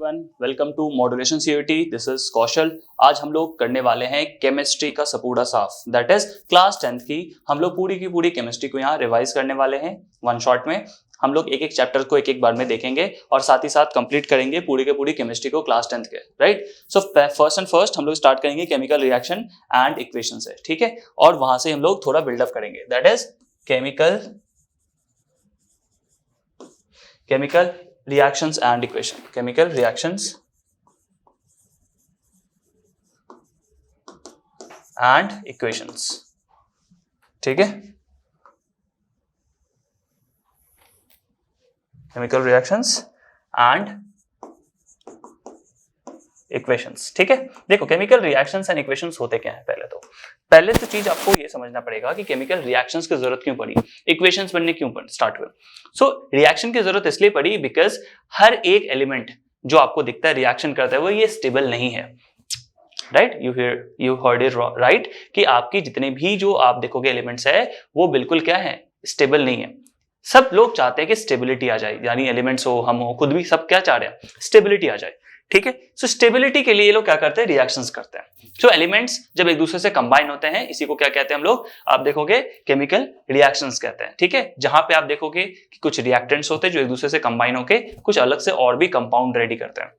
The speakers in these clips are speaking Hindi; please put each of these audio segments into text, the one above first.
Everyone, welcome to modulation CUET. This is Kaushal. आज हम लोग करने वाले हैं केमिस्ट्री का सपूड़ा साफ, दैट इज क्लास 10th की। हम लोग पूरी की पूरी केमिस्ट्री को यहाँ रिवाइज करने वाले हैं वन शॉट में। हम लोग एक एक चैप्टर को एक एक बार में देखेंगे और साथ ही साथ कंप्लीट करेंगे पूरी के पूरी केमिस्ट्री को क्लास 10th के, right. So first and first हम लोग स्टार्ट करेंगे केमिकल रिएक्शन एंड इक्वेशन से, ठीक है। और वहां से हम लोग थोड़ा बिल्डअप करेंगे, that is chemical reactions and equation, chemical reactions and equations, ठीक है। chemical reactions and इक्वेशंस, ठीक है। देखो केमिकल रिएक्शंस एंड इक्वेशंस होते क्या है। पहले तो चीज आपको ये समझना पड़ेगा कि केमिकल रिएक्शंस की जरूरत क्यों पड़ी, इक्वेशंस बनने क्यों स्टार्ट हुए। सो रिएक्शन की जरूरत इसलिए पड़ी बिकॉज हर एक एलिमेंट जो आपको दिखता है रिएक्शन करता है वो ये स्टेबल नहीं है, right. You heard it right कि आपकी जितने भी जो आप देखोगे एलिमेंट्स है वो बिल्कुल क्या है, स्टेबल नहीं है। सब लोग चाहते हैं कि स्टेबिलिटी आ जाए, यानी एलिमेंट्स हो, हम हो, खुद भी सब क्या चाह रहे हैं, स्टेबिलिटी आ जाए, ठीक है। सो स्टेबिलिटी के लिए ये लोग क्या करते हैं, रिएक्शंस करते हैं। सो एलिमेंट्स जब एक दूसरे से कंबाइन होते हैं, इसी को क्या कहते हैं हम लोग, आप देखोगे केमिकल रिएक्शंस कहते हैं, ठीक है। जहां पे आप देखोगे कि कुछ रिएक्टेंट्स होते हैं जो एक दूसरे से कंबाइन होके कुछ अलग से और भी कंपाउंड रेडी करते हैं।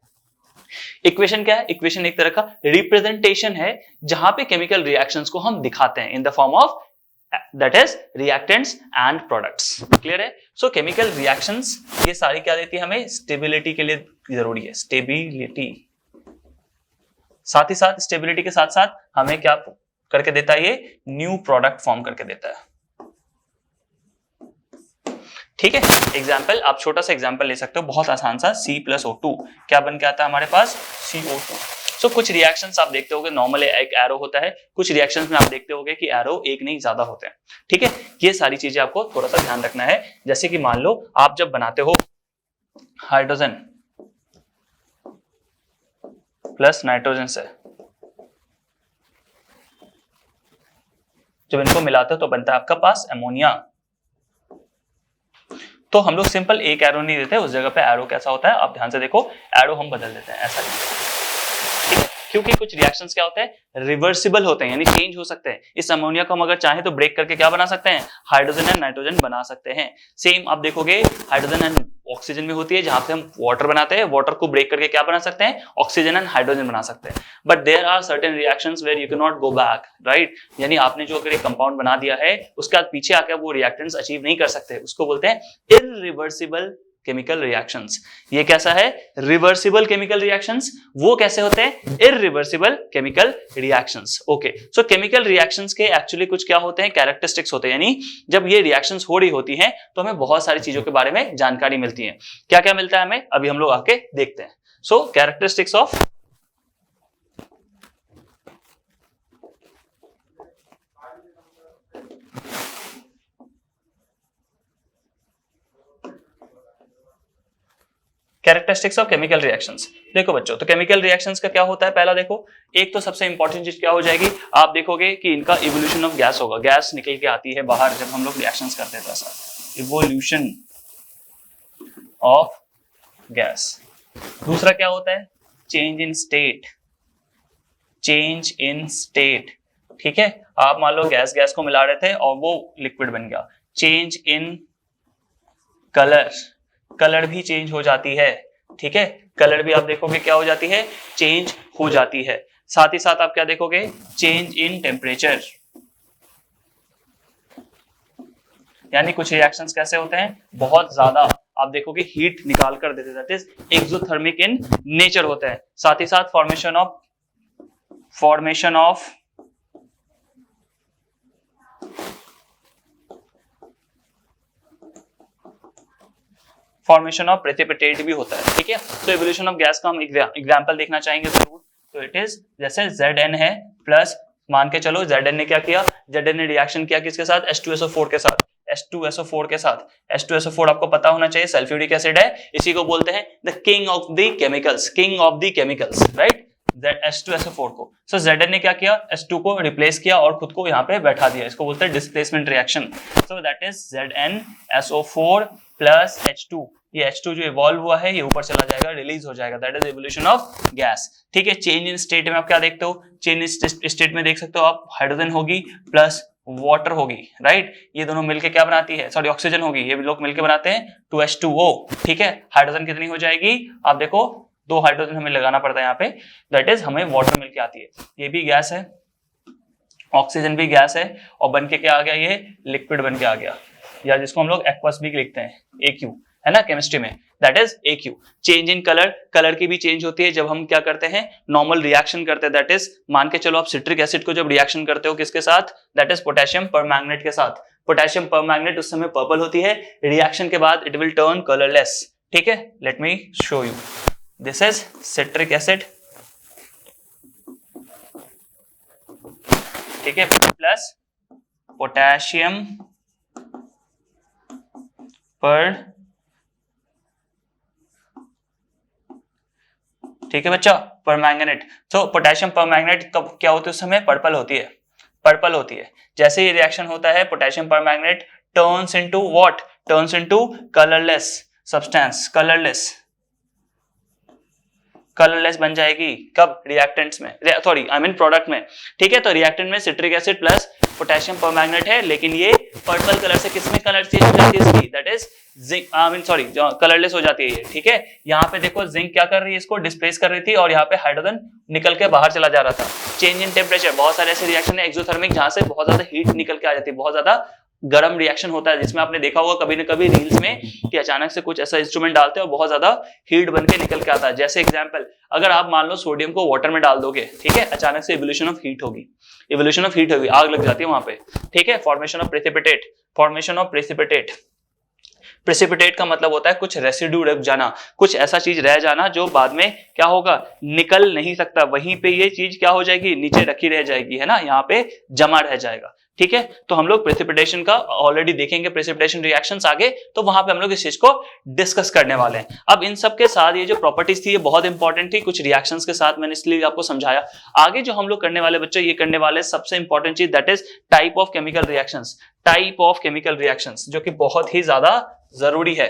इक्वेशन क्या है, इक्वेशन एक तरह का रिप्रेजेंटेशन है जहां पे केमिकल रिएक्शंस को हम दिखाते हैं in the form of that is reactants and products, clear है। so chemical reactions ये सारी क्या देती है हमें, स्टेबिलिटी के लिए जरूरी है, स्टेबिलिटी। साथ ही साथ स्टेबिलिटी के साथ साथ हमें क्या करके देता है, ये न्यू प्रोडक्ट फॉर्म करके देता है, ठीक है। एग्जाम्पल, आप छोटा सा एग्जाम्पल ले सकते हो, बहुत आसान सा, C+O2 क्या बन के आता है हमारे पास, CO2। सो कुछ रिएक्शंस आप देखते होगे नॉर्मल एक एरो होता है, कुछ रिएक्शंस में आप देखते होगे कि एरो एक नहीं ज्यादा होते हैं, ठीक है। ये सारी चीजें आपको थोड़ा सा ध्यान रखना है। जैसे कि मान लो आप जब बनाते हो हाइड्रोजन प्लस नाइट्रोजन से, जब इनको मिलाते हो तो बनता है आपका पास अमोनिया। तो हम लोग सिंपल एक एरो नहीं देते, उस जगह पे एरो कैसा होता है, आप ध्यान से देखो, एरो हम बदल देते हैं ऐसा, ठीक है। क्योंकि कुछ रिएक्शंस क्या होते हैं, रिवर्सिबल होते हैं, यानी चेंज हो सकते हैं। इस अमोनिया को हम अगर चाहें तो ब्रेक करके क्या बना सकते हैं, हाइड्रोजन एंड नाइट्रोजन बना सकते हैं। सेम आप देखोगे हाइड्रोजन एंड ऑक्सीजन में होती है, जहां से हम वाटर बनाते हैं, वाटर को ब्रेक करके क्या बना सकते हैं, ऑक्सीजन एंड हाइड्रोजन बना सकते हैं। But there are certain reactions where you can not go back, right. यानी आपने जो अगर एक कंपाउंड बना दिया है उसके बाद पीछे आकर वो रिएक्टेंट्स अचीव नहीं कर सकते, उसको बोलते हैं इरिवर्सिबल केमिकल रिएक्शंस। ये कैसा है, रिवर्सिबल केमिकल रिएक्शंस। वो कैसे होते हैं, इरिवर्सिबल केमिकल रिएक्शंस। ओके, सो केमिकल रिएक्शंस के एक्चुअली कुछ क्या होते हैं, कैरेक्टरिस्टिक्स होते हैं। यानी जब ये रिएक्शंस हो रही होती हैं तो हमें बहुत सारी चीजों के बारे में जानकारी मिलती है। क्या क्या मिलता है हमें, अभी हम लोग आके देखते हैं। So characteristics of characteristics of chemical reactions. देखो बच्चों, तो केमिकल रिएक्शंस का क्या होता है, पहला देखो, एक तो सबसे इंपॉर्टेंट चीज क्या हो जाएगी, आप देखोगे कि इनका इवोल्यूशन ऑफ गैस होगा, गैस निकल के आती है बाहर जब हम लोग रिएक्शंस करते हैं, तो ऐसा इवोल्यूशन ऑफ गैस। दूसरा क्या होता है, change in state, change in state, ठीक है। आप मान लो गैस को मिला रहे थे और वो लिक्विड बन गया, चेंज इन कलर, कलर भी चेंज हो जाती है, ठीक है। कलर भी आप देखोगे क्या हो जाती है, चेंज हो जाती है। साथ ही साथ आप क्या देखोगे, चेंज इन टेम्परेचर, यानी कुछ रिएक्शंस कैसे होते हैं, बहुत ज्यादा आप देखोगे हीट निकाल कर देते, that is exothermic in nature होता है। साथ ही साथ फॉर्मेशन ऑफ प्रेसिपिटेट भी होता है, ठीक है। तो इवोल्यूशन ऑफ गैस का हम एग्जांपल देखना चाहेंगे जरूर। तो इट इज जैसे Zn है प्लस, मान के चलो Zn ने क्या किया, Zn ने रिएक्शन किया किसके साथ, H2SO4 के साथ, H2SO4 के साथ। H2SO4 आपको पता होना चाहिए सल्फ्यूरिक एसिड है, इसी को बोलते हैं the king of the chemicals, right, H2SO4 को। सो Zn ने क्या किया, H2 को रिप्लेस किया और खुद को यहाँ पे बैठा दिया, इसको बोलते हैं displacement reaction. So that is ZnSO4 plus H2, ये H2 जो इवॉल्व हुआ है ये ऊपर चला जाएगा, रिलीज हो जाएगा, that is evolution of gas. ठीक है, चेंज इन स्टेट में आप क्या देखते हो, चेंज इन स्टेट में देख सकते हो आप हाइड्रोजन होगी प्लस वाटर होगी, राइट, ये दोनों मिलके क्या बनाती है, सॉरी ऑक्सीजन होगी, ये लोग मिलके बनाते हैं 2H2O। ठीक है, हाइड्रोजन कितनी हो जाएगी, आप देखो 2 हाइड्रोजन हमें लगाना पड़ता है यहाँ पे, दैट इज हमें वाटर मिलके आती है, ये भी गैस है, ऑक्सीजन भी गैस है, और बन के क्या आ गया, ये लिक्विड बन के आ गया, या जिसको हम लोग एक्वस भी लिखते हैं, AQ, है ना केमिस्ट्री में, that is AQ। Change in colour, colour की भी चेंज होती है जब हम क्या करते हैं, नॉर्मल रिएक्शन करते हैं, दैट इज मान के चलो आप सिट्रिक एसिड को जब रिएक्शन करते हो किसके साथ, दैट इज पोटेशियम परमैंगनेट के साथ, पोटेशियम परमैंगनेट उस समय पर्पल होती है, रिएक्शन के बाद इट विल टर्न कलरलेस। ठीक है, let me show you, this is citric acid, ठीक है, प्लस पोटेशियम पर, ठीक है बच्चा, परमैंगनेट। तो पोटेशियम परमैंगनेट कब क्या होती है, उस समय पर्पल होती है, पर्पल होती है। जैसे ये रिएक्शन होता है potassium permanganate turns into what, turns into colourless substance, colourless, colourless बन जाएगी कब, रिएक्टेंट्स में, सॉरी आई मीन प्रोडक्ट में। ठीक है, तो रिएक्टेंट में citric acid plus potassium permanganate है, लेकिन ये पर्पल कलर से किसमें कलर चेंज हो जाती है इसकी, that is zinc, I mean sorry colourless हो जाती है ये। ठीक है, यहाँ पे देखो जिंक क्या कर रही है, इसको डिस्प्लेस कर रही थी, और यहाँ पे हाइड्रोजन निकल के बाहर चला जा रहा था। चेंज इन टेम्परेचर, बहुत सारे ऐसे रिएक्शन है एक्सोथर्मिक जहां से बहुत ज्यादा हीट निकल के आ जाती है, बहुत ज्यादा गर्म रिएक्शन होता है, जिसमें आपने देखा होगा कभी न कभी रील्स में कि अचानक से कुछ ऐसा इंस्ट्रूमेंट डालते हैं और बहुत ज्यादा हीट बन के निकल के आता है। जैसे एग्जांपल, अगर आप मान लो सोडियम को वाटर में डाल दोगे, ठीक है, अचानक से इवोल्यूशन ऑफ हीट होगी, इवोल्यूशन ऑफ हीट होगी, आग लग जाती है वहां पे। ठीक है, formation of precipitate, formation of precipitate, precipitate का मतलब होता है कुछ रेसिड्यू रह जाना, कुछ ऐसा चीज रह जाना जो बाद में क्या होगा, निकल नहीं सकता, वहीं पे ये चीज क्या हो जाएगी, नीचे रखी रह जाएगी, है ना, यहाँ पे जमा रह जाएगा। ठीक है, तो हम लोग प्रेसिपिटेशन का ऑलरेडी देखेंगे, प्रेसिपिटेशन रिएक्शंस आगे, तो वहां पे हम लोग इस चीज को डिस्कस करने वाले हैं। अब इन सब के साथ ये जो प्रॉपर्टीज थी ये बहुत इंपॉर्टेंट थी, कुछ रिएक्शंस के साथ मैंने इसलिए आपको समझाया। आगे जो हम लोग करने वाले बच्चों, ये करने वाले सबसे इंपॉर्टेंट चीज that is type of chemical reactions, type of chemical reactions, जो कि बहुत ही ज्यादा जरूरी है।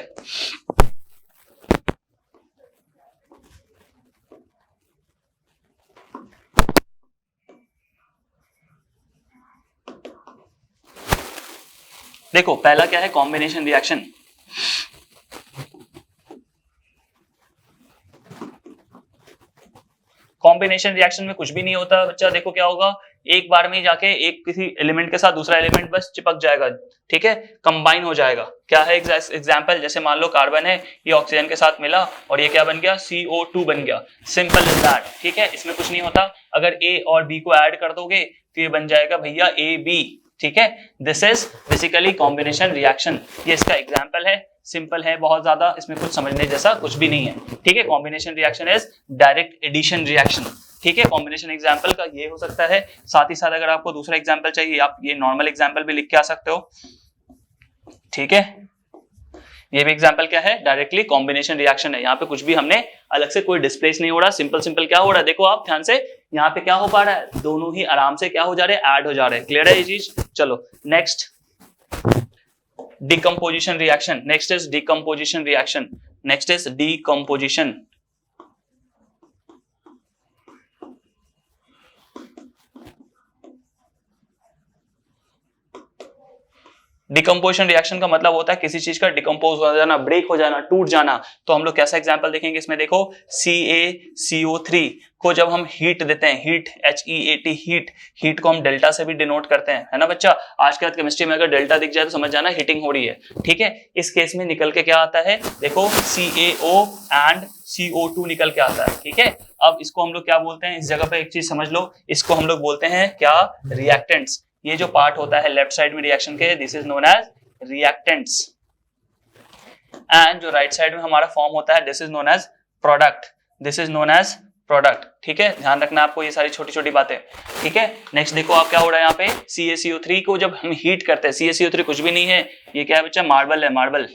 देखो पहला क्या है, कॉम्बिनेशन रिएक्शन। कॉम्बिनेशन रिएक्शन में कुछ भी नहीं होता बच्चा, देखो क्या होगा, एक बार में ही जाके एक किसी एलिमेंट के साथ दूसरा एलिमेंट बस चिपक जाएगा, ठीक है, कंबाइन हो जाएगा। क्या है एग्जांपल, जैसे मान लो कार्बन है, ये ऑक्सीजन के साथ मिला और ये क्या बन गया, CO2 बन गया, सिंपल इज दैट। ठीक है, इसमें कुछ नहीं होता, अगर A और B को ऐड कर दोगे तो ये बन जाएगा भैया AB। ठीक है, this is basically combination reaction, ये इसका एग्जांपल है, सिंपल है बहुत ज्यादा, इसमें कुछ समझने जैसा कुछ भी नहीं है। ठीक है, combination reaction is direct addition reaction. ठीक है, कॉम्बिनेशन एग्जांपल का ये हो सकता है, साथ ही साथ अगर आपको दूसरा एग्जांपल चाहिए आप ये नॉर्मल एग्जांपल भी लिख के आ सकते हो। ठीक है, ये भी एग्जांपल क्या है, डायरेक्टली कॉम्बिनेशन रिएक्शन है, यहाँ पे कुछ भी हमने अलग से कोई डिस्प्लेस नहीं हो रहा, सिंपल सिंपल क्या हो रहा है, देखो आप ध्यान से, यहाँ पे क्या हो पा रहा है, दोनों ही आराम से क्या हो जा रहे हैं, ऐड हो जा रहे हैं। क्लियर है ये चीज, चलो next, decomposition reaction, next is decomposition reaction, next is decomposition। Decomposition reaction का मतलब होता है किसी चीज का डिकम्पोज हो जाना, ब्रेक हो जाना, टूट जाना। तो हम लोग कैसा एग्जांपल देखेंगे इसमें, देखो CaCO3 को जब हम हीट देते हैं, हीट HEAT, हीट, हीट को हम डेल्टा से भी डिनोट करते हैं, है ना बच्चा। आज के बाद केमिस्ट्री में अगर डेल्टा दिख जाए तो समझ जाना हीटिंग हो रही है। ठीक है, इस केस में निकल के क्या आता है, देखो CaO एंड CO2 निकल के आता है। ठीक है, अब इसको हम लोग क्या बोलते हैं, इस जगह पे एक चीज समझ लो, इसको हम लोग बोलते हैं क्या, रिएक्टेंट्स। ये जो पार्ट होता है लेफ्ट साइड में रिएक्शन के, this is known as reactants, and जो राइट साइड में हमारा फॉर्म होता है, this is known as product, this is known as product. ठीक है, ध्यान रखना आपको ये सारी छोटी छोटी बातें। ठीक है, नेक्स्ट देखो आप क्या हो रहा है यहाँ पे, CaCO3 को जब हम हीट करते हैं, CaCO3 कुछ भी नहीं है, ये क्या है बच्चा, मार्बल है, मार्बल,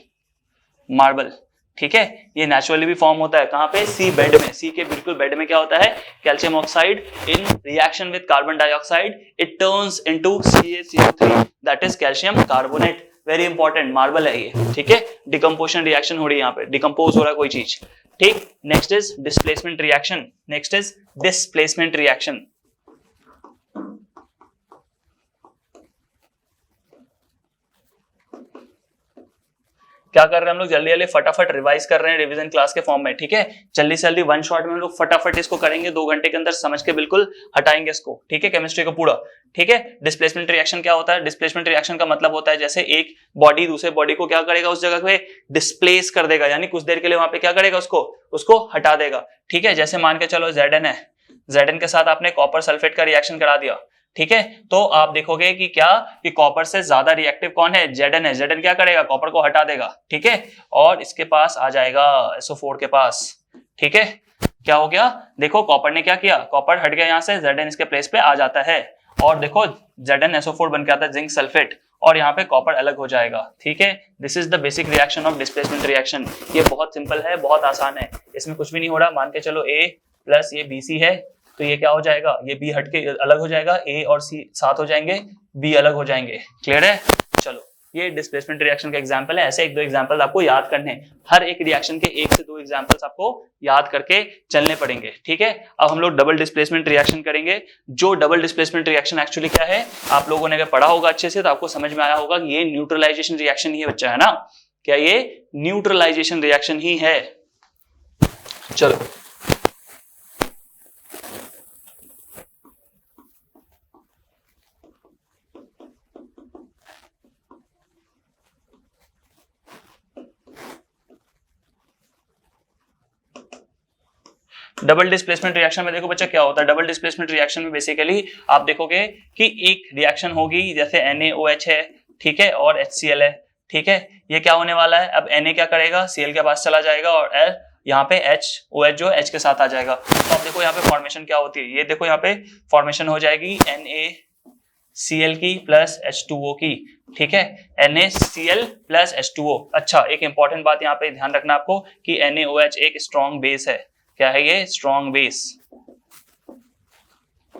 मार्बल। ठीक है, ये नेचुरली भी फॉर्म होता है कहाँ पे, सी बेड में, सी के बिल्कुल बेड में क्या होता है, calcium oxide in reaction with carbon dioxide it turns into CaCO3 that is calcium carbonate. Very important, marble है ये, ठीक है। डिकम्पोजिशन रिएक्शन हो रही है यहाँ पे, डिकम्पोज हो रहा है कोई चीज, ठीक। Next is displacement reaction, next is displacement reaction. क्या कर रहे हैं हम लोग, जल्दी जल्दी फटाफट रिवाइज कर रहे हैं रिवीजन क्लास के फॉर्म में, ठीक है। जल्दी से जल्दी वन शॉट में हम लोग फटाफट इसको करेंगे, 2 घंटे के अंदर समझ के बिल्कुल हटाएंगे इसको, ठीक है, केमिस्ट्री को पूरा, ठीक है। डिस्प्लेसमेंट रिएक्शन क्या होता है, डिस्प्लेसमेंट रिएक्शन का मतलब होता है जैसे एक बॉडी दूसरे बॉडी को क्या करेगा, उस जगह पे डिस्प्लेस कर देगा, यानी कुछ देर के लिए वहां पे क्या करेगा, उसको हटा देगा, ठीक है। जैसे मान के चलो Zn है, Zn के साथ आपने कॉपर सल्फेट का रिएक्शन करा दिया, ठीक है, तो आप देखोगे कि क्या, कि कॉपर से ज्यादा रिएक्टिव कौन है, Zn है। Zn क्या करेगा, कॉपर को हटा देगा, ठीक है, और इसके पास आ जाएगा SO4 के पास, ठीक है। क्या हो गया, देखो कॉपर ने क्या किया, कॉपर हट गया यहाँ से, Zn इसके प्लेस पे आ जाता है, और देखो ZnSO4 बन के आता है जिंक सल्फेट, और यहाँ पे कॉपर अलग हो जाएगा, ठीक है। This is the basic reaction of displacement reaction. ये बहुत सिंपल है, बहुत आसान है, इसमें कुछ भी नहीं हो रहा। मान के चलो A प्लस ये BC है, तो ये क्या हो जाएगा, ये B हट के अलग हो जाएगा, A और C साथ हो जाएंगे, B अलग हो जाएंगे, क्लियर है। चलो ये डिस्प्लेसमेंट रिएक्शन का एग्जांपल है, ऐसे 1-2 एग्जांपल आपको याद करने हैं, हर एक रिएक्शन के 1 से 2 एग्जांपल्स आपको याद करके चलने पड़ेंगे, ठीक है। अब हम लोग डबल डिस्प्लेसमेंट रिएक्शन करेंगे। जो डबल डिस्प्लेसमेंट रिएक्शन एक्चुअली क्या है, आप लोगों ने अगर पढ़ा होगा अच्छे से तो आपको समझ में आया होगा कि ये न्यूट्रलाइजेशन रिएक्शन ही है बच्चा, है ना। क्या ये न्यूट्रलाइजेशन रिएक्शन ही है। चलो डबल डिस्प्लेसमेंट रिएक्शन में देखो बच्चा क्या होता है। डबल डिस्प्लेसमेंट रिएक्शन में बेसिकली आप देखोगे कि एक रिएक्शन होगी, जैसे NaOH है, ठीक है, और HCl है, ठीक है। ये क्या होने वाला है, अब Na क्या करेगा, Cl के पास चला जाएगा, और यहाँ पे OH जो H के साथ आ जाएगा। तो अब देखो यहाँ पे फॉर्मेशन क्या होती है, ये देखो यहाँ पे फॉर्मेशन हो जाएगी NaCl की प्लस H2O की, ठीक है, NaCl प्लस H2O। अच्छा, एक इंपॉर्टेंट बात यहाँ पे ध्यान रखना आपको कि NaOH एक स्ट्रॉन्ग बेस है। क्या है ये, strong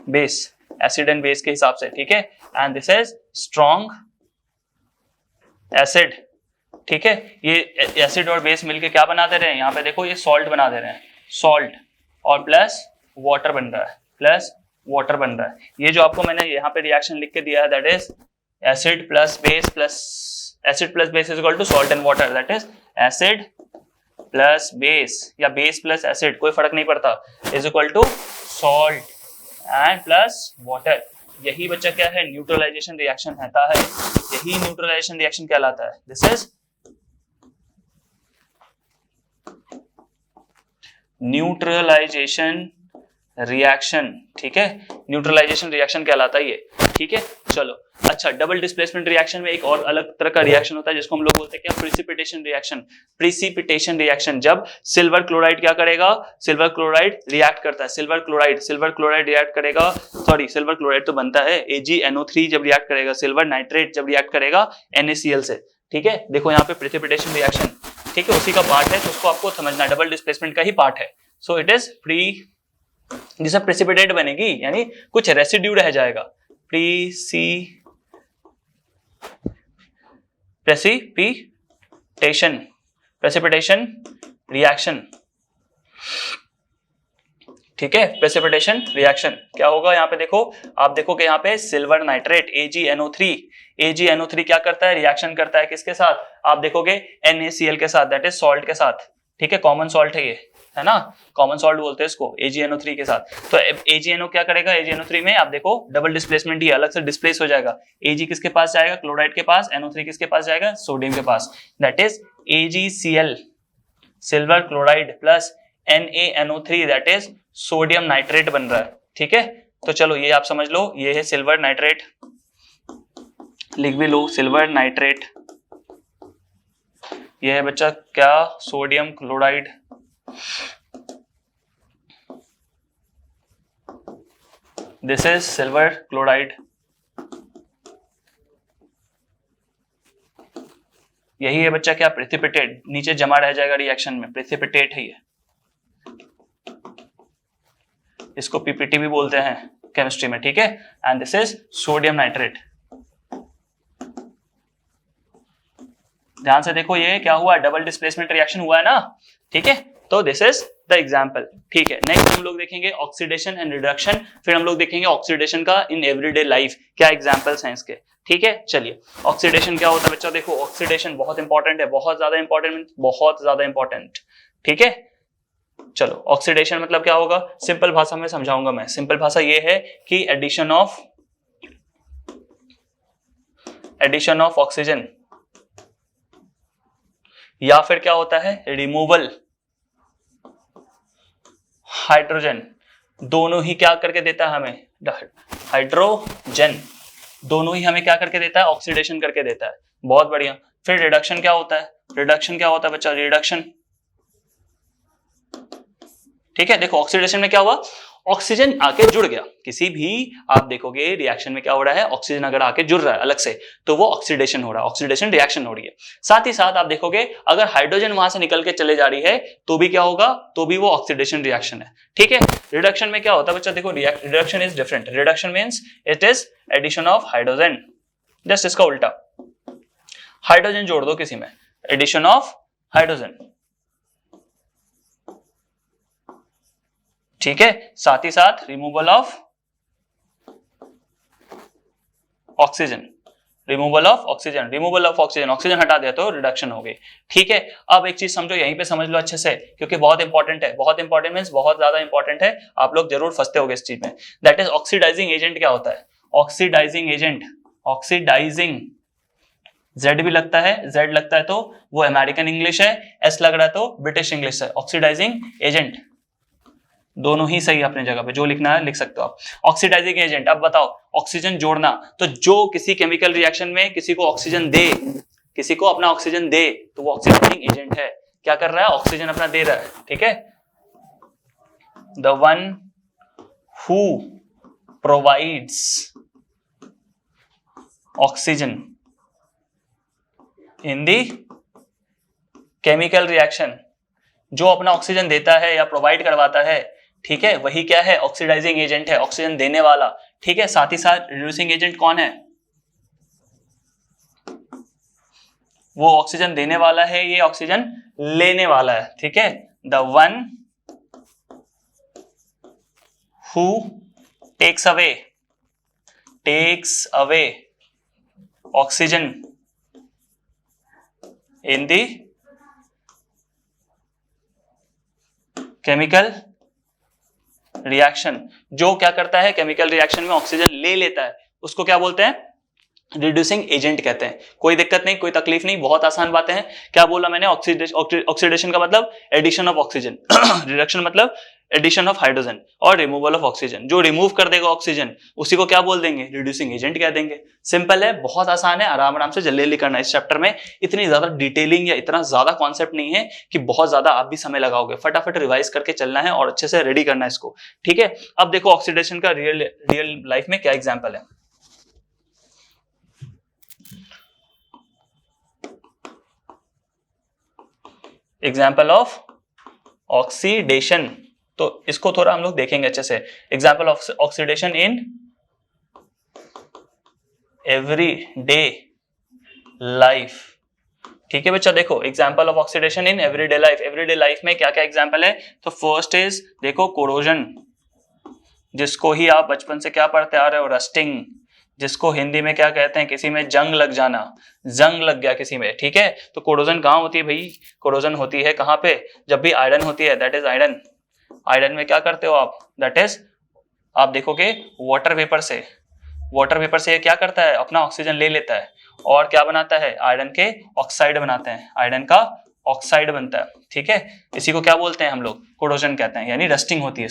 base acid and base के हिसाब से, ठीक है, and this is strong acid, ठीक है। ये एसिड और बेस मिलके क्या बना दे रहे हैं, यहाँ पे देखो ये सॉल्ट बना दे रहे हैं, सॉल्ट, और प्लस वाटर बन रहा है, प्लस वाटर बन रहा है। ये जो आपको मैंने यहाँ पे रिएक्शन लिख के दिया है, that is acid plus base is equal to salt and water, that is acid plus base या बेस प्लस एसिड, कोई फर्क नहीं पड़ता, is equal to salt and plus water. यही बच्चा क्या है, न्यूट्रलाइजेशन रिएक्शन रहता है, यही न्यूट्रलाइजेशन रिएक्शन कहलाता है। दिस इज न्यूट्रलाइजेशन रिएक्शन, ठीक है, न्यूट्रलाइजेशन रिएक्शन कहलाता है ये, ठीक है। चलो अच्छा, डबल डिस्प्लेसमेंट रिएक्शन में एक और अलग तरह का रिएक्शन होता है जिसको हम लोग बोलते हैं क्या, प्रिसिपिटेशन रिएक्शन। प्रिसिपिटेशन रिएक्शन, जब सिल्वर क्लोराइड क्या करेगा, सिल्वर क्लोराइड रिएक्ट करता है, सिल्वर क्लोराइड रिएक्ट करेगा, सॉरी सिल्वर क्लोराइड तो बनता है, AgNO3 जब रिएक्ट करेगा, सिल्वर नाइट्रेट जब रिएक्ट करेगा NaCl से, ठीक है। देखो यहाँ पे प्रिसिपिटेशन रिएक्शन, ठीक है, उसी का पार्ट है, तो उसको आपको समझना, डबल डिस्प्लेसमेंट का ही पार्ट है। सो इट इज जिसे प्रेसिपिटेट बनेगी, यानी कुछ रेसिड्यू रह जाएगा, प्रेसिपिटेशन रिएक्शन, ठीक है। प्रेसिपिटेशन रिएक्शन क्या होगा, यहाँ पे देखो, आप देखो कि यहाँ पे सिल्वर नाइट्रेट AgNO3 क्या करता है, रिएक्शन करता है किसके साथ, आप देखोगे NaCl के साथ, दैट इज सॉल्ट के साथ, ठीक है, कॉमन सॉल्ट है ये, है ना, कॉमन सॉल्ट बोलते हैं इसको, AgNO3 के साथ। तो AgNO क्या करेगा, AgNO3 में आप देखो डबल डिस्प्लेसमेंट ही अलग से डिस्प्लेस हो जाएगा, Ag किसके पास जाएगा, क्लोराइड के पास, NO3 किसके पास जाएगा, सोडियम के पास, that is AgCl silver chloride plus NaNO3 that is sodium nitrate बन रहा है, ठीक है। तो चलो ये आप समझ लो, ये है सिल्वर नाइट्रेट, लिख भी लो सिल्वर नाइट्रेट, ये है बच्चा क्या, sodium chloride, this is silver chloride, यही है बच्चा क्या, प्रेसिपिटेट, नीचे जमा रह जाएगा रिएक्शन में, प्रेसिपिटेट है ये, इसको PPT भी बोलते हैं केमिस्ट्री में, ठीक है। And this is sodium nitrate, ध्यान से देखो, ये क्या हुआ, डबल डिस्प्लेसमेंट रिएक्शन हुआ है ना, ठीक है। तो दिस इज द एग्जाम्पल, ठीक है। नेक्स्ट हम लोग देखेंगे ऑक्सीडेशन एंड रिडक्शन, फिर हम लोग देखेंगे ऑक्सीडेशन का इन एवरीडे लाइफ क्या एग्जाम्पल्स हैं इसके, ठीक है। चलिए, ऑक्सीडेशन क्या होता है बच्चों, देखो ऑक्सीडेशन बहुत इंपॉर्टेंट है, बहुत ज्यादा इंपॉर्टेंट, बहुत ज्यादा इंपॉर्टेंट, ठीक है। चलो, ऑक्सीडेशन मतलब क्या होगा, सिंपल भाषा में समझाऊंगा मैं। सिंपल भाषा ये है कि एडिशन ऑफ ऑक्सीजन, या फिर क्या होता है, रिमूवल हाइड्रोजन, दोनों ही क्या करके देता है हमें, हाइड्रोजन दोनों ही हमें क्या करके देता है, ऑक्सीडेशन करके देता है। बहुत बढ़िया। फिर रिडक्शन क्या होता है, रिडक्शन क्या होता है बच्चा, रिडक्शन, ठीक है। देखो ऑक्सीडेशन में क्या हुआ, ऑक्सीजन आके जुड़ गया, किसी भी आप देखोगे रिएक्शन में क्या हो रहा है, ऑक्सीजन अगर आके जुड़ रहा है अलग से तो वो ऑक्सीडेशन हो रहा है, ऑक्सीडेशन रिएक्शन हो रही है। साथ ही साथ आप देखोगे अगर हाइड्रोजन वहां से निकल के चले जा रही है तो भी क्या होगा, तो भी वो ऑक्सीडेशन रिएक्शन है, ठीक है। रिडक्शन में क्या होता है बच्चा, देखो reduction is different, reduction means it is addition of hydrogen, just इसका उल्टा, हाइड्रोजन जोड़ दो किसी में, एडिशन ऑफ हाइड्रोजन, ठीक है। साथ ही साथ removal of oxygen, removal of oxygen, removal of oxygen, oxygen हटा दिया तो रिडक्शन हो गई, ठीक है। अब एक चीज समझो, यहीं पे समझ लो अच्छे से, क्योंकि बहुत इंपॉर्टेंट है, बहुत इंपॉर्टेंट मींस बहुत ज्यादा इंपॉर्टेंट है, आप लोग जरूर फंसते होगे इस चीज में। दैट इज ऑक्सीडाइजिंग एजेंट क्या होता है, ऑक्सीडाइजिंग एजेंट, ऑक्सीडाइजिंग, जेड भी लगता है, जेड लगता है तो वो अमेरिकन इंग्लिश है, एस लग रहा है तो ब्रिटिश इंग्लिश है, ऑक्सीडाइजिंग एजेंट, दोनों ही सही अपने जगह पे, जो लिखना है लिख सकते हो आप। ऑक्सीडाइजिंग एजेंट, अब बताओ ऑक्सीजन जोड़ना, तो जो किसी केमिकल रिएक्शन में किसी को ऑक्सीजन दे, किसी को अपना ऑक्सीजन दे तो वो ऑक्सीडाइजिंग एजेंट है, क्या कर रहा है, ऑक्सीजन अपना दे रहा है, ठीक है। The one who provides oxygen in the chemical reaction, जो अपना ऑक्सीजन देता है या प्रोवाइड करवाता है, ठीक है, वही क्या है, ऑक्सीडाइजिंग एजेंट है, ऑक्सीजन देने वाला, ठीक है। साथ ही साथ रिड्यूसिंग एजेंट कौन है, वो ऑक्सीजन देने वाला है, ये ऑक्सीजन लेने वाला है, ठीक है। The one who takes away oxygen in the chemical reaction, जो क्या करता है, केमिकल रिएक्शन में ऑक्सीजन ले लेता है, उसको क्या बोलते हैं, रिड्यूसिंग एजेंट कहते हैं। कोई दिक्कत नहीं, कोई तकलीफ नहीं, बहुत आसान बातें हैं। क्या बोला मैंने, ऑक्सीडेशन का मतलब एडिशन ऑफ ऑक्सीजन, रिडक्शन मतलब एडिशन ऑफ हाइड्रोजन, और रिमूवल ऑफ ऑक्सीजन, जो रिमूव कर देगा ऑक्सीजन उसी को क्या बोल देंगे, रिड्यूसिंग एजेंट कह देंगे। सिंपल है, बहुत आसान है, आराम आराम से जल्दी जल्दी करना। इस चैप्टर में इतनी ज्यादा डिटेलिंग या इतना ज्यादा कॉन्सेप्ट नहीं है कि बहुत ज्यादा आप भी समय लगाओगे, फटाफट रिवाइज करके चलना है और अच्छे से रेडी करना है इसको, ठीक है। अब देखो ऑक्सीडेशन का रियल लाइफ में क्या एग्जाम्पल है। एग्जाम्पल ऑफ ऑक्सीडेशन, तो इसको थोड़ा हम लोग देखेंगे अच्छे से। Example of oxidation in everyday life, ठीक है बच्चा। देखो example of oxidation in everyday life, everyday life में क्या क्या एग्जाम्पल है, तो फर्स्ट इज देखो कोरोजन, जिसको ही आप बचपन से क्या पढ़ते आ रहे हो, रस्टिंग, जिसको हिंदी में क्या कहते हैं, किसी में जंग लग जाना, जंग लग गया किसी में, ठीक है। तो कोरोजन कहाँ होती है भाई, कोरोजन होती है कहाँ पे, जब भी आयरन होती है, दैट इज आयरन। आयरन में क्या करते हो आप, दैट इज आप देखोगे वाटर वेपर से, वाटर वेपर से क्या करता है, अपना ऑक्सीजन ले लेता है और क्या बनाता है, आयरन के ऑक्साइड बनाते हैं, आयरन का ऑक्साइड बनता है, ठीक है। इसी को क्या बोलते हैं हम लोग, कोरोजन कहते हैं, यानी रस्टिंग होती है,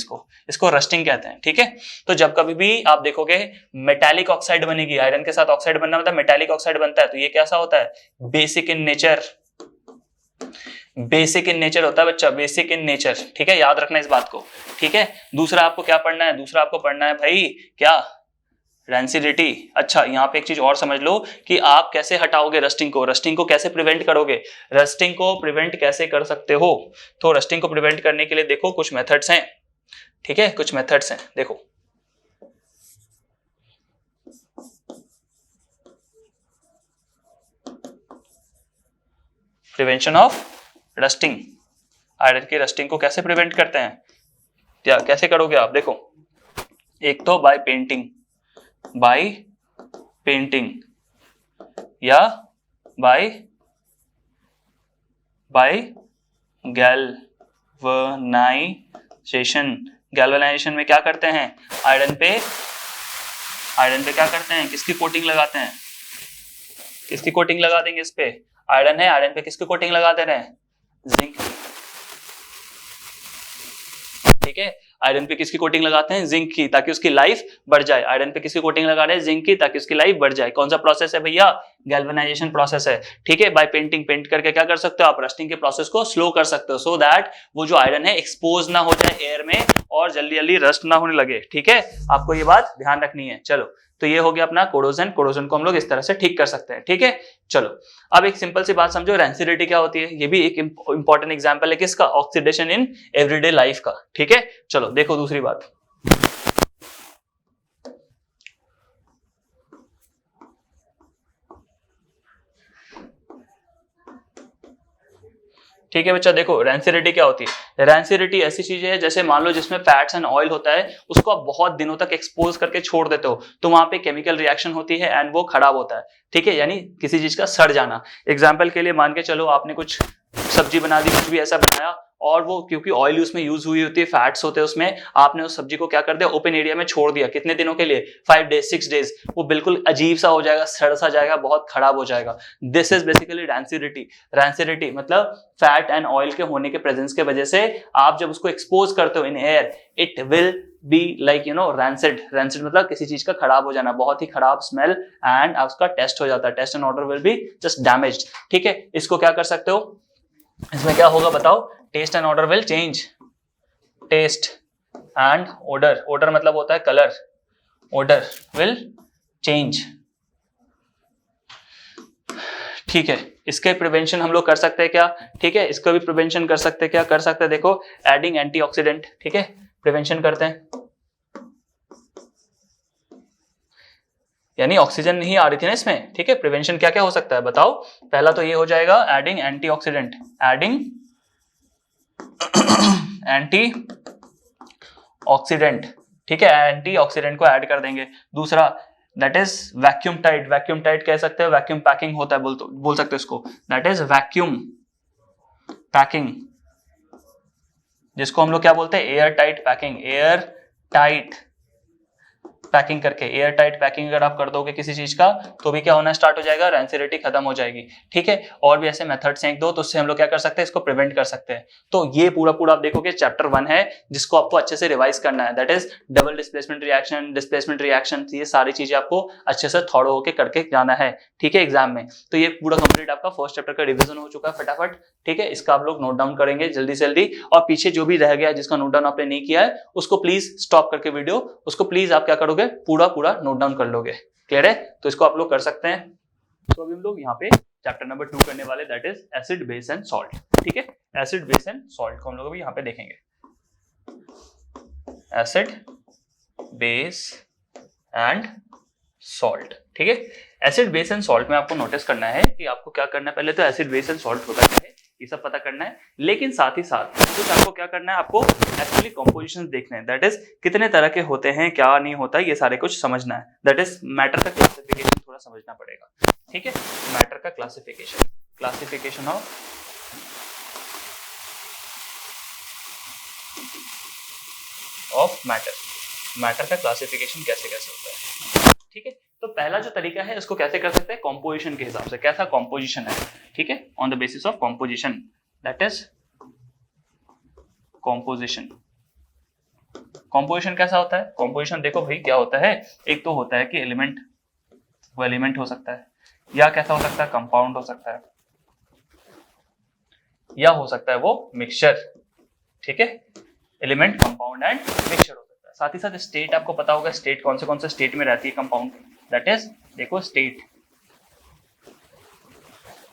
इसको रस्टिंग कहते हैं, ठीक है। तो जब कभी भी आप देखोगे मेटालिक ऑक्साइड बनेगी, आयरन के साथ ऑक्साइड बनना मतलब मेटालिक ऑक्साइड बनता है, तो ये कैसा होता है, basic in nature, basic in nature होता है बच्चा, बेसिक इन नेचर, ठीक है, याद रखना इस बात को, ठीक है। दूसरा आपको क्या पढ़ना है, दूसरा आपको पढ़ना है भाई क्या, रेंसिडिटी। अच्छा, यहाँ पे एक चीज और समझ लो कि आप कैसे हटाओगे रस्टिंग को, रस्टिंग को कैसे प्रिवेंट करोगे, रस्टिंग को प्रिवेंट कैसे कर सकते हो। तो रस्टिंग को प्रिवेंट करने के लिए देखो कुछ मेथड्स हैं, ठीक है, कुछ मेथड्स हैं, देखो प्रिवेंशन ऑफ रस्टिंग। आयरन की रस्टिंग को कैसे प्रिवेंट करते हैं, क्या कैसे करोगे आप, देखो एक तो बाय पेंटिंग या बाय गैल्वेनाइजेशन में क्या करते हैं, आयरन पे क्या करते हैं, किसकी कोटिंग लगाते हैं, किसकी कोटिंग लगा देंगे, इस पे आयरन है, आयरन पे किसकी कोटिंग लगा दे रहे हैं, जिंक। ठीक है, आयरन पे किसकी कोटिंग लगाते हैं, जिंक की, ताकि उसकी लाइफ बढ़ जाए। आयरन पे किसकी कोटिंग लगा रहे हैं, जिंक की, ताकि उसकी लाइफ बढ़ जाए। कौन सा प्रोसेस है भैया, गैल्वेनाइजेशन प्रोसेस है। ठीक है, बाय पेंट करके क्या कर सकते हो आप, रस्टिंग के प्रोसेस को स्लो कर सकते हो, सो दैट वो जो आयरन है एक्सपोज ना हो जाए एयर में और जल्दी जल्दी रस्ट ना होने लगे। ठीक है, आपको ये बात ध्यान रखनी है। चलो, तो ये हो गया अपना कोरोजन को हम लोग इस तरह से ठीक कर सकते हैं। ठीक है, चलो अब एक सिंपल सी बात समझो, रैंसिडिटी क्या होती है, ये भी एक इंपॉर्टेंट एग्जांपल है किसका, ऑक्सीडेशन इन एवरीडे लाइफ का। ठीक है, चलो देखो दूसरी बात, ठीक है बच्चा, देखो रैंसिडिटी क्या होती है। रैंसिडिटी ऐसी चीज है जैसे मान लो जिसमें फैट्स एंड ऑयल होता है, उसको आप बहुत दिनों तक एक्सपोज करके छोड़ देते हो तो वहां पे केमिकल रिएक्शन होती है एंड वो खराब होता है। ठीक है, यानी किसी चीज का सड़ जाना। एग्जाम्पल के लिए मान के चलो आपने कुछ सब्जी बना दी, कुछ भी ऐसा बनाया, और वो क्योंकि ऑयल उसमें यूज हुई होती है, फैट्स होते हैं उसमें, आपने उस सब्जी को क्या कर दिया, ओपन एरिया में छोड़ दिया, कितने दिनों के लिए, 5 डेज 6 डेज, वो बिल्कुल अजीब सा हो जाएगा, सड़ सा जाएगा, बहुत खराब हो जाएगा। This is basically rancidity. Rancidity मतलब फैट एंड ऑयल के होने के प्रेजेंस के वजह से आप जब उसको एक्सपोज करते हो in air, it will be like rancid. Rancid मतलब किसी चीज का खराब हो जाना, बहुत ही खराब स्मेल, एंड उसका टेस्ट हो जाता है, taste and odour will be just damaged. ठीक है, इसको क्या कर सकते हो, इसमें क्या होगा बताओ, taste and odour will change. Taste and odour मतलब होता है कलर, ऑर्डर विल चेंज। ठीक है, इसके प्रिवेंशन हम लोग कर सकते हैं क्या, ठीक है, इसका भी प्रिवेंशन कर सकते हैं क्या, कर सकते हैं, देखो एडिंग एंटीऑक्सीडेंट। ठीक है, प्रिवेंशन करते हैं, यानी ऑक्सीजन नहीं आ रही थी ना इसमें। ठीक है, प्रिवेंशन क्या क्या हो सकता है बताओ, पहला तो ये हो जाएगा एडिंग एंटीऑक्सीडेंट, एडिंग एंटीऑक्सीडेंट। ठीक है, एंटीऑक्सीडेंट को ऐड कर देंगे। दूसरा दैट इज वैक्यूम टाइट कह सकते हो, वैक्यूम पैकिंग होता है, बोल सकते हो इसको, दैट इज वैक्यूम पैकिंग, जिसको हम लोग क्या बोलते हैं, air tight packing. Air tight packing करके, एयर टाइट पैकिंग अगर आप कर दोगे किसी चीज का तो भी क्या होना स्टार्ट हो जाएगा, रैंसिडिटी खत्म हो जाएगी। ठीक है, और भी ऐसे मेथड से एक दो, तो उससे हम लोग क्या कर सकते हैं, इसको प्रिवेंट कर सकते हैं। तो ये पूरा आप देखोगे चैप्टर 1 है जिसको आपको अच्छे से रिवाइज करना है, that is double displacement reaction, ये सारी चीजें आपको अच्छे से थॉरो होकर करके जाना है। ठीक है, एग्जाम में। तो ये पूरा कंप्लीट आपका फर्स्ट चैप्टर का रिविजन हो चुका है फटाफट। ठीक है, इसका आप लोग नोट डाउन करेंगे जल्दी से जल्दी, और पीछे जो भी रह गया जिसका नोट डाउन आपने नहीं किया है उसको प्लीज स्टॉप करके वीडियो, उसको प्लीज आप क्या करोगे, पूरा नोट डाउन कर लोगे। क्लियर है, तो इसको आप लोग कर सकते हैं। तो अभी हम लोग यहाँ पे चैप्टर नंबर 2 करने वाले, that is acid base and salt. ठीक है, एसिड बेस एंड सॉल्ट को हम लोग अभी यहाँ पे देखेंगे। Acid base and salt. ठीक है, एसिड बेस एंड सॉल्ट में आपको नोटिस करना है कि आपको क्या करना है, पहले तो एसिड बेस एंड सॉल्ट होता है ये सब पता करना है, लेकिन साथ ही साथ कुछ आपको क्या करना है, आपको एक्चुअली कॉम्पोजिशन देखने हैं, दैट इज कितने तरह के होते हैं, क्या नहीं होता, ये सारे कुछ समझना है। दैट इज मैटर का क्लासिफिकेशन थोड़ा समझना पड़ेगा। ठीक है, मैटर का क्लासिफिकेशन ऑफ मैटर का क्लासिफिकेशन कैसे होता है। ठीक है, तो पहला जो तरीका है इसको कैसे कर सकते हैं, कॉम्पोजिशन के हिसाब से, कैसा कॉम्पोजिशन है। ठीक है, on the basis of composition, that is composition कैसा होता है, कॉम्पोजिशन देखो भाई क्या होता है, एक तो होता है कि एलिमेंट, वो एलिमेंट हो सकता है, या कैसा हो सकता है, कंपाउंड हो सकता है, या हो सकता है वो मिक्सचर। ठीक है, एलिमेंट, कंपाउंड एंड मिक्सचर हो सकता है। साथ ही साथ स्टेट आपको पता होगा, स्टेट कौन से स्टेट में रहती है कंपाउंड, दैट इज देखो स्टेट,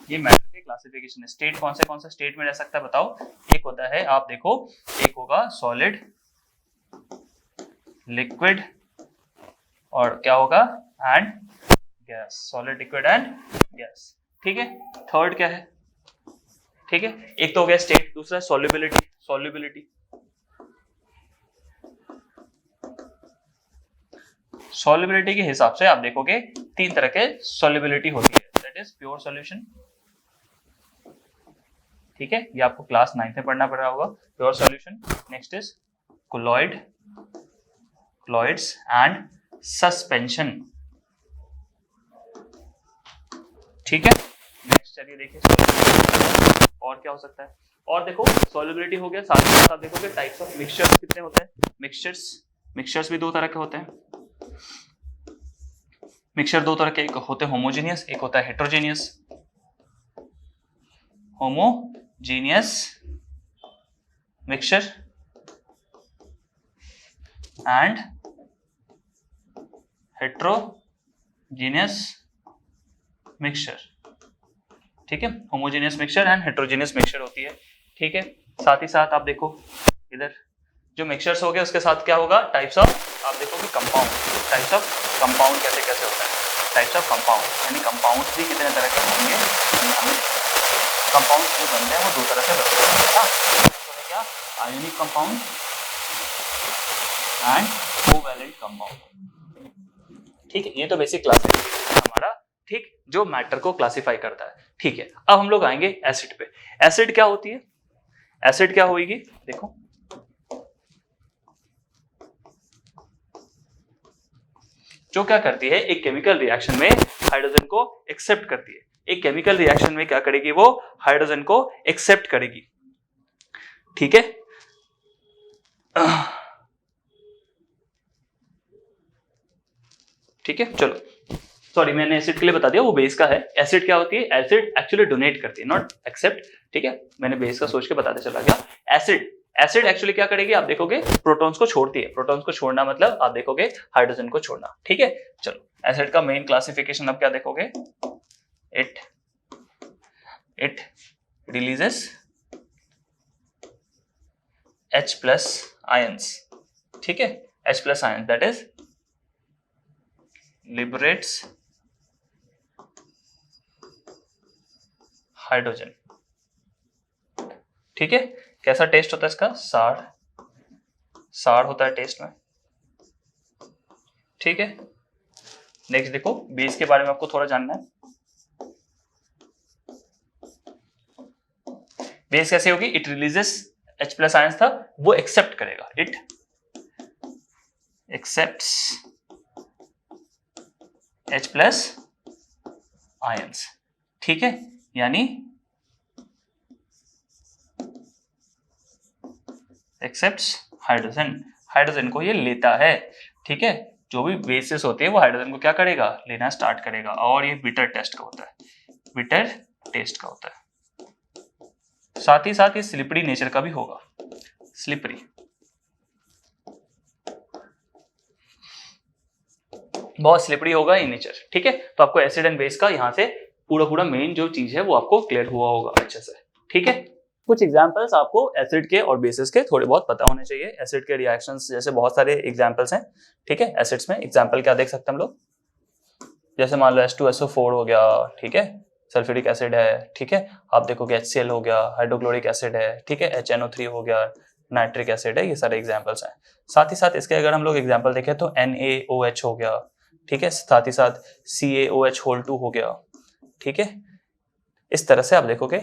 ये मैटर के क्लासिफिकेशन है। स्टेट कौन से स्टेट में रह सकता है बताओ, एक होता है, आप देखो, एक होगा सॉलिड, लिक्विड, और क्या होगा, and gas, solid, liquid and gas. ठीक है, थर्ड क्या है, ठीक है, एक तो हो गया स्टेट, दूसरा सॉल्युबिलिटी। सॉल्युबिलिटी के हिसाब से आप देखोगे तीन तरह के सॉल्युबिलिटी होती है, दैट इज प्योर सॉल्यूशन, ठीक है, ये आपको क्लास 9 में पढ़ना पड़ रहा होगा, pure solution. Next is colloids and suspension, ठीक है। नेक्स्ट चलिए देखिए solubility और क्या हो सकता है, और देखो सॉल्युबिलिटी हो गया, साथ ही साथ आप देखोगे टाइप्स ऑफ मिक्सचर्स कितने होते हैं, मिक्सचर्स भी दो तरह के होते हैं, मिक्सचर दो तरह के, एक होते हैं होमोजेनियस, एक होता है heterogeneous. Homogeneous mixture and heterogeneous mixture, ठीक है, homogeneous mixture and heterogeneous mixture होती है, ठीक है। साथ ही साथ आप देखो इधर जो मिक्सचर्स हो गए उसके साथ क्या होगा, टाइप्स ऑफ, आप देखोगे कंपाउंड, टाइप्स ऑफ कंपाउंड कैसे कैसे होता है, टाइप्स ऑफ कंपाउंड, यानी कंपाउंड्स भी कितने तरह के होंगे, कंपाउंड्स जो बनते हैं वो दो तरह से बनते हैं, क्या, ionic compound and covalent compound, ठीक है। ये तो बेसिक क्लासिफिकेशन हमारा, ठीक, जो मैटर को क्लासिफाई करता है, ठीक है। अब हम लोग आएंगे एसिड पे। एसिड क्या होती है, एसिड क्या होगी, देखो जो क्या करती है, एक केमिकल रिएक्शन में हाइड्रोजन को एक्सेप्ट करती है, एक केमिकल रिएक्शन में क्या करेगी, वो हाइड्रोजन को एक्सेप्ट करेगी, ठीक है। ठीक है, चलो, सॉरी मैंने एसिड के लिए बता दिया, वो बेस का है। एसिड क्या होती है, एसिड एक्चुअली डोनेट करती है, नॉट एक्सेप्ट, ठीक है, मैंने बेस का सोच के बताते चला गया। एसिड एक्चुअली क्या करेगी, आप देखोगे प्रोटॉन्स को छोड़ती है, प्रोटॉन्स को छोड़ना मतलब आप देखोगे हाइड्रोजन को छोड़ना, ठीक है। चलो, एसिड का मेन क्लासिफिकेशन अब क्या देखोगे, इट रिलीजेस H+ आयंस, ठीक है, H+ ions, that is liberates hydrogen, ठीक है। कैसा टेस्ट होता है इसका, सार होता है टेस्ट में, ठीक है। नेक्स्ट देखो, बेस के बारे में आपको थोड़ा जानना है, बेस कैसे होगी, इट रिलीजेस H+ आयंस था, वो एक्सेप्ट करेगा, इट एक्सेप्ट्स H+ आयंस, ठीक है, यानी एक्सेप्ट्स हाइड्रोजन को ये लेता है, ठीक है। जो भी बेसिस होते हैं वो हाइड्रोजन को क्या करेगा, लेना स्टार्ट करेगा, और ये बिटर टेस्ट का होता है, साथ ही साथ ये स्लिपरी नेचर का भी होगा, स्लिपरी, बहुत स्लिपरी होगा ये नेचर, ठीक है। तो आपको एसिड एंड बेस का यहाँ से पूरा मेन जो चीज है वो आपको क्लियर हुआ होगा अच्छे से, ठीक है। कुछ एग्जांपल्स आपको एसिड के और बेसिस के थोड़े बहुत पता होने चाहिए। एसिड के रिएक्शंस जैसे बहुत सारे एग्जांपल्स हैं, ठीक है। एसिड्स में एग्जांपल क्या देख सकते हैं हम लोग, जैसे मान लो H2SO4 हो गया, ठीक है, सल्फ्यूरिक एसिड है, ठीक है। आप देखोगे HCl हो गया, हाइड्रोक्लोरिक एसिड है, ठीक है, HNO3 हो गया, नाइट्रिक एसिड है, ये सारे एग्जाम्पल्स हैं। साथ ही साथ इसके अगर हम लोग एग्जाम्पल देखें तो NaOH हो गया, ठीक है, साथ ही साथ CaOH2 हो गया, ठीक है। इस तरह से आप देखोगे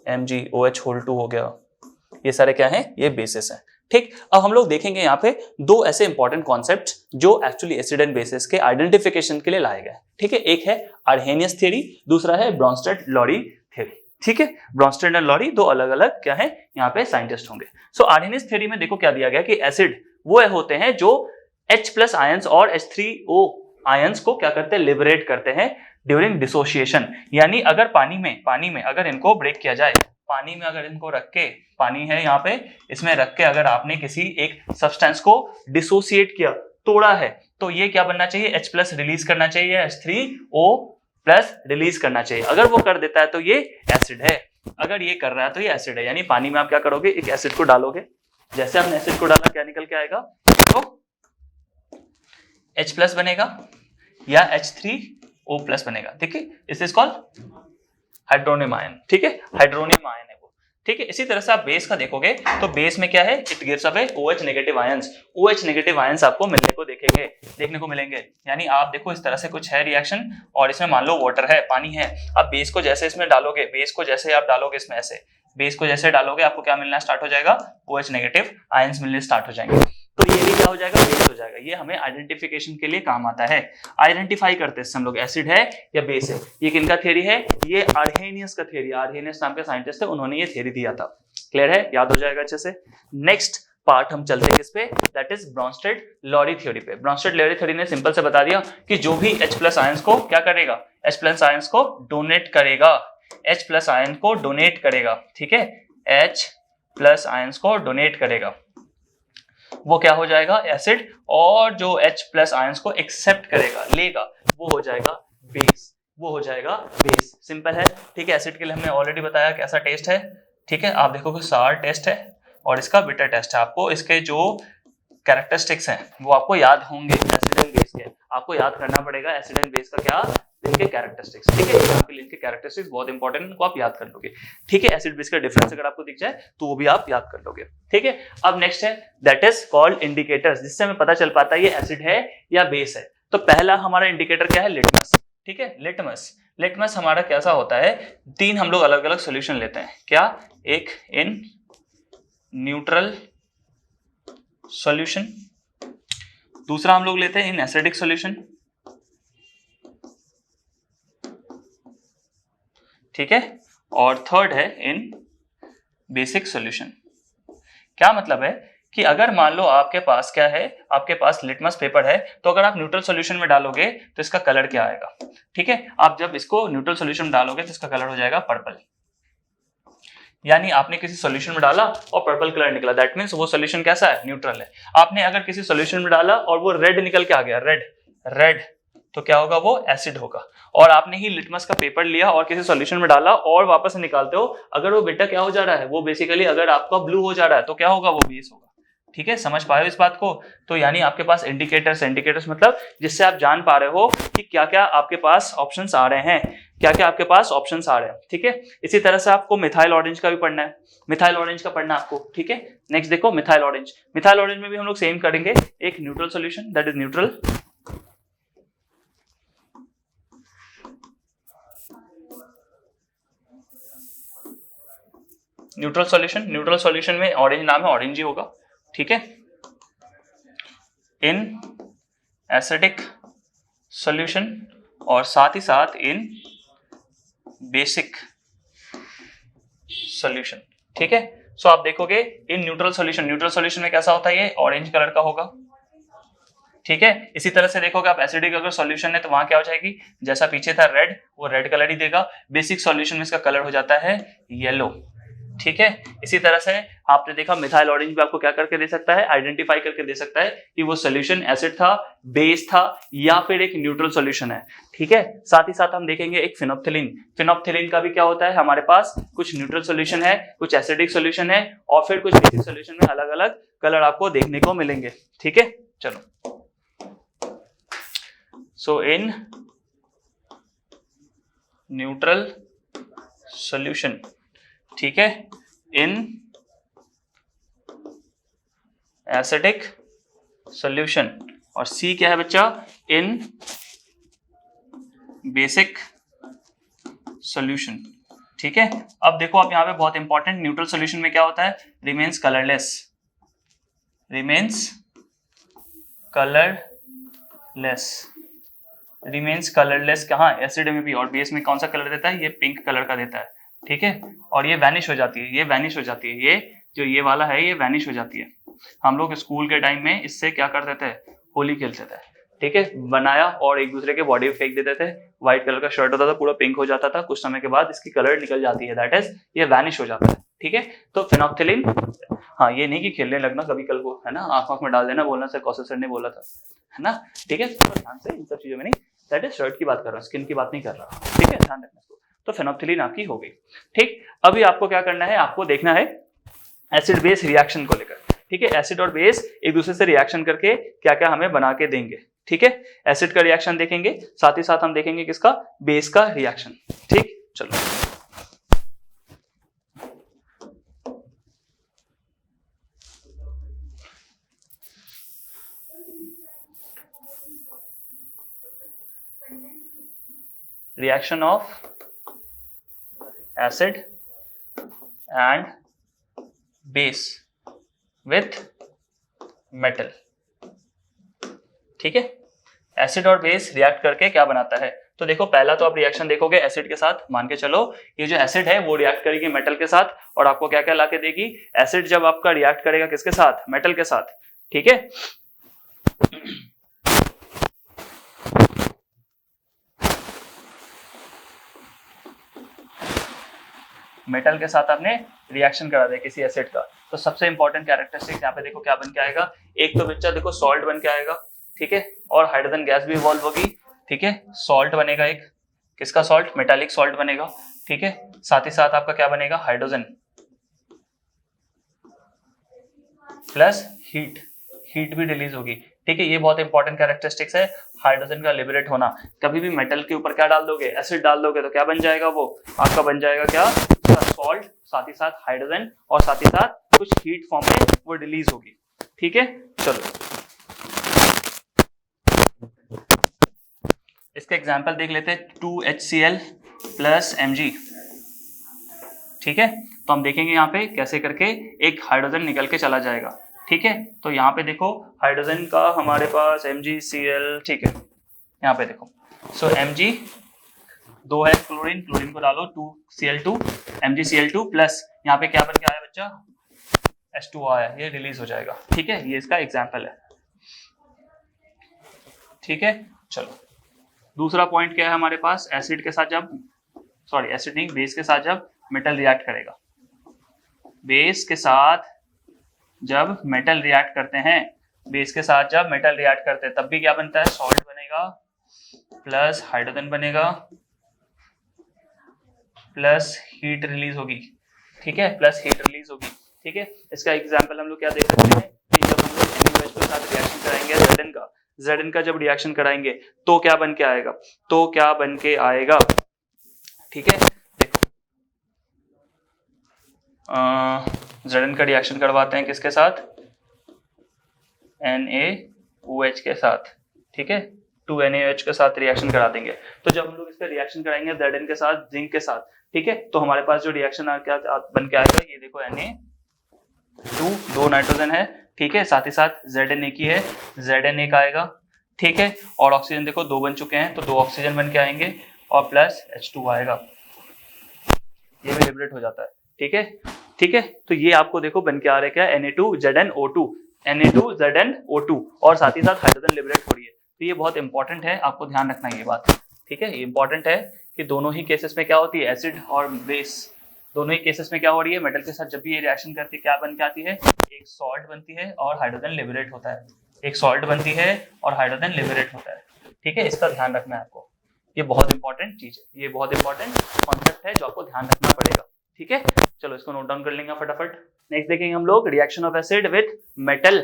MgOH2 हो गया, ये सारे क्या हैं, ये बेसिस हैं, ठीक। अब हम लोग देखेंगे यहाँ पे दो ऐसे इंपॉर्टेंट कॉन्सेप्ट जो एक्चुअली एसिड एंड बेसिस के आइडेंटिफिकेशन के लिए लाए गए, ठीक है। एक है आर्हेनियस थ्योरी, दूसरा है ब्रॉन्स्टेड-लॉरी थ्योरी, ठीक है। ब्रॉन्स्टेड एंड लॉरी दो अलग अलग क्या है यहाँ पे साइंटिस्ट होंगे। सो आर्हेनियस थ्योरी में देखो क्या दिया गया कि एसिड वो होते हैं जो H+ आयंस और H3O आयंस को क्या करते हैं, लिबरेट करते हैं ड्यूरिंग डिसोसिएशन, यानी अगर पानी में अगर इनको ब्रेक किया जाए, पानी में अगर इनको रख के, पानी है यहाँ पे, इसमें रख के अगर आपने किसी एक सब्सटेंस को डिसोसिएट किया, तोड़ा है, तो ये क्या बनना चाहिए, H+ रिलीज करना चाहिए, H3O+ रिलीज करना चाहिए। अगर वो कर देता है तो ये एसिड है, अगर ये कर रहा है तो ये एसिड है। यानी पानी में आप क्या करोगे, एक एसिड को डालोगे, जैसे हमने एसिड को डाला क्या निकल के आएगा, तो H+ बनेगा या H3O+ बनेगा, ठीक है। इस इज कॉल्ड हाइड्रोनियम आयन, ठीक है, हाइड्रोनियम आयन है वो, ठीक है। इसी तरह से आप बेस का देखोगे तो बेस में क्या है, it gives away OH negative ions, OH negative ions आपको देखने को मिलेंगे। यानी आप देखो इस तरह से कुछ है रिएक्शन और इसमें मान लो वाटर है, पानी है, आप बेस को जैसे इसमें डालोगे, बेस को जैसे आप डालोगे इसमें ऐसे, बेस को जैसे डालोगे आपको क्या मिलना स्टार्ट हो जाएगा, OH नेगेटिव आयंस मिलने स्टार्ट हो जाएंगे। तो ये भी क्या हो जाएगा, बेस हो जाएगा। ये हमें आइडेंटिफिकेशन के लिए काम आता है। आइडेंटिफाई करते हैं हम लोग एसिड है या बेस है। ये किनका थ्योरी है, ये आर्हेनियस का थ्योरी, आर्हेनियस नाम के साइंटिस्ट है, उन्होंने ये थ्योरी दिया था। क्लियर है, याद हो जाएगा अच्छे से। नेक्स्ट पार्ट हम चलते हैं किस पे, that is Bronsted Lowry theory पे। ब्रॉन्स्टेड लॉरी थ्योरी ने सिंपल से बता दिया कि जो भी H+ आयंस को क्या करेगा, H+ आयंस को डोनेट करेगा, H+ आयन को डोनेट करेगा, ठीक है, H+ आयंस को डोनेट करेगा, वो क्या हो जाएगा एसिड, और जो H+ आयंस को एक्सेप्ट करेगा, लेगा, वो हो जाएगा बेस, वो हो जाएगा बेस। सिंपल है, ठीक है। एसिड के लिए हमने ऑलरेडी बताया कैसा टेस्ट है, ठीक है। आप देखोगे सार टेस्ट है और इसका बिटर टेस्ट है। आपको इसके जो कैरेक्टरिस्टिक्स हैं वो आपको याद होंगे, एसिड एंड बेस के आपको याद करना पड़ेगा, एसिड एंड बेस का क्या इनके कैरेक्टरिस्टिक्स, ठीक है। एग्जाम के लिए इनके कैरेक्टरिस्टिक्स बहुत इंपॉर्टेंट, इनको आप याद कर लोगे, ठीक है। एसिड बेस का डिफरेंस अगर आपको दिख जाए तो वो भी आप याद कर लोगे, ठीक है। अब नेक्स्ट है दैट इज कॉल्ड इंडिकेटर्स, जिससे हमें पता चल पाता है ये एसिड है या बेस है। तो पहला हमारा इंडिकेटर क्या है, लिटमस, ठीक है। लिटमस, लिटमस हमारा कैसा होता है, तीन हम लोग अलग अलग सोल्यूशन लेते हैं, क्या, एक इन न्यूट्रल सॉल्यूशन, दूसरा हम लोग लेते हैं इन एसिडिक सॉल्यूशन, ठीक है, और थर्ड है इन बेसिक सॉल्यूशन। क्या मतलब है कि अगर मान लो आपके पास क्या है, आपके पास लिटमस पेपर है, तो अगर आप न्यूट्रल सॉल्यूशन में डालोगे तो इसका कलर क्या आएगा, ठीक है। आप जब इसको न्यूट्रल सॉल्यूशन में डालोगे तो इसका कलर हो जाएगा पर्पल, यानी आपने किसी सॉल्यूशन में डाला और पर्पल कलर निकला, दैट मींस वो सॉल्यूशन कैसा है, न्यूट्रल है। आपने अगर किसी सॉल्यूशन में डाला और वो रेड निकल के आ गया, रेड, तो क्या होगा, वो एसिड होगा। और आपने ही लिटमस का पेपर लिया और किसी सॉल्यूशन में डाला और वापस से निकालते हो, अगर वो बेटा क्या हो जा रहा है, वो बेसिकली अगर आपका ब्लू हो जा रहा है तो क्या होगा, वो बेस होगा, ठीक है। समझ पाए हो इस बात को। तो यानी आपके पास इंडिकेटर्स मतलब जिससे आप जान पा रहे हो कि क्या क्या आपके पास ऑप्शंस आ रहे हैं, क्या क्या आपके पास ऑप्शंस आ रहे हैं, ठीक है। इसी तरह से आपको मिथाइल ऑरेंज का भी पढ़ना है, मिथाइल ऑरेंज का पढ़ना आपको, ठीक है। नेक्स्ट देखो मिथाइल ऑरेंज, मिथाइल ऑरेंज में भी हम लोग सेम करेंगे, एक neutral solution that is neutral neutral solution में ऑरेंज नाम है, ऑरेंज ही होगा, ठीक है। इन एसिडिक सॉल्यूशन और साथ ही साथ इन बेसिक सॉल्यूशन, ठीक है। सो आप देखोगे इन न्यूट्रल सॉल्यूशन में कैसा होता है, ये ऑरेंज कलर का होगा, ठीक है। इसी तरह से देखोगे आप एसिडिक अगर सॉल्यूशन है तो वहां क्या हो जाएगी, जैसा पीछे था रेड, वो रेड कलर ही देगा। बेसिक सॉल्यूशन में इसका कलर हो जाता है येलो, ठीक है। इसी तरह से आपने देखा मिथाइल ऑरेंज भी आपको क्या करके दे सकता है, आइडेंटिफाई करके दे सकता है कि वो सॉल्यूशन एसिड था, बेस था, या फिर एक न्यूट्रल सॉल्यूशन है, ठीक है। साथ ही साथ हम देखेंगे एक फिनोप्थिलीन का भी क्या होता है, हमारे पास कुछ न्यूट्रल सॉल्यूशन है, कुछ एसिडिक सॉल्यूशन है, और फिर कुछ बेसिक सॉल्यूशन में अलग अलग कलर आपको देखने को मिलेंगे, ठीक है। चलो, सो इन न्यूट्रल सॉल्यूशन, ठीक है, इन एसिडिक सॉल्यूशन, और सी क्या है बच्चा, इन बेसिक सॉल्यूशन, ठीक है। अब देखो आप यहां पे बहुत इंपॉर्टेंट, न्यूट्रल सॉल्यूशन में क्या होता है, रिमेन्स कलरलेस कहाँ, एसिड में भी, और बेस में कौन सा कलर देता है, ये पिंक कलर का देता है, ठीक है। और ये वैनिश हो जाती है, ये जो ये वाला है ये वैनिश हो जाती है। हम लोग स्कूल के टाइम में इससे क्या करते थे, होली खेलते थे, ठीक है। बनाया और एक दूसरे के बॉडी पे फेंक देते थे, व्हाइट कलर का शर्ट होता था, पूरा पिंक हो जाता था, कुछ समय के बाद इसकी कलर निकल जाती है, दैट इज ये वैनिश हो जाता है, ठीक है। तो फिनोप्थिलीन, हाँ ये नहीं कि खेलने लगना कभी कल को, है ना, आंख में डाल देना, बोलना सर कौशल सर ने बोला था, है ना, ठीक है। तो ध्यान से इन सब चीजों में नहीं, दैट इज शर्ट की बात कर रहा हूँ, स्किन की बात नहीं कर रहा, ठीक है, ध्यान रखना इसको। तो फिनोप्थिलीन आपकी हो गई, ठीक। अभी आपको क्या करना है, आपको देखना है एसिड बेस रिएक्शन को लेकर, ठीक है। एसिड और बेस एक दूसरे से रिएक्शन करके क्या क्या हमें बना के देंगे, ठीक है। एसिड का रिएक्शन देखेंगे, साथ ही साथ हम देखेंगे किसका, बेस का रिएक्शन, ठीक। चलो reaction of acid and base with metal. ठीक है, एसिड और बेस रिएक्ट करके क्या बनाता है? तो देखो पहला तो आप रिएक्शन देखोगे एसिड के साथ, मान के चलो ये जो एसिड है वो रिएक्ट करेगी मेटल के साथ, और आपको क्या क्या ला के देगी? एसिड जब आपका रिएक्ट करेगा किसके साथ? मेटल के साथ। ठीक है, मेटल के साथ आपने रिएक्शन करा दिया किसी एसिड का, तो सबसे इंपॉर्टेंट कैरेक्टरिस्टिक यहाँ पे देखो क्या बन के आएगा? एक तो बच्चा देखो सॉल्ट बन के आएगा, ठीक है, और हाइड्रोजन गैस भी इवॉल्व होगी। ठीक है, सॉल्ट बनेगा एक, किसका सॉल्ट? मेटालिक सॉल्ट बनेगा। ठीक है, साथ ही साथ आपका क्या बनेगा? हाइड्रोजन प्लस हीट, हीट भी रिलीज होगी। ठीक है, ये बहुत इंपॉर्टेंट कैरेक्टरिस्टिक्स है हाइड्रोजन का लिबरेट होना। कभी भी मेटल के ऊपर क्या डाल दोगे? एसिड डाल दोगे तो क्या बन जाएगा? वो आपका बन जाएगा क्या? सॉल्ट, साथ ही साथ हाइड्रोजन, और साथ ही साथ कुछ हीट फॉर्म में वो रिलीज होगी। ठीक है, चलो इसका एग्जांपल देख लेते हैं, 2HCl प्लस Mg। ठीक है, तो हम देखेंगे यहाँ पे कैसे करके एक हाइड्रोजन निकल के चला जाएगा। ठीक है, तो यहाँ पे देखो हाइड्रोजन का हमारे पास MgCl, ठीक है, यहाँ पे देखो, सो Mg 2 है, क्लोरीन, क्लोरीन को डालो 2Cl2, MgCl2 प्लस यहाँ पे क्या बन के आया बच्चा? H2O आया, ये रिलीज हो जाएगा। ठीक है, ये इसका एग्जाम्पल है। ठीक है, चलो दूसरा पॉइंट क्या है हमारे पास? एसिड के साथ जब, सॉरी एसिड नहीं, बेस के साथ जब मेटल रिएक्ट करेगा, बेस के साथ जब मेटल रिएक्ट करते हैं, बेस के साथ जब मेटल रिएक्ट करते हैं तब भी क्या बनता है? सॉल्ट बनेगा प्लस हाइड्रोजन बनेगा प्लस हीट रिलीज होगी। ठीक है, प्लस हीट रिलीज होगी। ठीक है, इसका एग्जांपल हम लोग क्या देख सकते हैं कि जब हम लोग NaOH के साथ रिएक्शन कराएंगे Zn का जब रिएक्शन कराएंगे तो क्या बन के आएगा? तो क्या बन के आएगा? ठीक है, देखो Zn का रिएक्शन करवाते हैं किसके साथ? NaOH के साथ। ठीक है, 2NaOH के साथ रिएक्शन करा देंगे। तो जब हम लोग इसका रिएक्शन कराएंगे Zn के साथ, जिंक के साथ, ठीक है, तो हमारे पास जो रिएक्शन बन के आएगा, ये देखो Na2, 2 नाइट्रोजन है, ठीक है, साथ ही साथ Zn एक ही है, Zn एक आएगा। ठीक है, और ऑक्सीजन देखो 2 बन चुके हैं, तो 2 ऑक्सीजन बन के आएंगे और प्लस H2 आएगा, ये भी लिबरेट हो जाता है। ठीक है, ठीक है, तो ये आपको देखो बन के आ रहा है क्या? Na2ZnO2, Na2ZnO2, और साथ ही साथ हाइड्रोजन लिबरेट हो रही है। तो ये बहुत इंपॉर्टेंट है, आपको ध्यान रखना है ये बात। ठीक है, ये इंपॉर्टेंट है कि दोनों ही केसेस में क्या होती है? एसिड और बेस दोनों ही केसेस में क्या हो रही है? मेटल के साथ जब भी ये रिएक्शन करती है क्या बन के आती है? एक सॉल्ट बनती है और हाइड्रोजन लिबरेट होता है, एक सॉल्ट बनती है और हाइड्रोजन लिबरेट होता है। ठीक है, इसका ध्यान रखना है आपको, ये बहुत इंपॉर्टेंट चीज है, ये बहुत इंपॉर्टेंट कॉन्सेप्ट है जो आपको ध्यान रखना पड़ेगा। ठीक है, चलो इसको नोट डाउन कर लेंगे फटाफट। नेक्स्ट देखेंगे हम लोग reaction of acid with metal,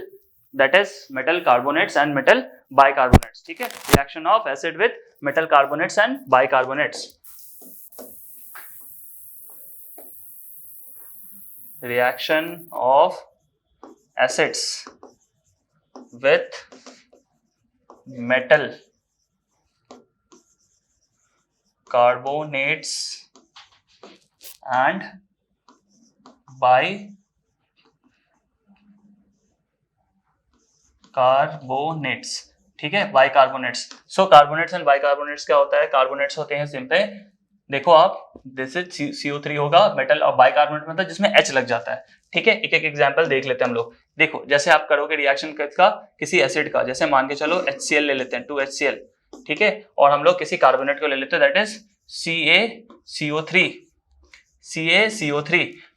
that is metal carbonates and metal bicarbonates. ठीक है, reaction of acid with metal carbonates and bicarbonates. Reaction of acids with metal carbonates and bicarbonates। ठीक है, bicarbonates. So carbonates and bicarbonates क्या होता है? कार्बोनेट्स होते हैं सिंपल, देखो आप, दिस इज CO3 होगा मेटल, और बाइकार्बोनेट मतलब जिसमें H लग जाता है। ठीक है, एक एक एग्जांपल देख लेते हैं हम लोग। देखो जैसे आप करोगे रिएक्शन का किसी एसिड का, जैसे मान के चलो HCl ले लेते हैं, 2HCl, ठीक है, और हम लोग किसी कार्बोनेट को ले लेते हैं, दैट इज CaCO3।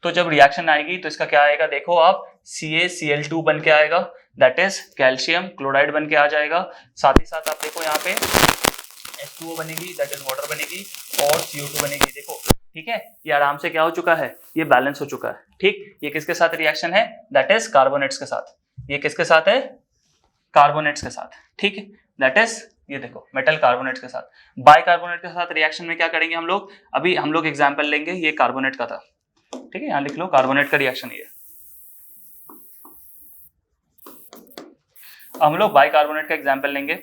तो जब रिएक्शन आएगी तो इसका क्या आएगा? देखो आप, CaCl2 बन के आएगा, दैट इज कैल्शियम क्लोराइड बन के आ जाएगा। साथ ही साथ आप देखो यहाँ पे H2O बनेगी, दैट इज वाटर बनेगी, और CO2 बनेगी। देखो ठीक है, ये आराम से क्या हो चुका है? ये बैलेंस हो चुका है। ठीक, ये किसके साथ रिएक्शन है? दैट इज कार्बोनेट्स के साथ। ये किसके साथ है? कार्बोनेट्स के साथ। ठीक है, दैट इज ये देखो मेटल कार्बोनेट्स के साथ। बाइकार्बोनेट के साथ रिएक्शन में क्या करेंगे हम लोग? अभी हम लोग एग्जाम्पल लेंगे, ये कार्बोनेट का था। ठीक है, यहाँ लिख लो कार्बोनेट का रिएक्शन ये। हम लोग बाइकार्बोनेट का एग्जाम्पल लेंगे।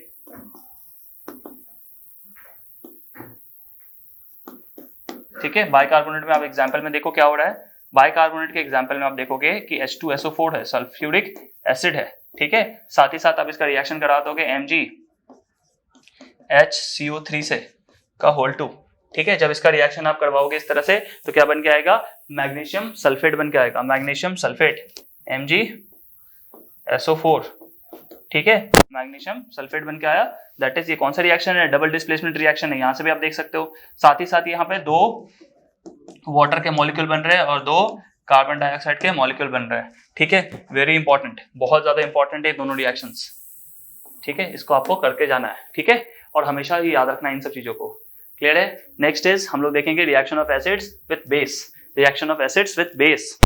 ठीक है, बाइकार्बोनेट में आप एग्जांपल में देखो क्या हो रहा है, बाइकार्बोनेट के एग्जांपल में आप देखोगे कि H2SO4 है, सल्फ्यूरिक एसिड है, ठीक है, साथ ही साथ आप इसका रिएक्शन करा दोगे MgHCO3 से का होल 2, ठीक है, जब इसका रिएक्शन आप करवाओगे इस तरह से तो क्या बन के आएगा, मैग्नीशियम सल्फेट बन के आएगा, मैग्नीशियम सल्फेट MgSO4, ठीक है, मैग्नीशियम सल्फेट बन के आया। दैट इज ये कौन सा रिएक्शन है, डबल डिस्प्लेसमेंट रिएक्शन है, यहां से भी आप देख सकते हो। साथ ही साथ यहाँ पे 2 वाटर के मॉलिक्यूल बन रहे हैं और 2 कार्बन डाइऑक्साइड के मॉलिक्यूल बन रहे हैं, ठीक है, वेरी इंपॉर्टेंट, बहुत ज्यादा इंपॉर्टेंट है दोनों रिएक्शंस, ठीक है, इसको आपको करके जाना है, ठीक है, और हमेशा ही याद रखना है इन सब चीजों को, क्लियर है। नेक्स्ट इज हम लोग देखेंगे reaction of acids with base, reaction of acids with base.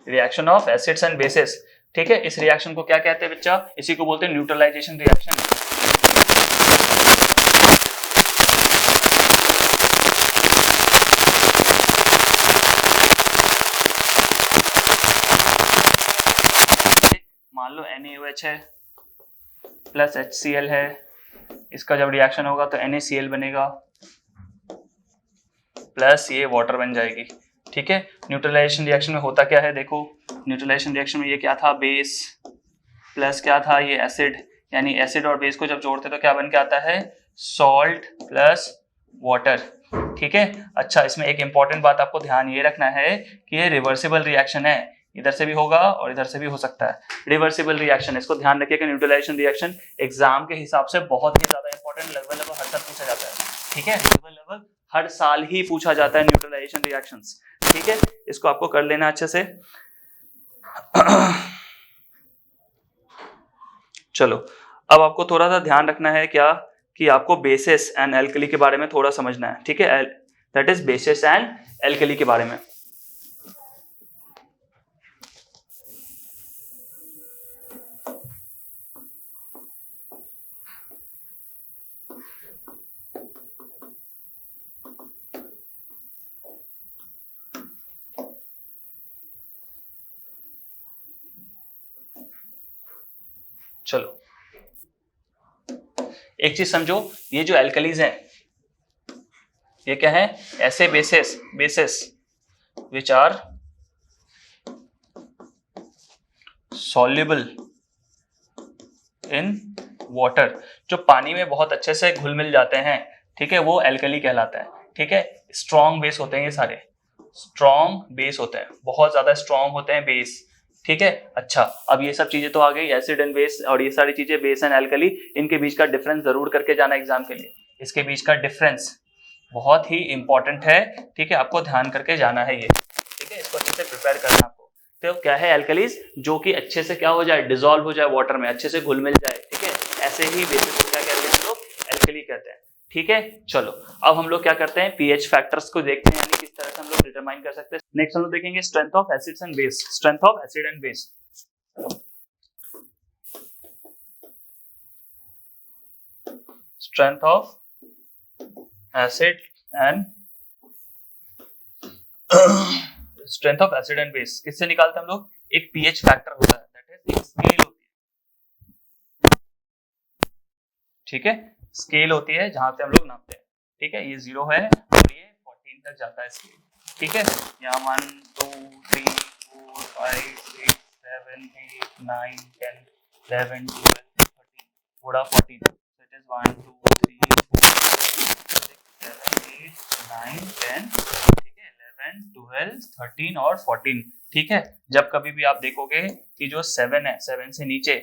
Reaction of acids and bases, ठीक है, इस रिएक्शन को क्या कहते हैं बच्चा, इसी को बोलते हैं न्यूट्रलाइजेशन रिएक्शन। मान लो NaOH है प्लस HCl है, इसका जब रिएक्शन होगा तो NaCl बनेगा प्लस ये वाटर बन जाएगी, ठीक है। न्यूट्रलाइजेशन रिएक्शन में होता क्या है, देखो न्यूट्रलाइजेशन रिएक्शन में ये क्या था, बेस प्लस क्या था, ये एसिड, यानी एसिड और बेस को जब जोड़ते तो क्या बन के आता है, सॉल्ट प्लस वाटर, ठीक है। अच्छा, इसमें एक इंपॉर्टेंट बात आपको ध्यान ये रखना है कि ये रिवर्सिबल रिएक्शन है, इधर से भी होगा और इधर से भी हो सकता है, रिवर्सिबल रिएक्शन, इसको ध्यान रखिएगा। न्यूट्रलाइजेशन रिएक्शन एग्जाम के हिसाब से बहुत ही ज्यादा इंपॉर्टेंट, लगभग हर साल पूछा जाता है, ठीक है, लगभग हर साल ही पूछा जाता है न्यूट्रलाइजेशन रिएक्शंस, ठीक है, इसको आपको कर लेना अच्छे से। चलो, अब आपको थोड़ा सा ध्यान रखना है क्या, कि आपको बेसिस एंड एल्कली के बारे में थोड़ा समझना है, ठीक है, that is basis and alkali के बारे में। चलो, एक चीज समझो, ये जो एल्कलीज हैं ये क्या है, ऐसे bases which are soluble in water, जो पानी में बहुत अच्छे से घुल मिल जाते हैं, ठीक है, वो एल्कली कहलाता है, ठीक है। स्ट्रॉन्ग बेस होते हैं, ये सारे स्ट्रॉन्ग बेस होते हैं, बहुत ज्यादा स्ट्रॉन्ग होते हैं बेस, ठीक है। अच्छा, अब ये सब चीजें तो आ गई, एसिड एंड बेस और ये सारी चीजें, बेस एंड एल्कली, इनके बीच का डिफरेंस जरूर करके जाना एग्जाम के लिए, इसके बीच का डिफरेंस बहुत ही इंपॉर्टेंट है, ठीक है, आपको ध्यान करके जाना है ये, ठीक है, इसको अच्छे से प्रिपेयर करना आपको। तो क्या है एल्कलीज, जो कि अच्छे से क्या हो जाए, डिसॉल्व हो जाए वाटर में, अच्छे से घुल मिल जाए, ठीक है, ऐसे ही बेसिस को क्या कहते हैं, लोग एल्कली कहते हैं, ठीक है। चलो, अब हम लोग क्या करते हैं, पीएच फैक्टर्स को देखते हैं, यानी किस तरह से हम लोग डिटरमाइन कर सकते हैं। नेक्स्ट हम लोग देखेंगे strength of acids and base, strength of acid and base. Strength of acid and strength of acid and base किससे निकालते हैं हम लोग, एक पीएच फैक्टर होता है, दैट इज एक स्केल होती है, ठीक है, स्केल होती है जहां से हम लोग नापते हैं, ठीक है, ये 0 है और ये 14 तक जाता है स्केल, ठीक है, यहाँ 1 2 3 4 5 6 7 8 9 10 11 12 13 थोड़ा 14, दैट इज 1 2 3 4 6 7 8 9 10, ठीक है, 11 12 13 और 14, ठीक है। जब कभी भी आप देखोगे कि जो 7 है, 7 से नीचे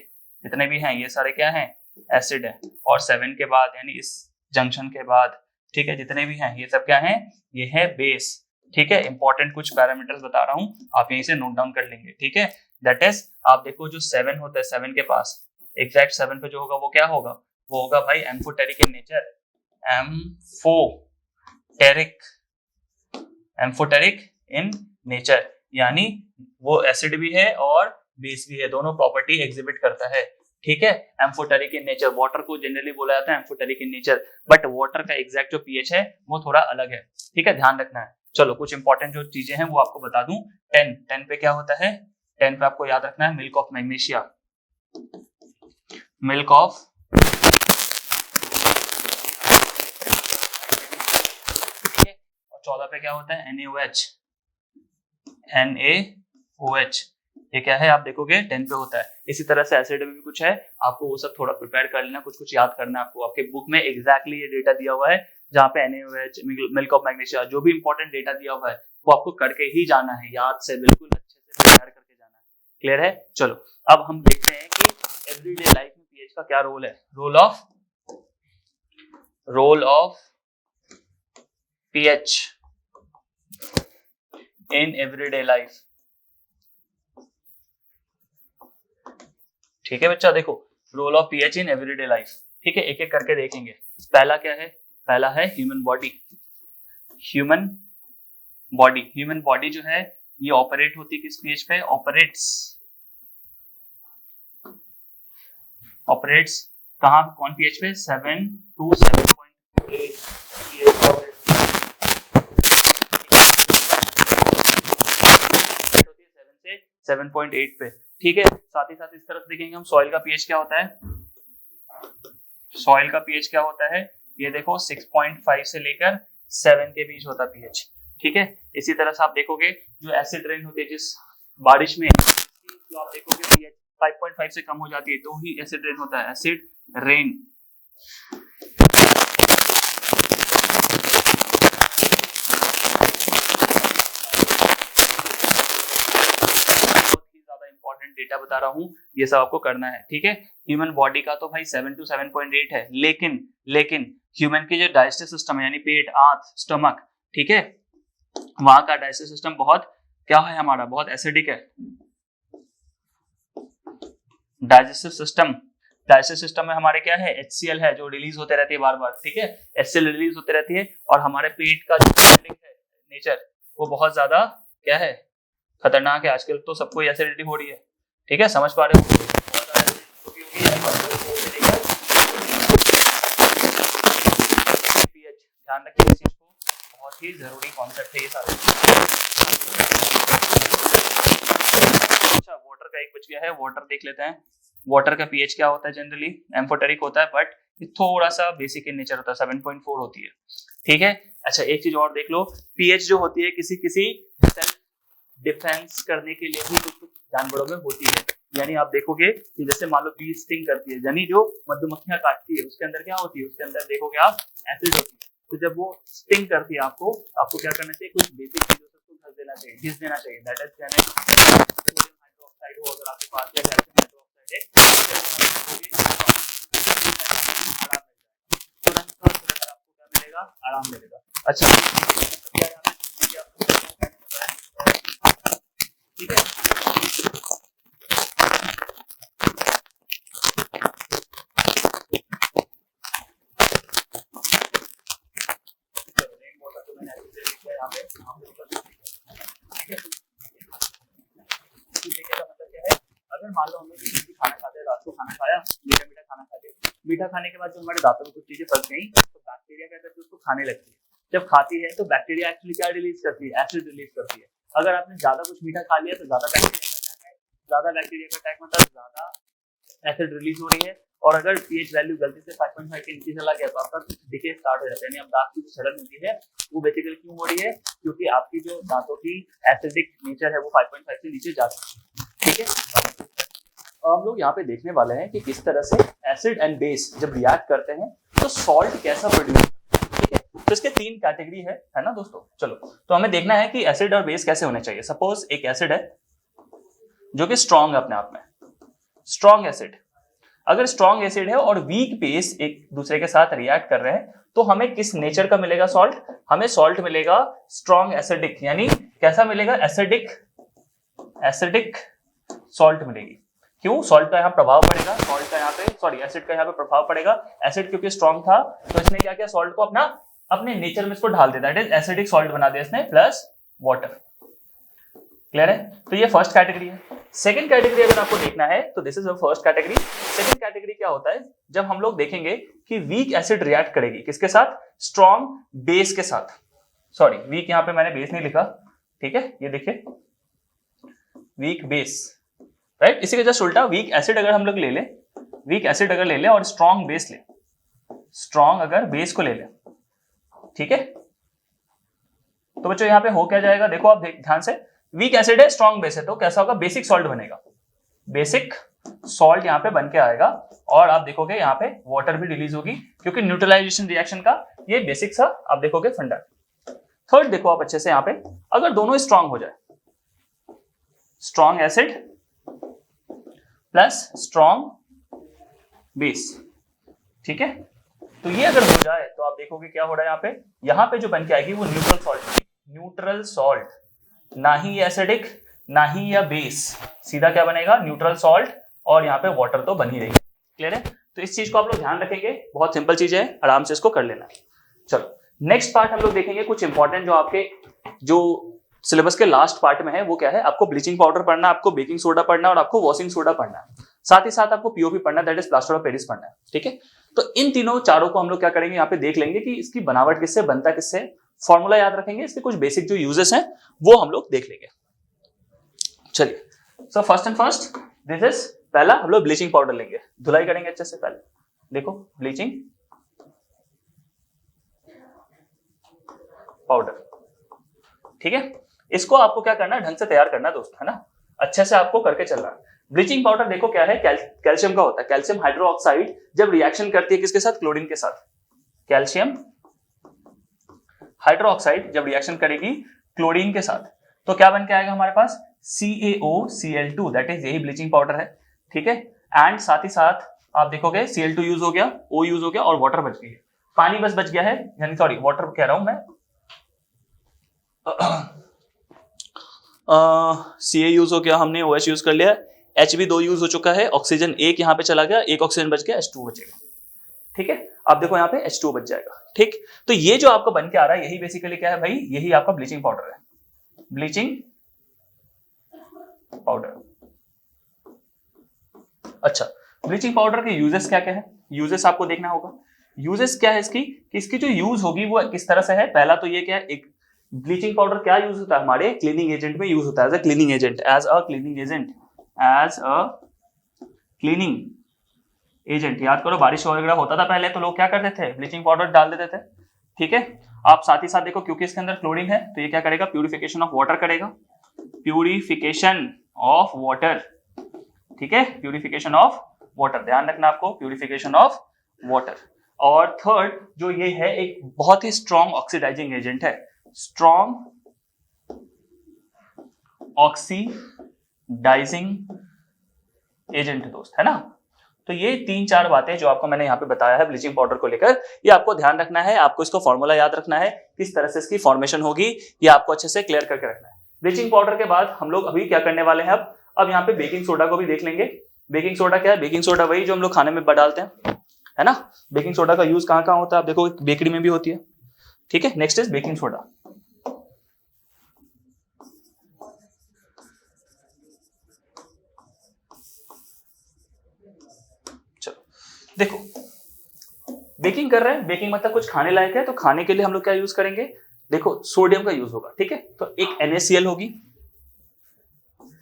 जितने भी हैं ये सारे क्या हैं, एसिड है, और 7 के बाद यानी इस जंक्शन के बाद, ठीक है, जितने भी हैं ये सब क्या हैं, ये है बेस, ठीक है। इंपॉर्टेंट कुछ पैरामीटर्स बता रहा हूं, आप यहीं से नोट डाउन कर लेंगे, ठीक है। दैट इज, आप देखो जो 7 होता है, 7 के पास एग्जैक्ट 7 पे जो होगा वो क्या होगा, वो होगा भाई amphoteric in nature, amphoteric in nature, यानी वो एसिड भी है और बेस भी है, दोनों प्रॉपर्टी एग्जिबिट करता है, ठीक है। एम्फोटेरिक इन नेचर, वाटर को जनरली बोला जाता है amphoteric in nature, but water का एग्जैक्ट जो पीएच है वो थोड़ा अलग है, ठीक है, ध्यान रखना है, चलो कुछ इंपॉर्टेंट जो चीजें हैं वो आपको बता दूं। 10 पे क्या होता है, 10 पे आपको याद रखना है milk of magnesia, milk of और 14 पे क्या होता है NaOH, NaOH ये क्या है आप देखोगे 10 पे होता है। इसी तरह से एसिड में भी कुछ है, आपको वो सब थोड़ा प्रिपेयर कर लेना, कुछ कुछ याद करना है आपको। आपके बुक में एग्जैक्टली ये डेटा दिया हुआ है जहाँ पे NaOH, मिल्क ऑफ मैग्नीशिया, जो भी इंपॉर्टेंट डेटा दिया हुआ है वो आपको करके ही जाना है, याद से बिल्कुल अच्छे से प्रिपेयर करके जाना है। क्लियर है? चलो अब हम देखते हैं कि एवरीडे लाइफ में पीएच का क्या रोल है। Role of pH in everyday life. ठीक है बच्चा, देखो role of pH in everyday life. ठीक है, एक एक करके देखेंगे। पहला क्या है, पहला है ह्यूमन बॉडी। ह्यूमन बॉडी जो है ये ऑपरेट होती है किस पीएच पे, ऑपरेट्स कहां, कौन पीएच पे, 7 to 7.8 पीएच ऑपरेट होती है 7 से 7.8 पे। ठीक है, साथ ही साथ इस तरफ देखेंगे हम सॉइल का पीएच क्या होता है। सॉइल का पीएच क्या होता है, ये देखो 6.5 से लेकर 7 के बीच होता है पीएच। ठीक है, इसी तरह से आप देखोगे जो एसिड रेन होती है जिस बारिश में, जो आप देखोगे पीएच 5.5 से कम हो जाती है तो ही एसिड रेन होता है, एसिड रेन। डेटा बता रहा हूं, ये सब आपको करना है। ठीक है, ह्यूमन बॉडी का तो भाई 7 to 7.8 है, लेकिन ह्यूमन की जो डाइजेस्टिव सिस्टम है यानी पेट, आंत, स्टमक, ठीक है, वहां का डाइजेस्टिव सिस्टम बहुत क्या है हमारा, बहुत एसिडिक है। डाइजेस्टिव सिस्टम में हमारे क्या है, HCl है जो रिलीज होते रहती है बार बार। ठीक है, HCl रिलीज होते रहती है और हमारे पेट का जो एसिडिक है नेचर वो बहुत ज्यादा क्या है, खतरनाक है। आजकल तो सबको एसिडिटी हो रही है। ठीक है, समझ पा रहे हो? ध्यान रखिए इस चीज को, बहुत ही जरूरी कॉन्सेप्ट है ये सारे। अच्छा, वाटर का एक बच गया है, वाटर देख लेते हैं। वाटर का पीएच क्या होता है, जनरली एम्फोटेरिक होता है, बट ये थोड़ा सा बेसिक इन नेचर होता है, 7.4 होती है। ठीक है, अच्छा एक चीज और देख लो, पीएच जो होती है किसी सेल्फ डिफेंस करने के लिए भी कुछ जानवरों में होती है। यानी आप देखोगे कि जैसे मान लो बी स्टिंग करती है, यानी जो मधुमक्खियां काटती है उसके अंदर क्या होती है, उसके अंदर देखोगे आप एसिड होती है। तो जब वो स्टिंग करती है आपको क्या करना चाहिए, कुछ बेसिक चीजों से उसको घस देना चाहिए, घिस देना चाहिए। दैट इज सोडियम हाइड्रोक्साइड हो अगर आपके पास, या कैल्शियम हाइड्रोक्साइड है, तुरंत आपको क्या मिलेगा, आराम मिलेगा। अच्छा ठीक है, अगर मान लो हमने खाना खाते हैं, रात को खाना खाया, मीठा खाना खाते, मीठा खाने के बाद जो हमारे दांतों में कुछ चीजें फंस गई तो बैक्टीरिया क्या करती है, उसको खाने लगती है। जब खाती है तो बैक्टीरिया एक्चुअली क्या रिलीज करती है, एसिड रिलीज करती है। अगर आपने ज्यादा कुछ मीठा खा लिया तो ज्यादा बैक्टीरिया का अटैक मतलब ज्यादा एसिड रिलीज हो रही है। और अगर पीएच वैल्यू गलती से 5.5 के नीचे चला गया तो आपका डिके स्टार्ट हो जाता है, यानी अब दांत की जो सड़न होती है वो बेसिकली क्यों हो रही है, क्योंकि आपकी जो दांतों की एसिडिक नेचर है वो 5.5 से नीचे जा सकती है। ठीक है, हम लोग यहाँ पे देखने वाले हैं कि किस तरह से एसिड एंड बेस जब रिएक्ट करते हैं तो सॉल्ट कैसा प्रोड्यूस। ठीक है, तो इसके 3 कैटेगरी है ना दोस्तों। चलो तो हमें देखना है कि एसिड और बेस कैसे होने चाहिए। सपोज एक एसिड है जो कि स्ट्रॉन्ग है अपने आप में, स्ट्रॉन्ग एसिड। अगर स्ट्रॉन्ग एसिड है और वीक बेस एक दूसरे के साथ रिएक्ट कर रहे हैं तो हमें किस नेचर का मिलेगा सॉल्ट, हमें सॉल्ट मिलेगा स्ट्रॉन्ग एसिडिक, यानी कैसा मिलेगा, एसिडिक सॉल्ट मिलेगी। क्यों, सॉल्ट का यहाँ प्रभाव पड़ेगा, सॉल्ट का यहाँ पे एसिड का यहाँ पे प्रभाव पड़ेगा। एसिड क्योंकि स्ट्रॉन्ग था तो इसने क्या किया, सॉल्ट को अपने नेचर में इसको ढाल दिया, दैट इज एसिडिक सॉल्ट बना दिया इसने प्लस वाटर। क्लियर है, तो ये फर्स्ट कैटेगरी है। सेकंड कैटेगरी अगर आपको देखना है तो this is the first category. Second category क्या होता है, जब हम लोग देखेंगे कि वीक एसिड रिएक्ट करेगी किसके साथ, स्ट्रॉन्ग बेस के साथ। सॉरी वीक यहाँ पे मैंने बेस नहीं लिखा, ठीक है, ये देखिए वीक बेस, राइट। इसी का जस्ट उल्टा वीक एसिड अगर हम लोग ले लें, वीक एसिड अगर ले लें और स्ट्रॉन्ग बेस ले, स्ट्रॉन्ग अगर बेस को ले लें, ठीक है, तो बच्चों यहाँ पे हो क्या जाएगा, देखो आप ध्यान से, वीक एसिड है स्ट्रॉन्ग बेस है, तो कैसा होगा, बेसिक सॉल्ट बनेगा, बेसिक सॉल्ट यहाँ पे बन के आएगा, और आप देखोगे यहाँ पे वाटर भी रिलीज होगी, क्योंकि न्यूट्रलाइजेशन रिएक्शन का ये बेसिक सा आप देखोगे फंडा। थर्ड देखो आप अच्छे से यहाँ पे, अगर दोनों स्ट्रॉन्ग हो जाए, strong acid plus strong base, ठीक है, तो ये अगर हो जाए तो आप देखोगे क्या हो रहा है यहाँ पे जो बन के आएगी वो न्यूट्रल सॉल्ट, न्यूट्रल सॉल्ट, ना ही एसिडिक ना ही या बेस, सीधा क्या बनेगा, न्यूट्रल सॉल्ट, और यहाँ पे वाटर तो बन ही रही है। क्लियर है, तो इस चीज को आप लोग ध्यान रखेंगे, बहुत सिंपल चीज है, आराम से इसको कर लेना। चलो नेक्स्ट पार्ट हम लोग देखेंगे, कुछ इंपॉर्टेंट जो आपके जो सिलेबस के लास्ट पार्ट में है वो क्या है, आपको ब्लीचिंग पाउडर पढ़ना, आपको बेकिंग सोडा पढ़ना और आपको वॉशिंग सोडा पढ़ना है, साथ ही साथ आपको पीओपी पढ़ना, that is plaster of Paris पढ़ना है, ठीक है। तो इन तीनों चारों को हम लोग क्या करेंगे, यहाँ पे देख लेंगे कि इसकी बनावट किससे, बनता किससे, फॉर्मूला याद रखेंगे, इसके कुछ बेसिक जो यूजेस हैं वो हम लोग देख लेंगे। चलिए, so first and first this is, पहला हम लोग ब्लीचिंग पाउडर लेंगे, धुलाई करेंगे अच्छे से। पहले देखो ब्लीचिंग पाउडर, ठीक है, इसको आपको क्या करना है, ढंग से तैयार करना है दोस्त, है ना, अच्छे से आपको करके चलना है। ब्लीचिंग पाउडर देखो क्या है, कैल्शियम का होता है, कैल्शियम हाइड्रोक्साइड जब रिएक्शन करती है किसके साथ, क्लोरीन के साथ, कैल्शियम हाइड्रोक्साइड जब रिएक्शन करेगी क्लोरीन के साथ, तो क्या बन के आएगा हमारे पास, CaOCl2, दैट इज यही ब्लीचिंग पाउडर है, ठीक है। एंड साथ ही साथ आप देखोगे Cl2 यूज हो गया, O यूज हो गया और वाटर बच गई, पानी बस बच गया है, यानी सॉरी वाटर कह रहा हूं मैं, Ca यूज हो गया, हमने OH यूज कर लिया, H भी 2 यूज हो चुका है, ऑक्सीजन एक यहाँ पे चला गया, एक ऑक्सीजन बच गया, H2 बचेगा, ठीक है। आप देखो यहाँ पे H2 बच जाएगा, ठीक। तो ये जो आपको बन के आ रहा है यही बेसिकली क्या है भाई, यही आपका ब्लीचिंग पाउडर है, ब्लीचिंग पाउडर। अच्छा, ब्लीचिंग पाउडर के यूजेस क्या क्या है, यूजेस आपको देखना होगा, यूजेस क्या है इसकी, कि इसकी जो यूज होगी वो किस तरह से है। पहला तो ये क्या है, एक ब्लीचिंग पाउडर क्या यूज होता है, हमारे क्लीनिंग एजेंट में यूज होता है, as a cleaning agent, as a cleaning agent, as a cleaning agent. याद करो बारिश वगैरह होता था पहले तो लोग क्या करते थे, ब्लीचिंग पाउडर डाल देते थे, ठीक है। आप साथ ही साथ देखो क्योंकि इसके अंदर क्लोरीन है तो ये क्या करेगा, प्यूरिफिकेशन ऑफ वाटर करेगा, प्यूरिफिकेशन ऑफ वाटर, ठीक है, प्यूरिफिकेशन ऑफ वाटर, ध्यान रखना आपको, प्यूरिफिकेशन ऑफ वाटर। और थर्ड जो ये है, एक बहुत ही स्ट्रॉन्ग ऑक्सीडाइजिंग एजेंट है, स्ट्रॉन्ग ऑक्सीडाइजिंग एजेंट दोस्त, है ना। तो ये 3-4 बातें जो आपको मैंने यहाँ पे बताया है ब्लीचिंग पाउडर को लेकर, ये आपको ध्यान रखना है, आपको इसको फॉर्मूला याद रखना है, किस तरह से इसकी फॉर्मेशन होगी, ये आपको अच्छे से क्लियर करके रखना है। ब्लीचिंग पाउडर के बाद हम लोग अभी क्या करने वाले हैं, अब यहाँ पे बेकिंग सोडा को भी देख लेंगे। बेकिंग सोडा क्या है, बेकिंग सोडा वही जो हम लोग खाने में डालते हैं, है ना। बेकिंग सोडा का यूज कहाँ कहाँ होता है, आप देखो बेकरी में भी होती है, ठीक है। Next is baking soda. चलो देखो, बेकिंग कर रहे हैं, बेकिंग मतलब कुछ खाने लायक है, तो खाने के लिए हम लोग क्या यूज करेंगे, देखो सोडियम का यूज होगा, ठीक है। तो एक NaCl होगी,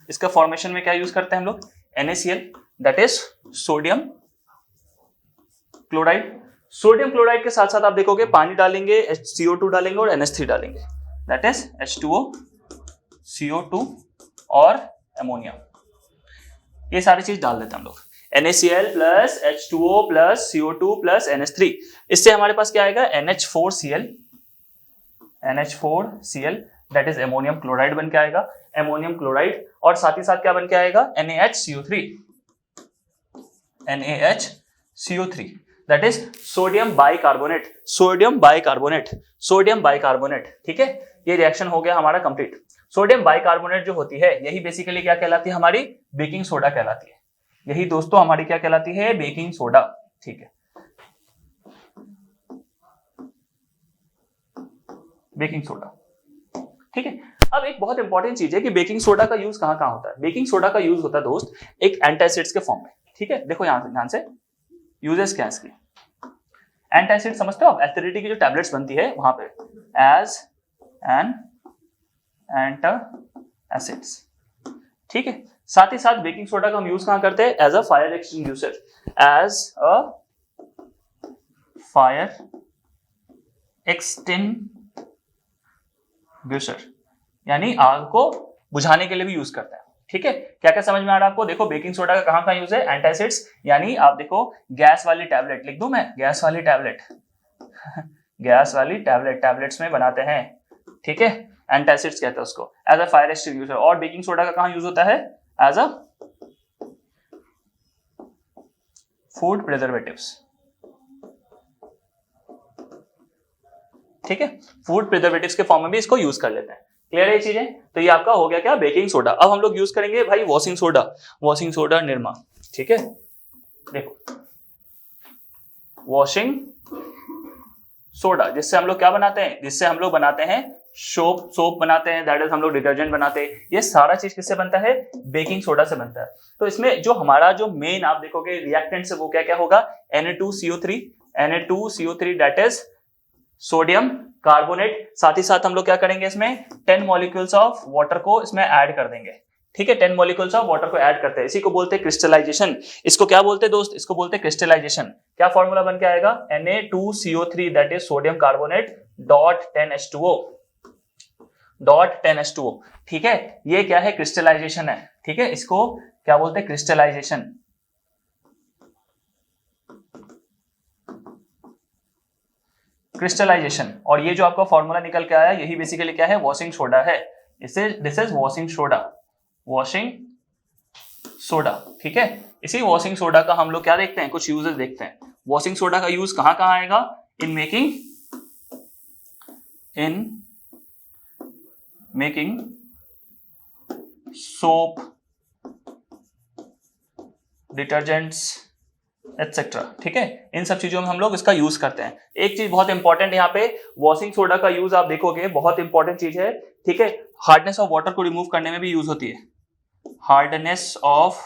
इसका फॉर्मेशन में क्या यूज करते हैं हम लोग, NaCl, that is sodium chloride. Sodium chloride के साथ साथ आप देखोगे पानी डालेंगे, CO2 डालेंगे और NH3 डालेंगे, दैट इज H2O, CO2 और अमोनिया, ये सारी चीज डाल देते हैं हम लोग, NaCl plus H2O plus CO2 plus NH3, इससे हमारे पास क्या आएगा, NH4Cl, that is ammonium chloride बन के आएगा, अमोनियम क्लोराइड, और साथ ही साथ क्या बन के आएगा, NaHCO3, that is sodium bicarbonate, sodium bicarbonate, sodium bicarbonate, ठीक है। ये रिएक्शन हो गया हमारा कंप्लीट। सोडियम बाइकार्बोनेट जो होती है यही बेसिकली क्या कहलाती है, हमारी बेकिंग सोडा कहलाती है, यही दोस्तों हमारी क्या कहलाती है, बेकिंग सोडा, ठीक है, बेकिंग सोडा, ठीक है। अब एक बहुत इंपॉर्टेंट चीज है कि बेकिंग सोडा का यूज कहां कहां होता है। बेकिंग सोडा का यूज होता है दोस्त एक एंटासिड्स के फॉर्म में, ठीक है। देखो यहां ध्यान से, यूजेस क्या है इसकी, एंटासिड समझते हो आप, एसिडिटी की जो टैबलेट्स बनती है वहां पे, एज एंड एंटासिड्स। ठीक है, साथ ही साथ बेकिंग सोडा का हम यूज कहां करते हैं? As a fire extinguisher, as a fire extinguisher, यानी आग को बुझाने के लिए भी यूज करते हैं। ठीक है, क्या क्या समझ में आ रहा है आपको? देखो बेकिंग सोडा का कहां कहां यूज है? एंटासिड्स, यानी आप देखो गैस वाली टैबलेट, लिख दूं मैं गैस वाली टैबलेट गैस वाली टैबलेट्स में बनाते हैं। ठीक है, एंटासिड्स कहते हैं उसको, एज अ फायर एक्सटिंग्विशर। और बेकिंग सोडा का कहां यूज होता है? As a food preservatives. ठीक है, फूड प्रिजर्वेटिव्स के फॉर्म में भी इसको यूज कर लेते हैं। क्लियर है ये चीजें? तो ये आपका हो गया क्या? Baking soda. अब हम लोग यूज करेंगे भाई washing soda, washing soda Nirma. ठीक है, देखो वॉशिंग सोडा, जिससे हम लोग क्या बनाते हैं? जिससे हम लोग बनाते हैं सोप बनाते हैं, दैट इज हम लोग डिटर्जेंट बनाते हैं। ये सारा चीज किससे बनता है? बेकिंग सोडा से बनता है। तो इसमें जो हमारा जो मेन आप देखोगे रिएक्टेंट से वो क्या क्या होगा? Na2CO3 that is sodium carbonate. साथ ही साथ हम लोग क्या करेंगे? इसमें 10 मॉलिक्यूल्स ऑफ वाटर को इसमें ऐड कर देंगे। ठीक है, 10 मॉलिक्यूल्स ऑफ वाटर को ऐड करते हैं, इसी को बोलते हैं क्रिस्टलाइजेशन। इसको क्या बोलते हैं दोस्त? इसको बोलते हैं क्रिस्टलाइजेशन। क्या फॉर्मूला बन के आएगा? Na2CO3 that is sodium carbonate dot 10H2O। ठीक है, ये क्या है? क्रिस्टलाइजेशन है। ठीक है, इसको क्या बोलते हैं? क्रिस्टलाइजेशन। क्रिस्टलाइजेशन। और ये जो आपका फॉर्मूला निकल के आया, यही बेसिकली क्या है? वॉशिंग सोडा है। This is washing soda, washing soda. ठीक है, इसी वॉशिंग सोडा का हम लोग क्या देखते हैं? कुछ यूजेस देखते हैं। वॉशिंग सोडा का यूज कहां कहां आएगा? In making soap, detergents etcetera. ठीक है, इन सब चीजों में हम लोग इसका यूज करते हैं। एक चीज बहुत इंपॉर्टेंट यहाँ पे, वॉशिंग सोडा का यूज आप देखोगे बहुत इंपॉर्टेंट चीज है। ठीक है, हार्डनेस ऑफ वाटर को रिमूव करने में भी यूज होती है। हार्डनेस ऑफ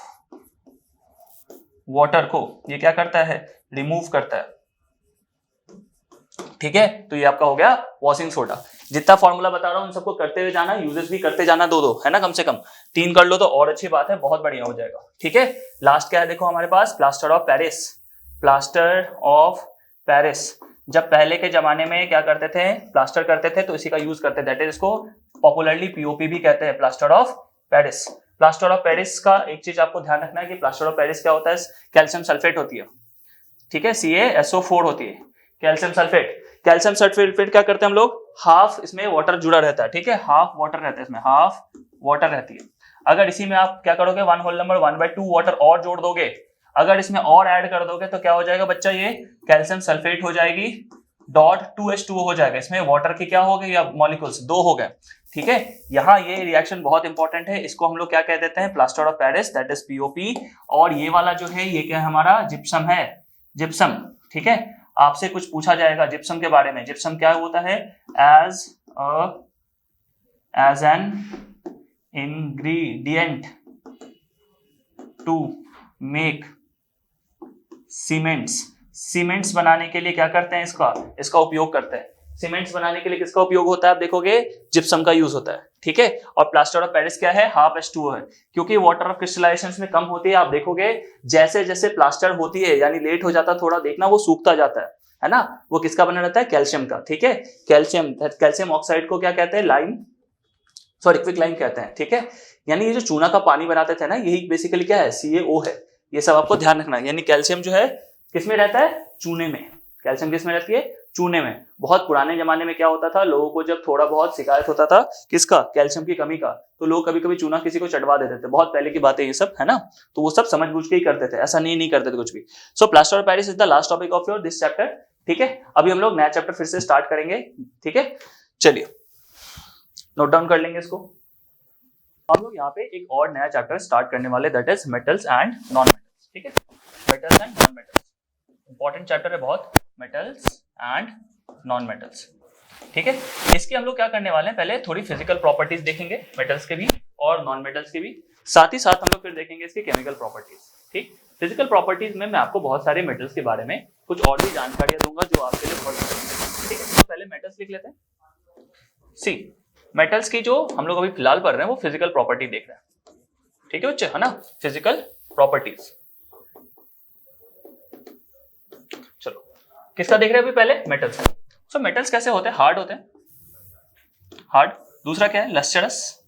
वाटर को ये क्या करता है? रिमूव करता है। ठीक है, तो ये आपका हो गया वॉशिंग सोडा। जितना फॉर्मूला बता रहा हूं उन सबको करते हुए जाना, यूजेस भी करते जाना, दो है ना, कम से कम 3 कर लो तो और अच्छी बात है, बहुत बढ़िया हो जाएगा। ठीक है, लास्ट क्या है देखो हमारे पास? Plaster of Paris. Plaster of Paris, जब पहले के जमाने में क्या करते थे? प्लास्टर करते थे तो इसी का यूज करते थे, दैट इज इसको पॉपुलरली पीओपी भी कहते हैं, plaster of Paris. Plaster of Paris का एक चीज आपको ध्यान रखना है कि प्लास्टर ऑफ पेरिस क्या होता है? कैल्शियम सल्फेट होती है। ठीक है, CaSO4 होती है, कैल्शियम सल्फेट। कैल्शियम सल्फेट क्या करते हैं हम लोग? हाफ इसमें वाटर जुड़ा रहता है। ठीक है, हाफ वाटर रहता है इसमें, हाफ वाटर रहती है। अगर इसी में आप क्या करोगे? 1/2 वाटर और जोड़ दोगे, अगर इसमें और ऐड कर दोगे तो क्या हो जाएगा बच्चा? ये कैल्शियम सल्फेट हो जाएगी, डॉट 2H2O हो जाएगा। इसमें वाटर की क्या हो गई? या मॉलिक्यूल्स 2 हो गए। ठीक है, यहाँ ये रिएक्शन बहुत इंपॉर्टेंट है, इसको हम लोग क्या कह देते हैं? Plaster of Paris, that is POP। और ये वाला जो है ये क्या है हमारा? जिप्सम है, जिप्सम। ठीक है, आपसे कुछ पूछा जाएगा जिप्सम के बारे में। जिप्सम क्या होता है? As an ingredient to make cements बनाने के लिए क्या करते हैं? इसका उपयोग करते हैं। सीमेंट्स बनाने के लिए किसका उपयोग होता है? आप देखोगे जिप्सम का यूज होता है। ठीक है, और प्लास्टर ऑफ पेरिस क्या है? हाफ H2O है, क्योंकि वाटर ऑफ क्रिस्टलाइजेशन में कम होती है। आप देखोगे जैसे जैसे प्लास्टर होती है, यानी लेट हो जाता है थोड़ा, देखना वो सूखता जाता है ना? वो किसका बना रहता है? कैल्शियम का। ठीक है, कैल्शियम ऑक्साइड को क्या कहते हैं? क्विक लाइम कहते हैं। ठीक है, यानी ये जो चूना का पानी बनाते थे ना, यही बेसिकली क्या है? CaO है। ये सब आपको ध्यान रखना है। यानी कैल्शियम जो है किसमें रहता है? चूने में। कैल्शियम किसमें रहती है? चूने में। बहुत पुराने जमाने में क्या होता था, लोगों को जब थोड़ा बहुत शिकायत होता था किसका? कैल्शियम की कमी का, तो लोग कभी कभी चूना किसी को चढ़वा देते थे। बहुत पहले की बातें ये सब, है ना? तो वो सब समझ बूझ के ही करते थे, ऐसा नहीं करते थे कुछ भी। So plaster of Paris is the last topic of your this chapter. ठीक है, अभी हम लोग नया चैप्टर फिर से स्टार्ट करेंगे। ठीक है, चलिए नोट डाउन कर लेंगे इसको। हम लोग यहाँ पे एक और नया चैप्टर स्टार्ट करने वाले, that is metals and non metals. ठीक है, metals and non metals important chapter है बहुत, मेटल्स एंड नॉन मेटल्स। ठीक है, इसके हम लोग क्या करने वाले हैं? पहले थोड़ी फिजिकल प्रॉपर्टीज देखेंगे मेटल्स के भी और नॉन मेटल्स के भी, साथ ही साथ हम लोग फिर देखेंगे इसकी केमिकल प्रॉपर्टीज। ठीक, फिजिकल प्रॉपर्टीज में मैं आपको बहुत सारे मेटल्स के बारे में कुछ और भी जानकारियां दूंगा जो आपके लिए बहुत जरूरी है। ठीक है, तो पहले मेटल्स लिख लेते हैं। सी मेटल्स की जो हम लोग अभी फिलहाल पढ़ रहे हैं वो फिजिकल प्रॉपर्टी देख रहे हैं, ठीक है बच्चे, है ना, फिजिकल प्रॉपर्टीज। चलो किसका देख रहे हैं अभी, पहले मेटल्स का। सो मेटल्स कैसे होते हैं, हार्ड होते हैं, हार्ड। दूसरा क्या है, लस्टरस।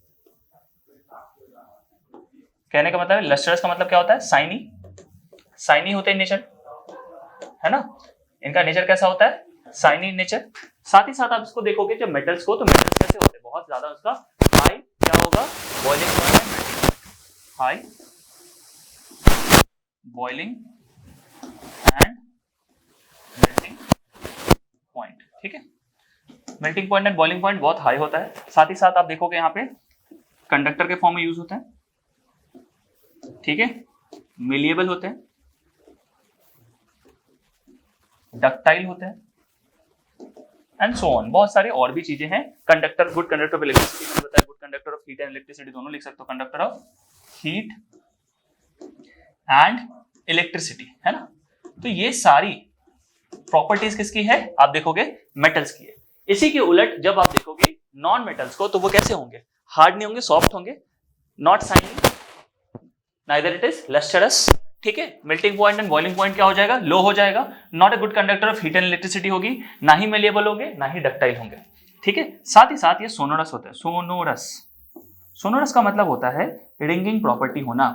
कहने का मतलब लस्टरस का मतलब क्या होता है, साइनी, साइनी होते हैं नेचर, है ना, इनका नेचर कैसा होता है, साइनी नेचर। साथ ही साथ आप इसको देखोगे जब मेटल्स को, तो मेटल्स कैसे होते हैं, बहुत ज्यादा उसका हाई क्या होगा, boiling point, high boiling and melting point, ठीक है। Melting point and boiling point बहुत हाई होता है। साथ ही साथ आप देखोगे यहाँ पे कंडक्टर के फॉर्म में यूज होते हैं, ठीक है, मिलिएबल होते हैं, डक्टाइल होते हैं एंड सो ऑन, बहुत सारी और भी चीजें हैं। Conductor, good conductor of electricity, मैंने बताया good conductor of heat and electricity दोनों लिख सकते हो, conductor of heat and electricity, है ना। तो ये सारी प्रॉपर्टीज किसकी है, आप देखोगे मेटल्स की है। इसी के उलट जब आप देखोगे नॉन मेटल्स को, तो वो कैसे होंगे, हार्ड नहीं होंगे, सॉफ्ट होंगे, not shiny, neither it is lustrous, ठीक है। Melting point and boiling point क्या हो जाएगा, लो हो जाएगा, not a good conductor of heat and electricity होगी, ना ही मेलिएबल होंगे, ना ही डक्टाइल होंगे, ठीक है। साथ ही साथ ये सोनोरस होता है, सोनोरस, सोनोरस का मतलब होता है रिंगिंग प्रॉपर्टी होना,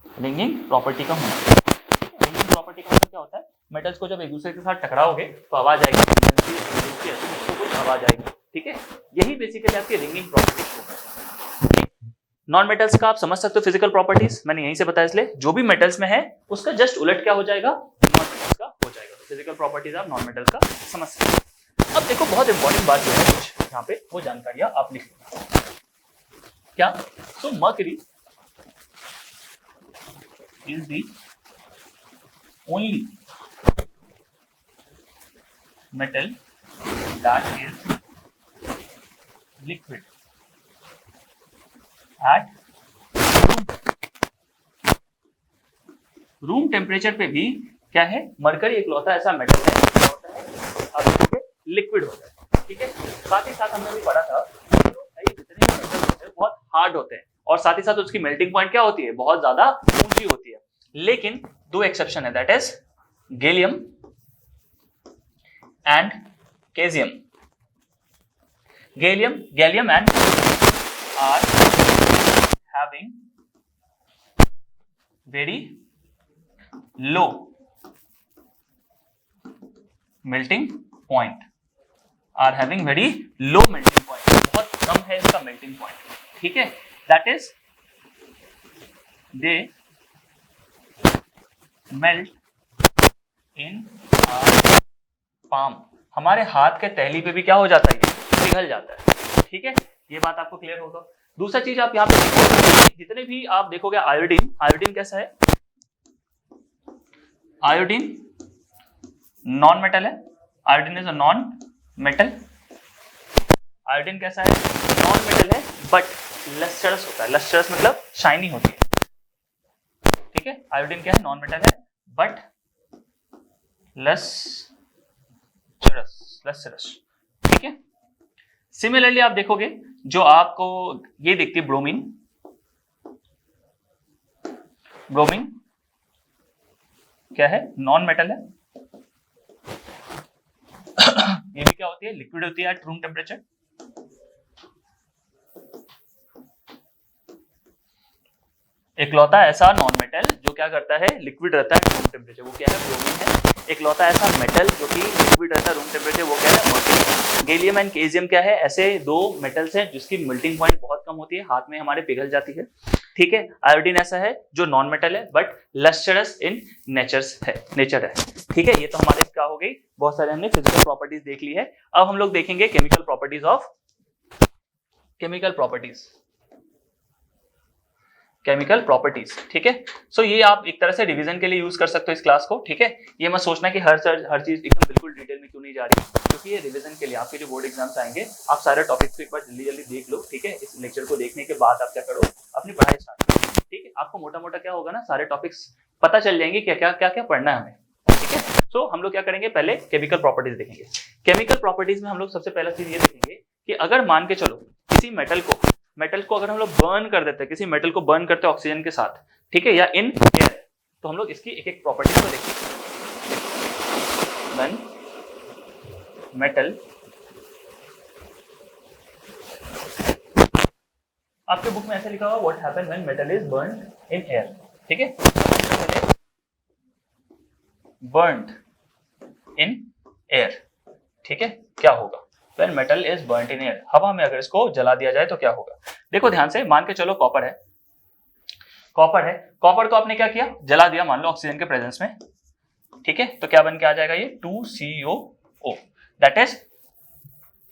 रिंगिंग प्रॉपर्टी का होना। रिंगिंग प्रॉपर्टी का मतलब क्या होता है, मेटल्स को जब एक दूसरे के साथ टकराओगे तो आवाज आएगी, तो कुछ आवाज आएगी, ठीक है। यही बेसिकली आपकी रिंगिंग प्रॉपर्टी होगा। नॉन मेटल्स का आप समझ सकते हो फिजिकल प्रॉपर्टीज, मैंने यहीं से बताया, इसलिए जो भी मेटल्स में है उसका जस्ट उलट क्या हो जाएगा, नॉन मेटल्स का हो जाएगा। तो फिजिकल प्रॉपर्टीज आप नॉन मेटल्स का समझ सकते हो। अब देखो बहुत इंपॉर्टेंट बात जो है कुछ यहाँ पे, वो जानकारियां आप लिख लो क्या। So mercury is the only metal that is liquid at room temperature पे भी क्या है, मरकरी इकलौता ऐसा मेटल है लिक्विड होता है, ठीक है। साथ ही साथ हमने भी पढ़ा था जितने भी मेटल होते हैं बहुत हार्ड होते हैं, और साथ ही साथ उसकी मेल्टिंग पॉइंट क्या होती है, बहुत ज्यादा ऊंची होती है। लेकिन दो एक्सेप्शन है, that is gallium and caesium. Gallium and are having very low melting point. Are having very low melting point. बहुत कम है इसका melting point. ठीक है? That is they melt in our palm, हमारे हाथ के तहली पे भी क्या हो जाता है, पिघल जाता है, ठीक है। ये बात आपको क्लियर होगा। दूसरा चीज आप यहाँ पे देखोगे, जितने भी आप देखोगे आयोडीन, आयोडीन कैसा है, आयोडीन नॉन मेटल है, iodine is a non metal, iodine कैसा है, नॉन मेटल है, बट लस्टरस होता है, लस्टरस मतलब शाइनी होती है, ठीक है। आयोडीन क्या है, नॉन मेटल है, बट लस्टरस, ठीक है। सिमिलरली आप देखोगे जो आपको ये दिखती है ब्रोमीन, ब्रोमीन क्या है, नॉन मेटल है, ये भी क्या होती है, लिक्विड होती है एट रूम टेम्परेचर। इकलौता ऐसा नॉन मेटल जो क्या करता है, लिक्विड रहता है रूम टेम्परेचर, वो क्या है, ब्रोमीन है। इकलौता ऐसा मेटल जो कि लिक्विड रहता है रूम टेम्परेचर, वो क्या है, मर्क्यूरी। गैलियम एंड केजियम क्या है, ऐसे दो मेटल्स हैं जिसकी मेल्टिंग पॉइंट बहुत कम होती है, हाथ में हमारे पिघल जाती है, ठीक है। आयोडीन ऐसा है जो नॉन मेटल है बट लस्टरस इन नेचर है, ठीक है। ये तो हमारे क्या हो गई, बहुत सारे हमने फिजिकल प्रॉपर्टीज देख ली है। अब हम लोग देखेंगे chemical properties of chemical properties, ठीक है। सो ये आप एक तरह से रिवीजन के लिए यूज कर सकते हो इस क्लास को, ठीक है। ये मत सोचना कि हर चीज एकदम बिल्कुल डिटेल में क्यों नहीं जा रही, क्योंकि ये रिवीजन के लिए आपके जो बोर्ड एग्जाम्स आएंगे, आप सारे टॉपिक्स को एक बार जल्दी देख लो, ठीक है। इस लेक्चर को देखने के बाद आप क्या करो, अपनी पढ़ाई स्टार्ट करो, ठीक है। आपको मोटा मोटा क्या होगा ना, सारे टॉपिक्स पता चल जाएंगे क्या क्या पढ़ना है हमें, ठीक है। सो हम लोग क्या करेंगे, पहले केमिकल प्रॉपर्टीज देखेंगे। केमिकल प्रॉपर्टीज में हम लोग सबसे पहला चीज ये देखेंगे कि अगर मान के चलो किसी मेटल को अगर हम लोग बर्न कर देते हैं, किसी मेटल को बर्न करते हैं ऑक्सीजन के साथ, ठीक है, या इन एयर, तो हम लोग इसकी एक एक प्रॉपर्टीज को देखेंगे। व्हेन मेटल, आपके बुक में ऐसे लिखा हुआ what happen when metal is burned in air, ठीक है, बर्न्ड इन एयर, ठीक है, क्या होगा when metal is burned in air, हवा में अगर इसको जला दिया जाए तो क्या होगा। देखो ध्यान से, मान के चलो कॉपर है, कॉपर को आपने क्या किया, जला दिया, मान लो ऑक्सीजन के प्रेजेंस में, ठीक है, तो क्या बन के आ जाएगा ये 2COO, that is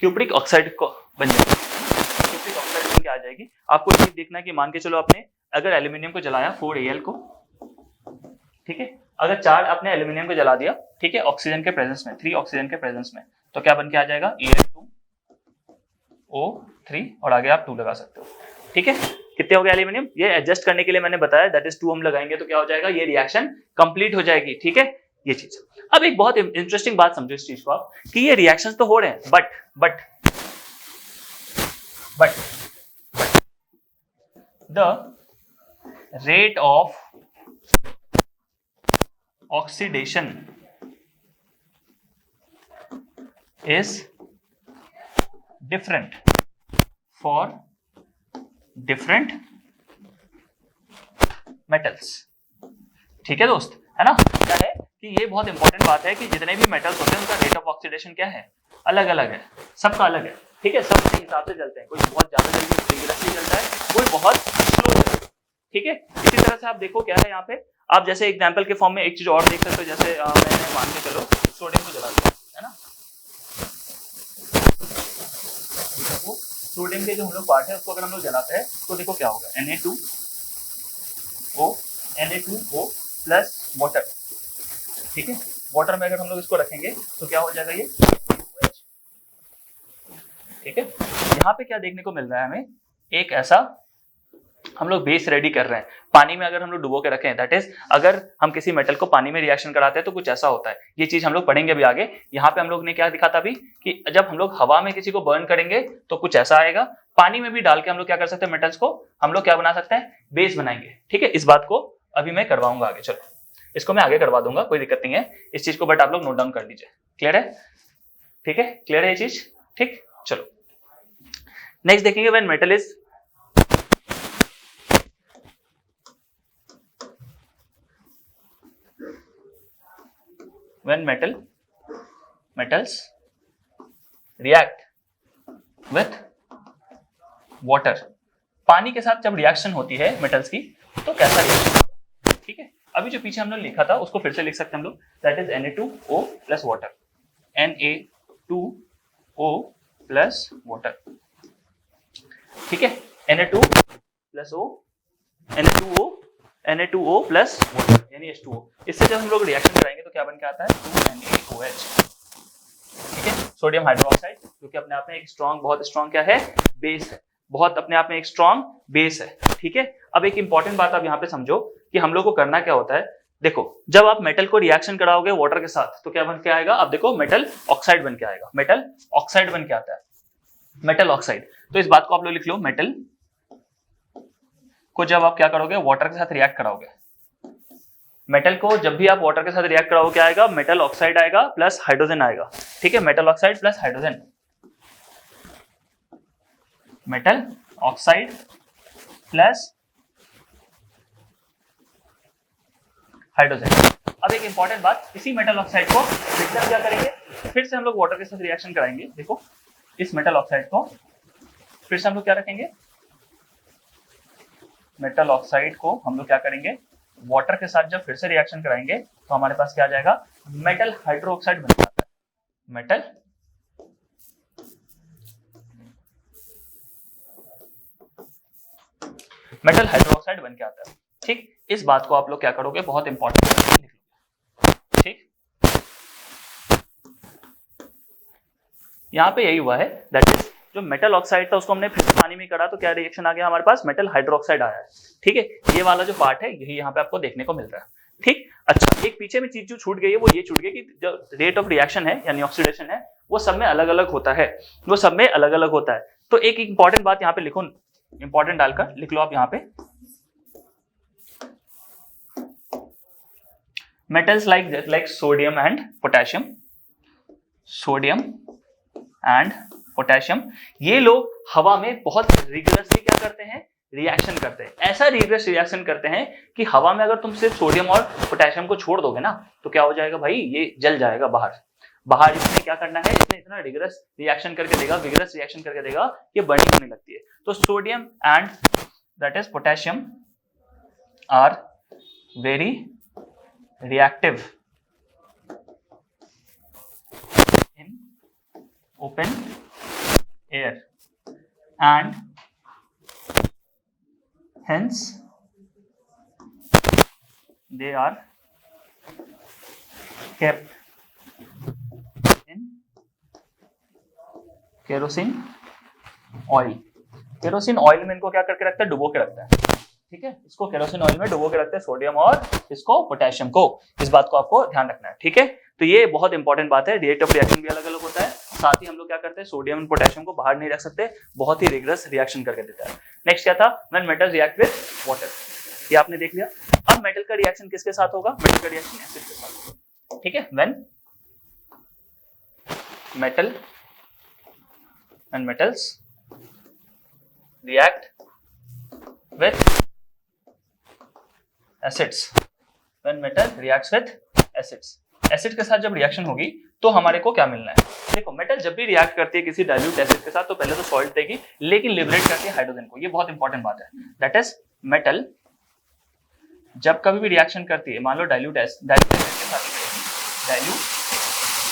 cupric oxide को बन जाएगी, क्यूप्रिक ऑक्साइड बन के आ जाएगी। आपको ये देखना है कि मान के चलो आपने अगर एल्यूमिनियम को जलाया 4Al को, ठीक है, अगर 4 आपने एल्यूमिनियम को जला दिया, ठीक है, ऑक्सीजन के प्रेजेंस में, 3 ऑक्सीजन के प्रेजेंस में, तो क्या बन के आ जाएगा Al2O3, और आगे आप 2 लगा सकते हो, ठीक है। कितने हो गए एल्यूमिनियम, ये एडजस्ट करने के लिए मैंने बताया, दैट इज 2 हम लगाएंगे तो क्या हो जाएगा, ये रिएक्शन कंप्लीट हो जाएगी, ठीक है, ये चीज। अब एक बहुत इंटरेस्टिंग बात समझो इस चीज को आप, कि ये रिएक्शंस तो हो रहे हैं, but the rate of oxidation is different for different metals, ठीक है दोस्त, है ना। क्या है कि ये बहुत इंपॉर्टेंट बात है कि जितने भी मेटल्स होते हैं उनका रेट ऑफ ऑक्सीडेशन क्या है, अलग अलग है, सबका अलग है, ठीक है, सब अपने हिसाब से जलते हैं, कोई बहुत ज्यादा जल्दी vigorously जलता है, कोई बहुत स्लो जलता है, ठीक है। इसी तरह से आप देखो क्या है यहाँ पे, आप जैसे एग्जाम्पल के फॉर्म में एक चीज और देख सकते हो, जैसे मैंने मान के चलो सोडियम को जला दिया, है ना, सोडियम के जो हम लोग पार्ट है उसको अगर हम लोग जलाते हैं तो देखो क्या होगा, Na2O प्लस वाटर, ठीक है, वाटर में अगर हम लोग इसको रखेंगे तो क्या हो जाएगा ये OH, ठीक है। यहाँ पे क्या देखने को मिल रहा है हमें, एक ऐसा हम लोग बेस रेडी कर रहे हैं, पानी में अगर हम लोग डुबो के रखें, दैट इज अगर हम किसी मेटल को पानी में रिएक्शन कराते हैं तो कुछ ऐसा होता है, ये चीज हम लोग पढ़ेंगे अभी आगे। यहाँ पे हम लोग ने क्या दिखा था अभी, कि जब हम लोग हवा में किसी को बर्न करेंगे तो कुछ ऐसा आएगा, पानी में भी डाल के हम लोग क्या कर सकते हैं, मेटल्स को हम लोग क्या बना सकते हैं, बेस बनाएंगे, ठीक है। इस बात को अभी मैं करवाऊंगा आगे, चलो इसको मैं आगे करवा दूंगा, कोई दिक्कत नहीं है इस चीज को, बट आप लोग नोट डाउन कर लीजिए, क्लियर है, ठीक है, क्लियर है ये चीज, ठीक। चलो नेक्स्ट देखेंगे, when metal is when metals react with water, पानी के साथ जब रिएक्शन होती है मेटल्स की तो कैसा रिएक्शन होगा, ठीक है। अभी जो पीछे हम लोग लिखा था उसको फिर से लिख सकते हैं हम लोग, that is Na2O plus water, Na2O plus water, ठीक है, Na2 plus O, Na2O plus water यानी H2O, इससे जब हम लोग रिएक्शन कराएंगे तो क्या बन के आता है 2NaOH, ठीक है। सोडियम हाइड्रोक्साइड जो कि अपने आप में एक स्ट्रॉन्ग, बहुत स्ट्रॉन्ग क्या है, बेस है, बहुत अपने आप में एक स्ट्रॉन्ग बेस है, ठीक है। अब एक इंपॉर्टेंट बात आप यहाँ पे समझो कि हम लोग को करना क्या होता है, देखो जब आप मेटल को रिएक्शन कराओगे वाटर के साथ तो क्या बन के आएगा, अब देखो मेटल ऑक्साइड बन के आएगा, मेटल ऑक्साइड बन के आता है, मेटल ऑक्साइड। तो इस बात को आप लोग लिख लो, मेटल को जब आप क्या करोगे, वाटर के साथ रिएक्ट कराओगे, मेटल को जब भी आप वाटर के साथ रिएक्ट कराओगे क्या आएगा, मेटल ऑक्साइड आएगा प्लस हाइड्रोजन आएगा, ठीक है, metal oxide plus hydrogen, metal oxide plus hydrogen. अब एक इंपॉर्टेंट बात, इसी मेटल ऑक्साइड को फिर से क्या करेंगे, फिर से हम लोग वाटर के साथ रिएक्शन कराएंगे, देखो इस मेटल ऑक्साइड को फिर से हम लोग क्या रखेंगे, मेटल ऑक्साइड को हम लोग क्या करेंगे, वाटर के साथ जब फिर से रिएक्शन कराएंगे तो हमारे पास क्या आ जाएगा, मेटल हाइड्रोक्साइड बन जाता है, मेटल हाइड्रोक्साइड बन के आता है, ठीक। इस बात को आप लोग क्या करोगे, बहुत इंपॉर्टेंट लिख लोगे, ठीक। यहाँ पे यही हुआ है, दैट इज जो मेटल ऑक्साइड था उसको हमने फिर से पानी में करा तो क्या रिएक्शन आ गया हमारे पास, मेटल हाइड्रोक्साइड आया है, ठीक है। ये वाला जो पार्ट है यही यहाँ पे आपको देखने को मिल रहा है, ठीक। अच्छा, एक पीछे में चीज जो छूट गई है वो ये छूट गई कि जो रेट ऑफ रिएक्शन है यानी ऑक्सीडेशन है वो सब में अलग अलग होता है, वो सब में अलग अलग होता है। तो एक इंपॉर्टेंट बात यहाँ पे लिखो, इंपॉर्टेंट डालकर लिख लो आप यहाँ पे, metals like sodium and potassium, sodium and potassium, ये लोग हवा में बहुत रिगरसली क्या करते हैं, रिएक्शन करते हैं। ऐसा रिगरस रिएक्शन करते हैं कि हवा में अगर तुम सिर्फ सोडियम और पोटेशियम को छोड़ दोगे ना तो क्या हो जाएगा भाई, ये जल जाएगा बाहर। इसने क्या करना है, इसने इतना रिगरस रिएक्शन करके देगा, विगरस रिएक्शन करके देगा, ये बर्निंग होने लगती है। तो sodium and that is potassium are very reactive in open air and hence they are kept in kerosene oil। Kerosene oil में इनको क्या करके रखता है, डुबो के रखता है, ठीक है। इसको केरोसिन ऑयल में डुबो के रखते हैं, सोडियम और इसको पोटेशियम को। इस बात को आपको ध्यान रखना है, ठीक है। तो ये बहुत इंपॉर्टेंट बात है, रेट ऑफ रिएक्शन भी अलग अलग होता है। साथ ही हम लोग क्या करते हैं, सोडियम और पोटेशियम को बाहर नहीं रख सकते, बहुत ही रिगरस रिएक्शन करके देता है। नेक्स्ट क्या था, when metal react with water, ये आपने देख लिया। अब मेटल का रिएक्शन किसके साथ होगा, मेटल का रिएक्शन एसिड के साथ होगा, ठीक है। When metals react with acids, when metal reacts with acids, acid के साथ जब रिएक्शन होगी तो हमारे को क्या मिलना है, देखो मेटल जब भी रिएक्ट करती है किसी डाइल्यूट एसिड के साथ तो पहले तो सॉल्ट देगी लेकिन लिबरेट करती है हाइड्रोजन को। ये बहुत इंपॉर्टेंट बात है। दैट इज मेटल जब कभी भी रिएक्शन करती है, मान लो डाइल्यूट एसिड के साथ डाइल्यूट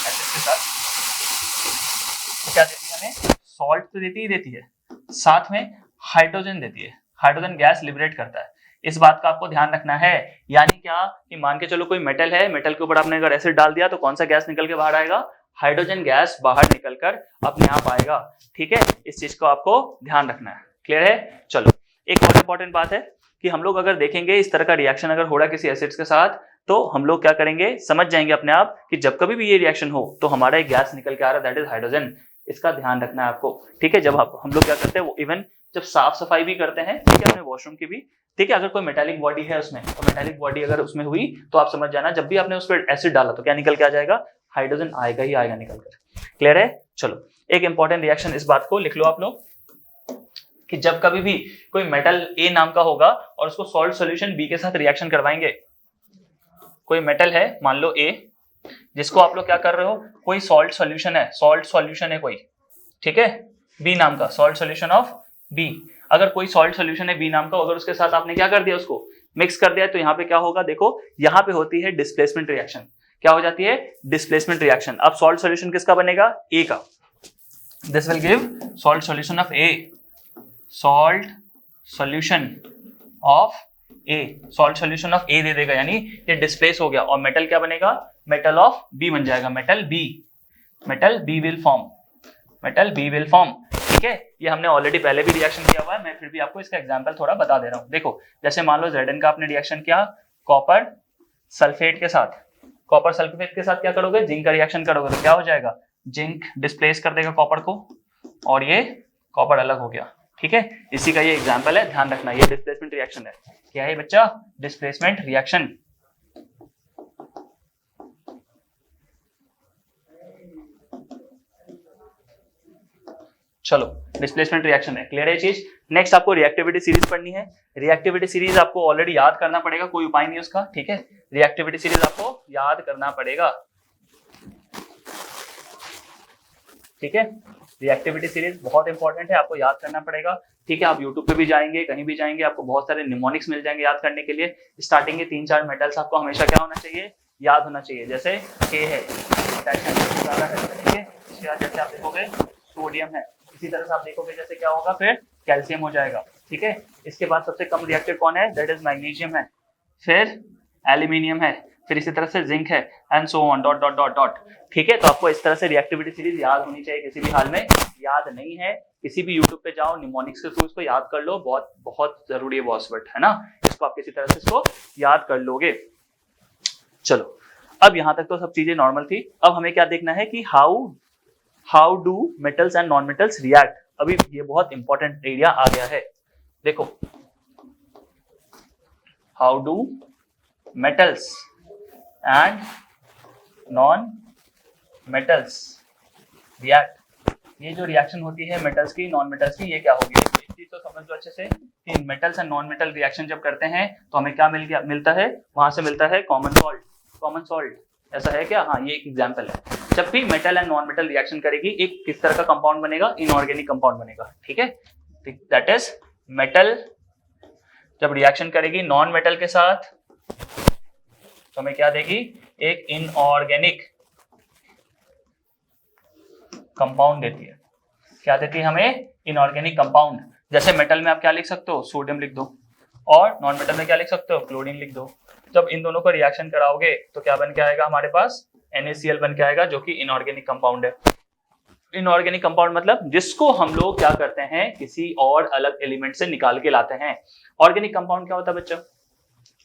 एसिड के साथ, तो क्या देती है हमें, सॉल्ट तो देती है, साथ में हाइड्रोजन देती है, हाइड्रोजन गैस लिबरेट करता है। इस बात का आपको ध्यान रखना है। यानी क्या कि मान के चलो कोई मेटल है, मेटल के ऊपर आपने अगर एसिड डाल दिया तो कौन सा गैस निकल के बाहर आएगा, हाइड्रोजन गैस बाहर निकलकर अपने आप आएगा, ठीक है। इस चीज को आपको ध्यान रखना है, क्लियर है। चलो एक और इंपॉर्टेंट बात है कि हम लोग अगर देखेंगे इस तरह का रिएक्शन अगर हो रहा है किसी एसिड्स के साथ तो हम लोग क्या करेंगे, समझ जाएंगे अपने आप कि जब कभी भी ये रिएक्शन हो तो हमारा एक गैस निकल के आ रहा है, दैट इज हाइड्रोजन। इसका ध्यान रखना है आपको, ठीक है। जब हम लोग क्या करते हैं, वो इवन जब साफ सफाई भी करते हैं, ठीक है, अपने वॉशरूम की भी, ठीक है, अगर कोई मेटालिक बॉडी है उसमें तो मेटालिक बॉडी अगर उसमें हुई तो आप समझ जाना जब भी आपने उस पर एसिड डाला तो क्या निकल के आ जाएगा, हाइड्रोजन आएगा ही आएगा निकल कर, क्लियर है। चलो एक इंपॉर्टेंट रिएक्शन, इस बात को लिख लो आप लोग कि जब कभी भी कोई मेटल ए नाम का होगा और उसको सॉल्ट सॉल्यूशन बी के साथ रिएक्शन करवाएंगे, कोई मेटल है मान लो ए, जिसको आप लोग क्या कर रहे हो, कोई सॉल्ट सॉल्यूशन है कोई, ठीक है, बी नाम का सॉल्ट सॉल्यूशन ऑफ बी। अगर कोई सॉल्ट सॉल्यूशन है बी नाम का, अगर उसके साथ आपने क्या कर दिया, उसको मिक्स कर दिया, तो यहाँ पे क्या होगा, देखो यहाँ पे होती है डिस्प्लेसमेंट रिएक्शन। क्या हो जाती है, डिस्प्लेसमेंट रिएक्शन। अब सॉल्ट सॉल्यूशन किसका बनेगा, ए का। This will give salt solution of A, salt solution of A, salt solution of A दे देगा, यानी ये डिस्प्लेस हो गया और मेटल क्या बनेगा, मेटल ऑफ बी बन जाएगा, मेटल बी विल फॉर्म, ठीक है। ये हमने ऑलरेडी पहले भी रिएक्शन किया हुआ है, मैं फिर भी आपको इसका एग्जांपल थोड़ा बता दे रहा हूँ। देखो जैसे मान लो Zn का आपने रिएक्शन किया कॉपर सल्फेट के साथ, कॉपर सल्फेट के साथ क्या करोगे, जिंक का रिएक्शन करोगे तो क्या हो जाएगा, जिंक डिस्प्लेस कर देगा कॉपर को और ये कॉपर अलग हो गया, ठीक है। इसी का ये एग्जाम्पल है, ध्यान रखना, ये डिस्प्लेसमेंट रिएक्शन है। क्या है बच्चा, डिस्प्लेसमेंट रिएक्शन। चलो डिस्प्लेसमेंट रिएक्शन है, क्लियर है चीज। नेक्स्ट आपको रिएक्टिविटी सीरीज पढ़नी है। रिएक्टिविटी सीरीज आपको ऑलरेडी याद करना पड़ेगा, कोई उपाय नहीं उसका, ठीक है। रिएक्टिविटी सीरीज आपको याद करना पड़ेगा, ठीक है। रिएक्टिविटी सीरीज बहुत इंपॉर्टेंट है, आपको याद करना पड़ेगा, ठीक है। आप यूट्यूब पे भी जाएंगे, कहीं भी जाएंगे, आपको बहुत सारे निमोनिक्स मिल जाएंगे याद करने के लिए। स्टार्टिंग के 3-4 मेटल्स आपको हमेशा क्या होना चाहिए, याद होना चाहिए। जैसे के है, ठीक है। इसके बाद जैसे आप देखोगे सोडियम है, इसी तरह से आप देखोगे जैसे क्या होगा, फिर कैल्शियम हो जाएगा, ठीक है। इसके बाद सबसे कम रिएक्टेड कौन है, दैट इज मैग्नीशियम है, फिर एल्यूमिनियम है, फिर इसी तरह से जिंक है and so on dot dot dot dot, ठीक है। तो आपको इस तरह से रिएक्टिविटी सीरीज याद होनी चाहिए, किसी भी हाल में याद नहीं है किसी भी यूट्यूब पे जाओ, निमोनिक्स के थ्रू इसको याद कर लो, बहुत बहुत जरूरी है बॉसवर्ड, है ना। इसको आप किसी तरह से इसको याद कर लोगे, चलो, अब यहां तक तो सब चीजें नॉर्मल थी। अब हमें क्या देखना है कि how do metals and non metals react. अभी ये बहुत इंपॉर्टेंट एरिया आ गया है। देखो, how do metals and non metals react. ये जो रिएक्शन होती है मेटल्स की नॉन मेटल्स की, ये क्या होगी? एक चीज तो समझ लो अच्छे से कि metals and non metal reaction जब करते हैं तो हमें क्या मिलता है? वहां से मिलता है कॉमन सॉल्ट। ऐसा है क्या? हाँ, ये एक एग्जांपल है। जब भी metal and non metal reaction करेगी, एक किस तरह का कंपाउंड बनेगा? इनऑर्गेनिक कंपाउंड बनेगा। ठीक है, दैट इज मेटल जब रिएक्शन करेगी नॉन मेटल के साथ तो हमें क्या देगी? एक इनऑर्गेनिक कंपाउंड देती है। क्या देती है हमें? Inorganic compound. जैसे मेटल में आप क्या लिख सकते हो? सोडियम लिख दो, और नॉन मेटल में क्या लिख सकते हो? क्लोरीन लिख दो। जब इन दोनों को रिएक्शन कराओगे तो क्या बन के आएगा हमारे पास? NaCl बन के आएगा, जो कि इनऑर्गेनिक कंपाउंड है। इनऑर्गेनिक कंपाउंड मतलब जिसको हम लोग क्या करते हैं? किसी और अलग एलिमेंट से निकाल के लाते हैं। ऑर्गेनिक कंपाउंड क्या होता है बच्चों?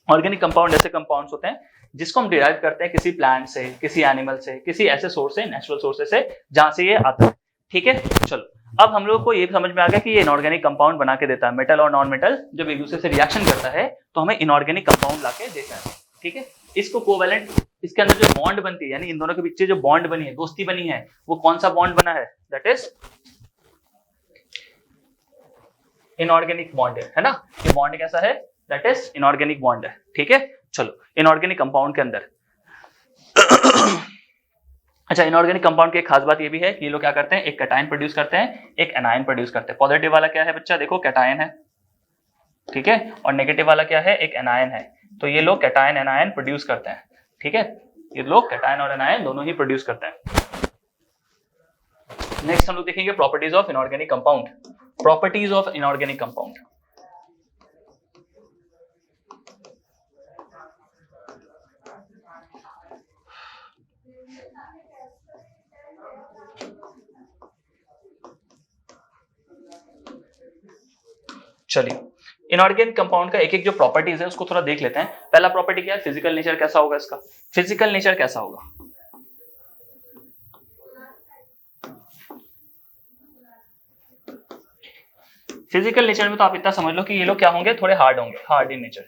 ऑर्गेनिक कंपाउंड ऐसे कंपाउंड्स होते हैं जिसको हम डिराइव करते हैं किसी प्लांट से, किसी एनिमल से, किसी ऐसे सोर्स से, नेचुरल सोर्सेस से जहां से ये आता है। ठीक है, चलो, अब हम लोग को ये समझ में आ गया कि ये इनऑर्गेनिक कंपाउंड बना के देता है। मेटल और नॉन मेटल जब एक दूसरे से रिएक्शन करता है तो हमें इनऑर्गेनिक कंपाउंड लाके देता है। ठीक है, इसको कोवेलेंट, इसके अंदर जो बॉन्ड बनती है, यानी इन दोनों के बीच जो बॉन्ड बनी है, दोस्ती बनी है, वो कौन सा बॉन्ड बना है? दैट इज इनऑर्गेनिक बॉन्ड है ना? ये बॉन्ड कैसा है? दैट इज इनऑर्गेनिक बॉन्ड है। ठीक है, चलो, इनऑर्गेनिक कंपाउंड के अंदर अच्छा, इनऑर्गेनिक कंपाउंड की एक खास बात ये भी है कि ये लोग क्या करते हैं? एक कैटायन प्रोड्यूस करते हैं, एक एनायन प्रोड्यूस करते हैं। पॉजिटिव वाला क्या है बच्चा? देखो, कैटायन है। ठीक है, और नेगेटिव वाला क्या है? एक एनायन है। तो ये लोग कैटायन एनायन प्रोड्यूस करते हैं। ठीक है, ये लोग कैटायन और एनायन दोनों ही प्रोड्यूस करते हैं। नेक्स्ट हम लोग देखेंगे properties of inorganic compound. Properties of inorganic compound. चलिए, इनऑर्गेनिक कंपाउंड का एक एक जो प्रॉपर्टीज है उसको थोड़ा देख लेते हैं। पहला प्रॉपर्टी क्या है? फिजिकल नेचर कैसा होगा इसका? फिजिकल नेचर कैसा होगा? फिजिकल नेचर में तो आप इतना समझ लो कि ये लोग क्या होंगे? थोड़े हार्ड होंगे, हार्ड इन नेचर।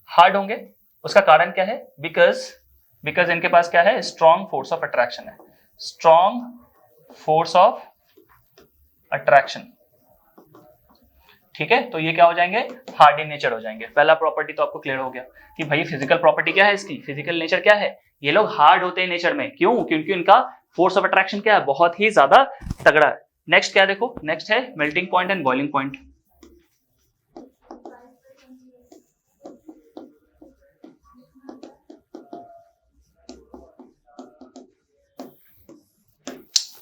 हार्ड होंगे। उसका कारण क्या है? बिकॉज इनके पास क्या है? स्ट्रॉन्ग फोर्स ऑफ अट्रैक्शन है। Strong force of attraction. ठीक है, तो ये क्या हो जाएंगे? हार्ड इन नेचर हो जाएंगे। पहला प्रॉपर्टी तो आपको क्लियर हो गया कि भाई फिजिकल प्रॉपर्टी क्या है इसकी? फिजिकल नेचर क्या है? ये लोग हार्ड होते हैं नेचर में। क्यों? क्योंकि इनका फोर्स ऑफ अट्रैक्शन क्या है? बहुत ही ज्यादा तगड़ा है। नेक्स्ट क्या देखो? नेक्स्ट है melting point and boiling point.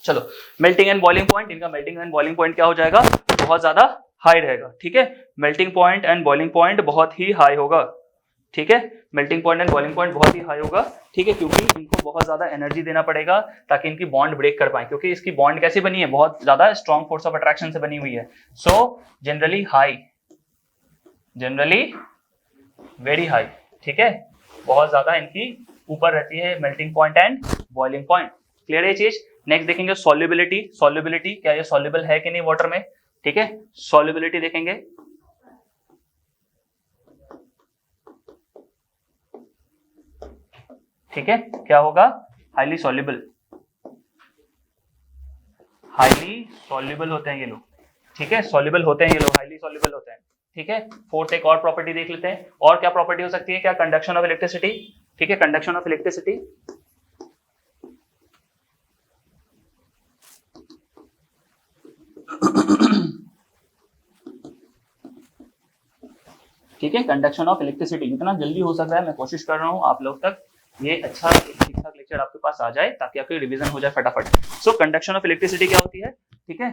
चलो, मेल्टिंग एंड बॉइलिंग पॉइंट। इनका मेल्टिंग एंड बॉइलिंग पॉइंट क्या हो जाएगा? बहुत ज्यादा हाई रहेगा। ठीक है, melting point and boiling point बहुत ही हाई होगा। ठीक है, melting point and boiling point बहुत ही हाई होगा। ठीक है, क्योंकि इनको बहुत ज्यादा एनर्जी देना पड़ेगा ताकि इनकी बॉन्ड ब्रेक कर पाए, क्योंकि इसकी बॉन्ड कैसी बनी है? बहुत ज्यादा स्ट्रॉन्ग फोर्स ऑफ अट्रैक्शन से बनी हुई है। So generally very high. ठीक है, बहुत ज्यादा इनकी ऊपर रहती है melting point and boiling point. Clear है चीज? नेक्स्ट देखेंगे सॉल्युबिलिटी। क्या ये सॉल्युबल है कि नहीं वाटर में? ठीक है, सॉल्युबिलिटी देखेंगे। ठीक है, क्या होगा? हाईली सॉल्युबल होते हैं ये लोग। ठीक है, सॉल्युबल होते हैं ये लोग, हाईली सॉल्युबल होते हैं। ठीक है, फोर्थ एक और प्रॉपर्टी देख लेते हैं। और क्या प्रॉपर्टी हो सकती है? क्या? Conduction of electricity. ठीक है, कंडक्शन ऑफ इलेक्ट्रिसिटी। ठीक है, कंडक्शन ऑफ इलेक्ट्रिसिटी। जितना जल्दी हो सकता है मैं कोशिश कर रहा हूं आप लोग तक ये अच्छा ठीक ठाक लेक्चर आपके पास आ जाए ताकि आपकी रिवीजन हो जाए फटाफट। सो कंडक्शन ऑफ इलेक्ट्रिसिटी क्या होती है? ठीक है,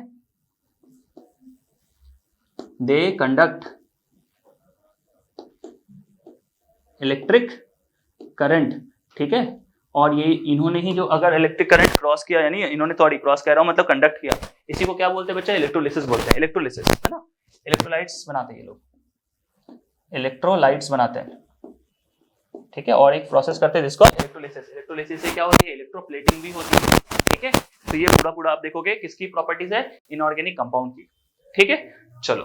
दे कंडक्ट इलेक्ट्रिक करंट। ठीक है, और ये इन्होंने ही जो अगर इलेक्ट्रिक करंट क्रॉस किया, यानी इन्होंने थोड़ी क्रॉस कह रहा हूं मतलब कंडक्ट किया, इसी को क्या बोलते हैं बच्चा? इलेक्ट्रोलिसिस बोलते हैं। इलेक्ट्रोलिसिस है ना, इलेक्ट्रोलाइट्स बनाते हैं ये लोग, इलेक्ट्रोलाइट्स बनाते हैं। ठीक है, और एक प्रोसेस करते हैं जिसको इलेक्ट्रोलिसिस। इलेक्ट्रोलिसिस से क्या होती है, इलेक्ट्रोप्लेटिंग भी होती है, ठीक है। तो ये पूरा पूरा आप देखोगे किसकी प्रॉपर्टीज है, इनऑर्गेनिक कंपाउंड की, ठीक है। चलो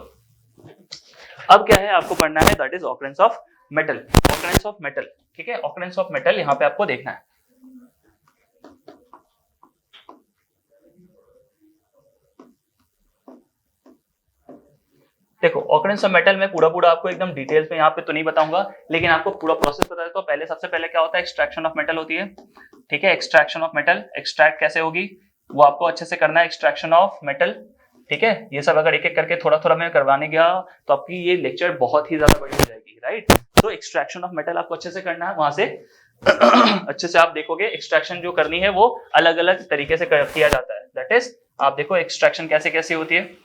अब क्या है आपको पढ़ना है, that is occurrence of metal. Occurrence of metal, ठीक है, ऑकरेंस ऑफ मेटल यहाँ पे आपको देखना है। देखो ऑकरेंस ऑफ मेटल में पूरा पूरा आपको एकदम डिटेल्स में यहाँ पे तो नहीं बताऊंगा, लेकिन आपको पूरा प्रोसेस बता देता हूँ। पहले सबसे पहले क्या होता है, एक्सट्रैक्शन ऑफ मेटल होती है, ठीक है। एक्सट्रैक्शन ऑफ मेटल, एक्सट्रैक्ट कैसे होगी वो आपको अच्छे से करना है, एक्सट्रैक्शन ऑफ मेटल, ठीक है। ये सब अगर एक एक करके थोड़ा थोड़ा मैं करवाने गया तो आपकी ये लेक्चर बहुत ही ज्यादा बड़ी हो जाएगी, राइट। तो एक्सट्रैक्शन ऑफ मेटल आपको अच्छे से करना है, वहां से अच्छे से आप देखोगे एक्सट्रैक्शन जो करनी है वो अलग अलग तरीके से किया जाता है। दैट इज आप देखो एक्सट्रैक्शन कैसे कैसे होती है।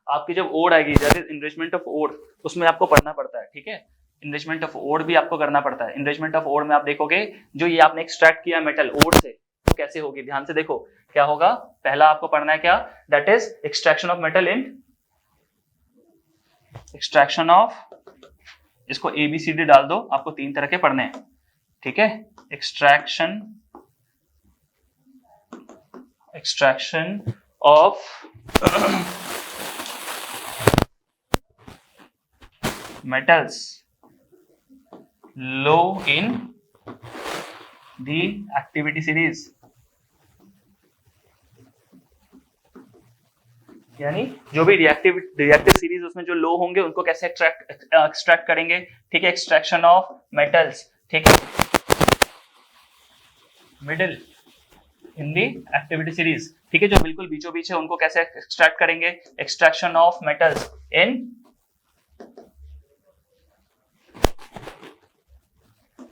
आपकी जब ओड आएगी, that is enrichment of ore, उसमें आपको पढ़ना पड़ता है, ठीक है। इनरिचमेंट ऑफ ओड भी आपको करना पड़ता है। इनरिचमेंट ऑफ ओड में आप देखोगे जो ये आपने एक्सट्रैक्ट किया मेटल ओड से तो कैसे होगी, ध्यान से देखो क्या होगा। पहला आपको पढ़ना है क्या, that is extraction of metal in extraction of, इसको ABCD डाल दो, आपको 3 तरह के पढ़ने हैं, ठीक है। Extraction of metals low in the activity series, यानी जो भी रिएक्टिव सीरीज उसमें जो लो होंगे उनको कैसे एक्सट्रैक्ट करेंगे, ठीक है। एक्सट्रैक्शन ऑफ मेटल्स, ठीक है, middle in the activity series, ठीक है, जो बिल्कुल बीचों बीच है उनको कैसे एक्सट्रैक्ट करेंगे। Extraction of metals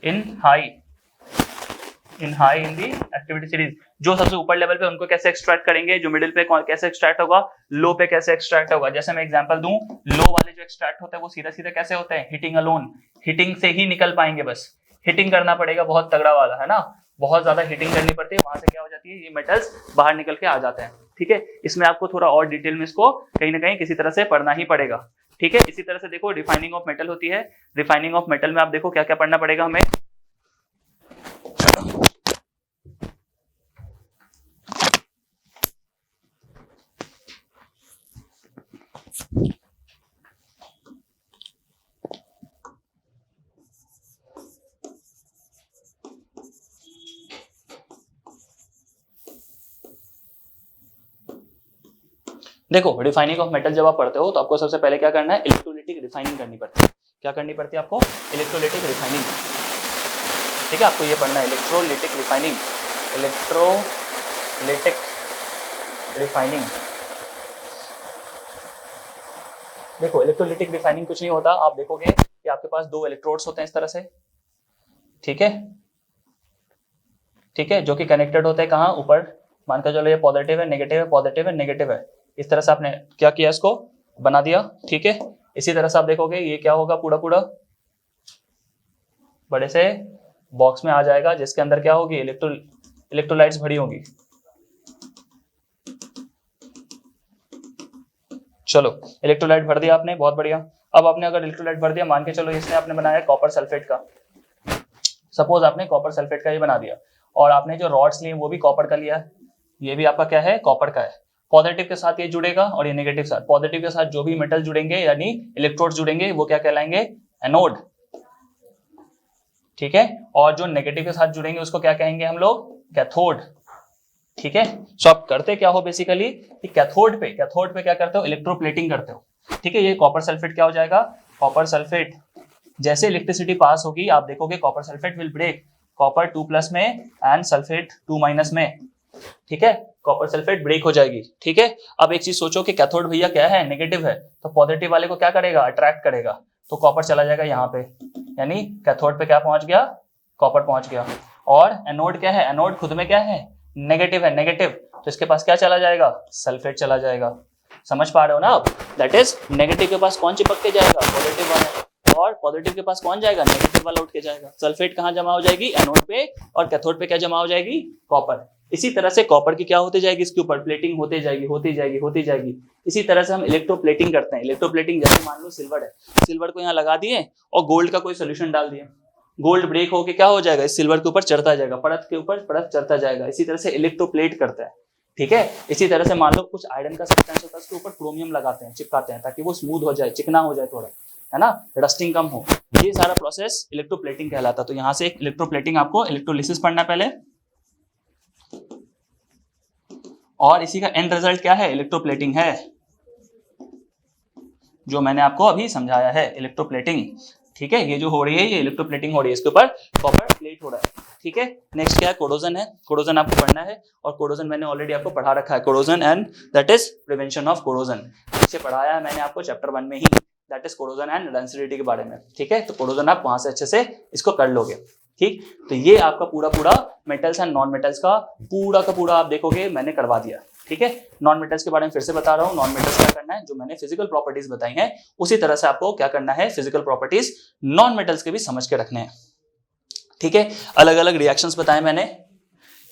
in high in the activity series, जो सबसे ऊपर लेवल पे उनको कैसे एक्सट्रैक्ट करेंगे, जो मिडिल पे कैसे एक्सट्रैक्ट होगा, लो पे कैसे एक्सट्रैक्ट होगा। जैसे मैं एग्जांपल दूं, लो वाले जो एक्सट्रैक्ट होते हैं वो सीधा सीधा कैसे होते हैं, हिटिंग अलोन, हिटिंग से ही निकल पाएंगे, बस हिटिंग करना पड़ेगा बहुत तगड़ा वाला, है ना, बहुत ज्यादा हिटिंग करनी पड़ती है, वहां से क्या हो जाती है, ये मेटल्स बाहर निकल के आ जाते हैं, ठीक है। इसमें आपको थोड़ा और डिटेल में इसको कहीं ना कहीं किसी तरह से पढ़ना ही पड़ेगा, ठीक है। इसी तरह से देखो रिफाइनिंग ऑफ मेटल होती है। रिफाइनिंग ऑफ मेटल में आप देखो क्या क्या पढ़ना पड़ेगा हमें। देखो रिफाइनिंग ऑफ मेटल जब आप पढ़ते हो तो आपको सबसे पहले क्या करना है, इलेक्ट्रोलिटिक रिफाइनिंग करनी पड़ती है। क्या करनी पड़ती है आपको, इलेक्ट्रोलिटिक रिफाइनिंग, ठीक है। आपको ये पढ़ना है इलेक्ट्रोलिटिक रिफाइनिंग, इलेक्ट्रोलिटिक रिफाइनिंग। देखो इलेक्ट्रोलिटिक रिफाइनिंग कुछ नहीं होता, आप देखोगे कि आपके पास 2 इलेक्ट्रोड्स होते हैं इस तरह से, ठीक है, ठीक है, जो कि कनेक्टेड होते हैं कहाँ, ऊपर, मान कर चलो ये पॉजिटिव है, नेगेटिव है, पॉजिटिव है, नेगेटिव है, इस तरह से आपने क्या किया, इसको बना दिया, ठीक है। इसी तरह से आप देखोगे ये क्या होगा, पूरा पूरा बड़े से बॉक्स में आ जाएगा जिसके अंदर क्या होगी, इलेक्ट्रोलाइट्स भरी होंगी। चलो इलेक्ट्रोलाइट भर दिया आपने, बहुत बढ़िया। अब आपने अगर इलेक्ट्रोलाइट भर दिया, मान के चलो इसने आपने बनाया कॉपर सल्फेट का, सपोज आपने कॉपर सल्फेट का ये बना दिया, और आपने जो रॉड्स लिए वो भी कॉपर का लिया, ये भी आपका क्या है, कॉपर का है। पॉजिटिव के साथ ये जुड़ेगा और ये नेगेटिव के साथ, पॉजिटिव के साथ जो भी मेटल जुड़ेंगे यानी इलेक्ट्रोड जुड़ेंगे वो क्या कहलाएंगे, एनोड, ठीक है। और जो नेगेटिव के साथ जुड़ेंगे उसको क्या कहेंगे हम लोग, कैथोड, ठीक है। सो आप करते क्या हो बेसिकली, कैथोड पे क्या करते हो, इलेक्ट्रोप्लेटिंग करते हो, ठीक है। ये कॉपर सल्फेट क्या हो जाएगा, कॉपर सल्फेट, जैसे इलेक्ट्रिसिटी पास होगी आप देखोगे copper sulphate will break, copper 2+ में एंड सल्फेट 2- में, ठीक है, कॉपर सल्फेट ब्रेक हो जाएगी, ठीक है। अब एक चीज सोचो कि कैथोड भैया क्या है, नेगेटिव है, तो पॉजिटिव वाले को क्या करेगा, अट्रैक्ट करेगा, तो कॉपर चला जाएगा यहाँ पे, यानी कैथोड पे क्या पहुंच गया, कॉपर पहुंच गया। और एनोड क्या है, एनोड खुद में क्या है, नेगेटिव है, नेगेटिव, तो इसके पास क्या चला जाएगा, सल्फेट चला जाएगा। समझ पा रहे हो ना आप, दैट इज नेगेटिव के पास कौन चिपक के जाएगा, पॉजिटिव वाला, और पॉजिटिव के पास कौन जाएगा, नेगेटिव वाला उठ के जाएगा। सल्फेट कहाँ जमा हो जाएगी, एनोड पे, और कैथोड पे क्या जमा हो जाएगी, कॉपर। इसी तरह से कॉपर की क्या होती जाएगी, इसके ऊपर प्लेटिंग होती जाएगी, होती जाएगी, होती जाएगी। इसी तरह से हम इलेक्ट्रोप्लेटिंग करते हैं। इलेक्ट्रोप्लेटिंग जैसे मान लो सिल्वर है, सिल्वर को यहाँ लगा दिए और गोल्ड का कोई सोल्यूशन डाल दिए, गोल्ड ब्रेक होके क्या हो जाएगा, इस सिल्वर के ऊपर चढ़ता जाएगा, परत के ऊपर परत चढ़ता जाएगा। इसी तरह से इलेक्ट्रोप्लेट करता है, ठीक है। इसी तरह से मान लो कुछ आयरन का सब्सटेंस होता है, उसके ऊपर क्रोमियम लगाते हैं, चिपकाते हैं, ताकि वो स्मूथ हो जाए, चिकना हो जाए थोड़ा, है ना, रस्टिंग कम हो। ये सारा प्रोसेस इलेक्ट्रोप्लेटिंग कहलाता है। तो यहाँ से एक इलेक्ट्रोप्लेटिंग, आपको इलेक्ट्रोलिसिस पढ़ना पहले, और इसी का एंड रिजल्ट क्या है, इलेक्ट्रोप्लेटिंग है, जो मैंने आपको अभी समझाया है, इलेक्ट्रोप्लेटिंग, ठीक है। ये जो हो रही है ये इलेक्ट्रोप्लेटिंग हो रही है, इसके ऊपर कॉपर प्लेट हो रहा है, ठीक है। नेक्स्ट क्या है, कोरोजन है। कोरोजन आपको पढ़ना है, और कोरोजन मैंने ऑलरेडी आपको पढ़ा रखा है, corrosion and that is prevention of corrosion, पीछे पढ़ाया है मैंने आपको चैप्टर 1 में ही, that is corrosion and density के बारे में, ठीक है। तो कोरोजन आप वहां से अच्छे से इसको कर लोगे, ठीक। तो ये आपका पूरा मेटल्स एंड नॉन मेटल्स का पूरा आप देखोगे मैंने करवा दिया, ठीक है। नॉन मेटल्स के बारे में फिर से बता रहा हूँ, नॉन मेटल्स क्या करना है, जो मैंने फिजिकल प्रॉपर्टीज बताई हैं उसी तरह से आपको क्या करना है, फिजिकल प्रॉपर्टीज नॉन मेटल्स के भी समझ के रखने हैं, ठीक है। अलग अलग रिएक्शंस बताए मैंने,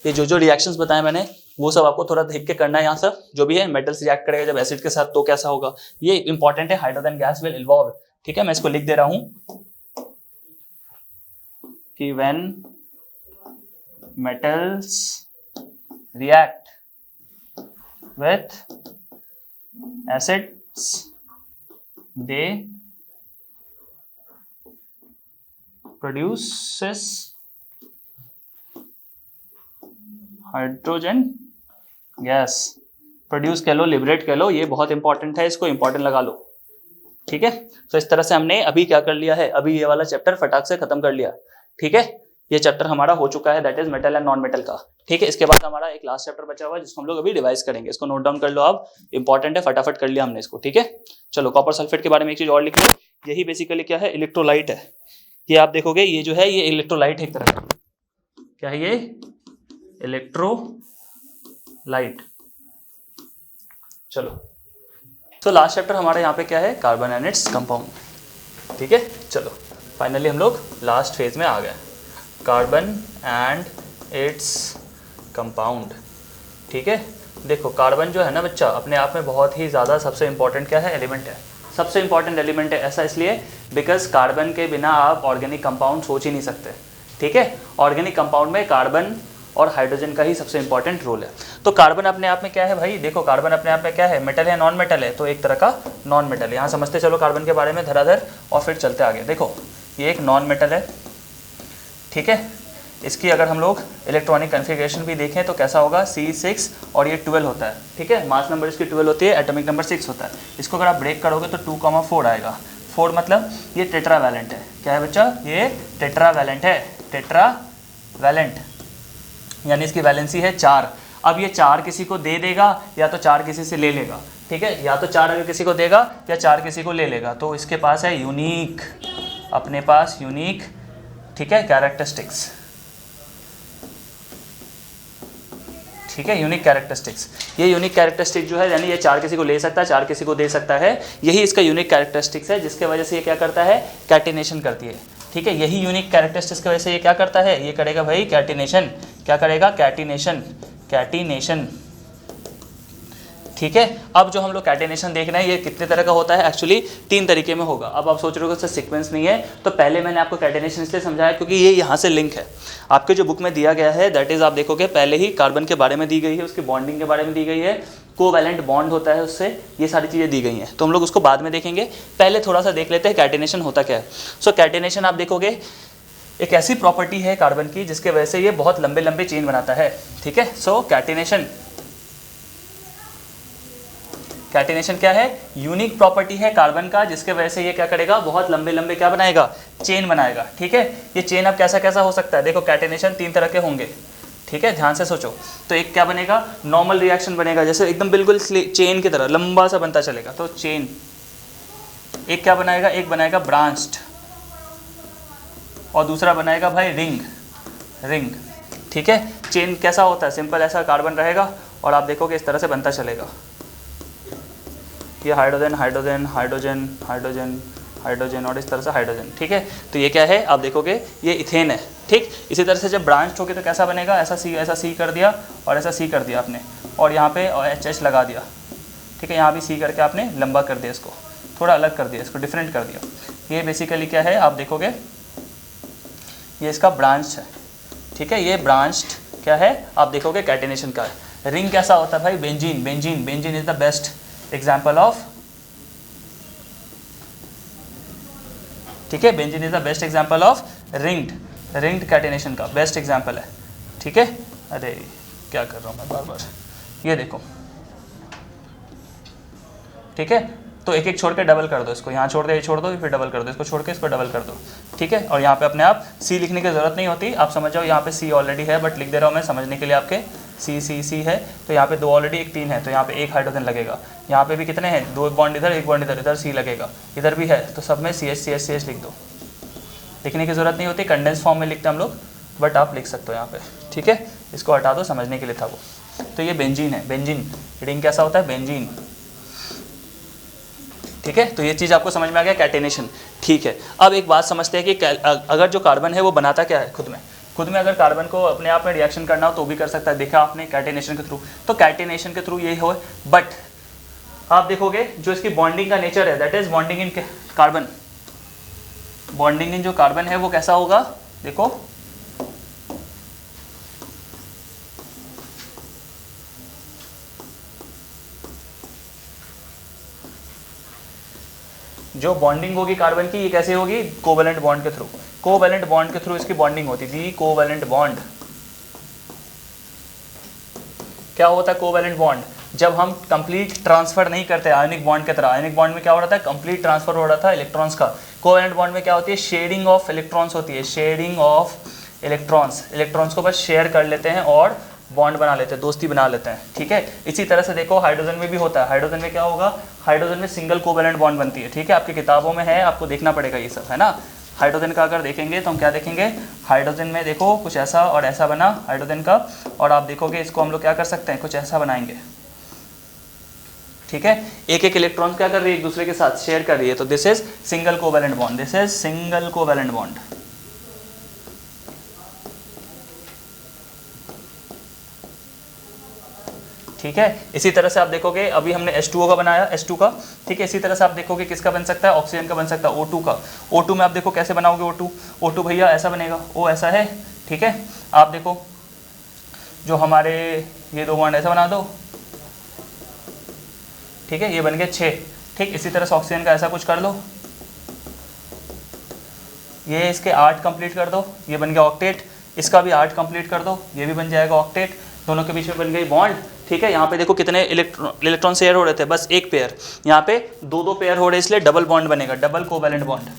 ये जो रिएक्शंस बताए मैंने वो सब आपको थोड़ा देख के करना है। यहाँ सब जो भी है, मेटल्स रिएक्ट करेगा जब एसिड के साथ तो कैसा होगा, ये इंपॉर्टेंट है। हाइड्रोजन गैस विल इन्वॉल्व, ठीक है। मैं इसको लिख दे रहा हूं कि when metals react with acids they produces hydrogen gas, produce कह लो, लिबरेट कह लो, ये बहुत इंपॉर्टेंट है, इसको इंपॉर्टेंट लगा लो, ठीक है। तो इस तरह से हमने अभी क्या कर लिया है, अभी ये वाला चैप्टर फटाक से खत्म कर लिया, ठीक है। ये चैप्टर हमारा हो चुका है, that is metal and non metal का, ठीक है। इसके बाद हमारा एक लास्ट चैप्टर बचा हुआ है जिसको हम लोग अभी रिवाइज करेंगे, इसको नोट डाउन कर लो आप, इंपॉर्टेंट है, फटाफट कर लिया हमने इसको, ठीक है। चलो कॉपर सल्फेट के बारे में एक चीज और लिख लो, यही बेसिकली क्या है, इलेक्ट्रोलाइट है। ये आप देखोगे ये जो है ये इलेक्ट्रोलाइट है एक तरह का, क्या है ये, इलेक्ट्रोलाइट। चलो तो लास्ट चैप्टर हमारा यहाँ पे क्या है, कार्बन एंड इट्स कंपाउंड, ठीक है। चलो फाइनली हम लोग लास्ट फेज में आ गए, कार्बन एंड इट्स कंपाउंड, ठीक है। देखो कार्बन जो है ना बच्चा, अपने आप में बहुत ही ज़्यादा सबसे इंपॉर्टेंट क्या है, एलिमेंट है, सबसे इंपॉर्टेंट एलिमेंट है। ऐसा इसलिए बिकॉज कार्बन के बिना आप ऑर्गेनिक कंपाउंड सोच ही नहीं सकते, ठीक है। ऑर्गेनिक कंपाउंड में कार्बन और हाइड्रोजन का ही सबसे इंपॉर्टेंट रोल है। तो कार्बन अपने आप में क्या है भाई, देखो कार्बन अपने आप में क्या है, मेटल है, नॉन मेटल है, तो एक तरह का नॉन मेटल है। यहाँ समझते चलो कार्बन के बारे में धराधर, और फिर चलते आगे। देखो ये एक नॉन मेटल है, ठीक है। इसकी अगर हम लोग इलेक्ट्रॉनिक कन्फिग्रेशन भी देखें तो कैसा होगा, C6 और ये 12 होता है, ठीक है। मास नंबर इसकी 12 होती है, एटॉमिक नंबर 6 होता है। इसको अगर आप ब्रेक करोगे तो 2,4 आएगा। 4 मतलब ये टेट्रावैलेंट है, क्या है बच्चा, ये टेट्रावैलेंट है, टेट्रावैलेंट यानी इसकी वैलेंसी है 4। अब ये 4 किसी को दे देगा या तो 4 किसी से ले लेगा, ठीक है। या तो 4 अगर किसी को देगा या 4 किसी को ले लेगा, तो इसके पास है यूनिक, अपने पास यूनिक, ठीक है, कैरेक्टरिस्टिक्स, ठीक है, यूनिक कैरेक्टरिस्टिक्स। ये यूनिक कैरेक्टरिस्टिक जो है यानी ये 4 किसी को ले सकता है, 4 किसी को दे सकता है, यही इसका यूनिक कैरेक्टरिस्टिक्स है, जिसके वजह से ये क्या करता है, कैटिनेशन करती है, ठीक है। यही यूनिक कैरेक्टरिस्टिक्स की वजह से ये क्या करता है, ये करेगा भाई कैटिनेशन, क्या करेगा, कैटिनेशन, कैटिनेशन, ठीक है। अब जो हम लोग कैटिनेशन देख रहे हैं ये कितने तरह का होता है, एक्चुअली 3 तरीके में होगा। अब आप सोच रहे हो कि सीक्वेंस नहीं है, तो पहले मैंने आपको कैटिनेशन इसलिए समझाया क्योंकि ये यहाँ से लिंक है, आपके जो बुक में दिया गया है, दैट इज आप देखोगे पहले ही कार्बन के बारे में दी गई है, उसकी बॉन्डिंग के बारे में दी गई है, कोवैलेंट बॉन्ड होता है उससे, ये सारी चीज़ें दी गई हैं, तो हम लोग उसको बाद में देखेंगे। पहले थोड़ा सा देख लेते हैं कैटिनेशन होता क्या है। सो कैटिनेशन आप देखोगे एक ऐसी प्रॉपर्टी है कार्बन की जिसके वजह से ये बहुत लंबे लंबे चेन बनाता है, ठीक है। सो कैटिनेशन, कैटिनेशन क्या है, यूनिक प्रॉपर्टी है कार्बन का, जिसके वजह से ये क्या करेगा, बहुत लंबे लंबे क्या बनाएगा, चेन बनाएगा, ठीक है। ये चेन अब कैसा कैसा हो सकता है, देखो कैटिनेशन 3 तरह के होंगे, ठीक है, ध्यान से सोचो। तो एक क्या बनेगा, नॉर्मल रिएक्शन बनेगा, जैसे एकदम बिल्कुल चेन की तरह लंबा सा बनता चलेगा, तो चेन। एक क्या बनाएगा, एक बनाएगा ब्रांच्ड, और दूसरा बनाएगा भाई रिंग, रिंग, ठीक है। चेन कैसा होता है, सिंपल ऐसा कार्बन रहेगा और आप देखोगे इस तरह से बनता चलेगा, ये hydrogen hydrogen hydrogen hydrogen hydrogen और इस तरह से हाइड्रोजन, ठीक है। तो ये क्या है, आप देखोगे ये इथेन है, ठीक। इसी तरह से जब ब्रांच होगी तो कैसा बनेगा, ऐसा सी कर दिया और ऐसा सी कर दिया आपने, और यहाँ पे HH लगा दिया, ठीक है। यहाँ भी सी करके आपने लंबा कर दिया, इसको थोड़ा अलग कर दिया, इसको डिफरेंट कर दिया। ये बेसिकली क्या है, आप देखोगे ये इसका ब्रांच है, ठीक है, ये ब्रांच्ड क्या है आप देखोगे कैटेनेशन का है। रिंग कैसा होता है भाई, benzene, benzene, benzene is the best example of, ठीक है, benzene is the best example of ringed catenation का बेस्ट एग्जांपल है, ठीक है। अरे क्या कर रहा हूँ मैं बार बार, ये देखो, ठीक है, तो एक एक छोड़ के डबल कर दो, इसको यहाँ छोड़ दो, ये छोड़ दो, फिर डबल कर दो, इसको छोड़ के इसको डबल कर दो, ठीक है। और यहाँ पे अपने आप सी लिखने की जरूरत नहीं होती, आप समझ जाओ यहाँ पे सी ऑलरेडी है, बट लिख दे रहा हूँ मैं समझने के लिए आपके, सी सी सी है, तो यहाँ पे 2 ऑलरेडी, एक 3 है, तो यहाँ पे एक हाइड्रोजन लगेगा। यहाँ पे भी कितने हैं, 2 बॉन्ड इधर, एक बॉन्ड इधर, इधर सी लगेगा, इधर भी है, तो सब में सी एच लिख दो, लिखने की जरूरत नहीं होती, कंडेंस फॉर्म में लिखते हम लोग, बट आप लिख सकते हो यहाँ पे, ठीक है। इसको हटा दो, समझने के लिए था वो। तो ये बेंजीन है, बेंजीन रिंग कैसा होता है, बेंजीन, ठीक है। तो ये चीज़ आपको समझ में आ गया, कैटेनेशन, ठीक है। अब एक बात समझते हैं कि अगर जो कार्बन है वो बनाता क्या है खुद में अगर कार्बन को अपने आप में रिएक्शन करना हो तो भी कर सकता है, देखा आपने कैटेनेशन के थ्रू। तो कैटेनेशन के थ्रू यही हो, बट आप देखोगे जो इसकी बॉन्डिंग का नेचर है, that is bonding in carbon, bonding in जो कार्बन है वो कैसा होगा, देखो जो बॉन्डिंग होगी कार्बन की, ये कैसे होगी, कोवेलेंट बॉन्ड के थ्रू, कोवेलेंट बॉन्ड के थ्रू इसकी बॉन्डिंग होती थी। कोवेलेंट बॉन्ड क्या होता है, कोवेलेंट बॉन्ड जब हम कंप्लीट ट्रांसफर नहीं करते आयनिक बॉन्ड की तरह, आयनिक बॉन्ड में क्या हो रहा था, कंप्लीट ट्रांसफर हो रहा था इलेक्ट्रॉन्स का। कोवेलेंट बॉन्ड में क्या होती है, शेयरिंग ऑफ इलेक्ट्रॉन्स होती है, शेयरिंग ऑफ इलेक्ट्रॉन्स, इलेक्ट्रॉन्स को बस शेयर कर लेते हैं और बॉन्ड बना लेते हैं, दोस्ती बना लेते हैं, ठीक है। इसी तरह से देखो हाइड्रोजन में भी होता है, हाइड्रोजन में क्या होगा, हाइड्रोजन में सिंगल कोवेलेंट बॉन्ड बनती है, ठीक है, आपकी किताबों में है, आपको देखना पड़ेगा ये सब, है ना। हाइड्रोजन का अगर देखेंगे तो हम क्या देखेंगे, हाइड्रोजन में देखो कुछ ऐसा और ऐसा बना हाइड्रोजन का, और आप देखोगे इसको हम लोग क्या कर सकते हैं, कुछ ऐसा बनाएंगे, ठीक है। एक एक इलेक्ट्रॉन क्या कर रही है, एक दूसरे के साथ शेयर कर रही है, तो this is single covalent bond, this is single covalent bond, ठीक है। इसी तरह से आप देखोगे अभी हमने H2O का बनाया, H2 का, ठीक है। इसी तरह से आप देखोगे किसका बन सकता है, ऑक्सीजन का बन सकता है, O2 का। O2 में आप देखो कैसे बनाओगे, O2 भैया ऐसा बनेगा, O ऐसा है, ठीक है। आप देखो जो हमारे ये 2 बॉन्ड ऐसा बना दो, ठीक है, ये बन गए 6, ठीक। इसी तरह से ऑक्सीजन का ऐसा कुछ कर लो, ये इसके 8 कंप्लीट कर दो, ये बन गया ऑक्टेट, इसका भी 8 कंप्लीट कर दो, ये भी बन जाएगा ऑक्टेट, दोनों के बीच में बन गई बॉन्ड, ठीक है। यहाँ पे देखो कितने इलेक्ट्रॉन शेयर हो रहे थे, बस एक पेयर, यहाँ पे 2-2 पेयर हो रहे, इसलिए डबल बॉन्ड बनेगा, डबल कोवेलेंट बॉन्ड।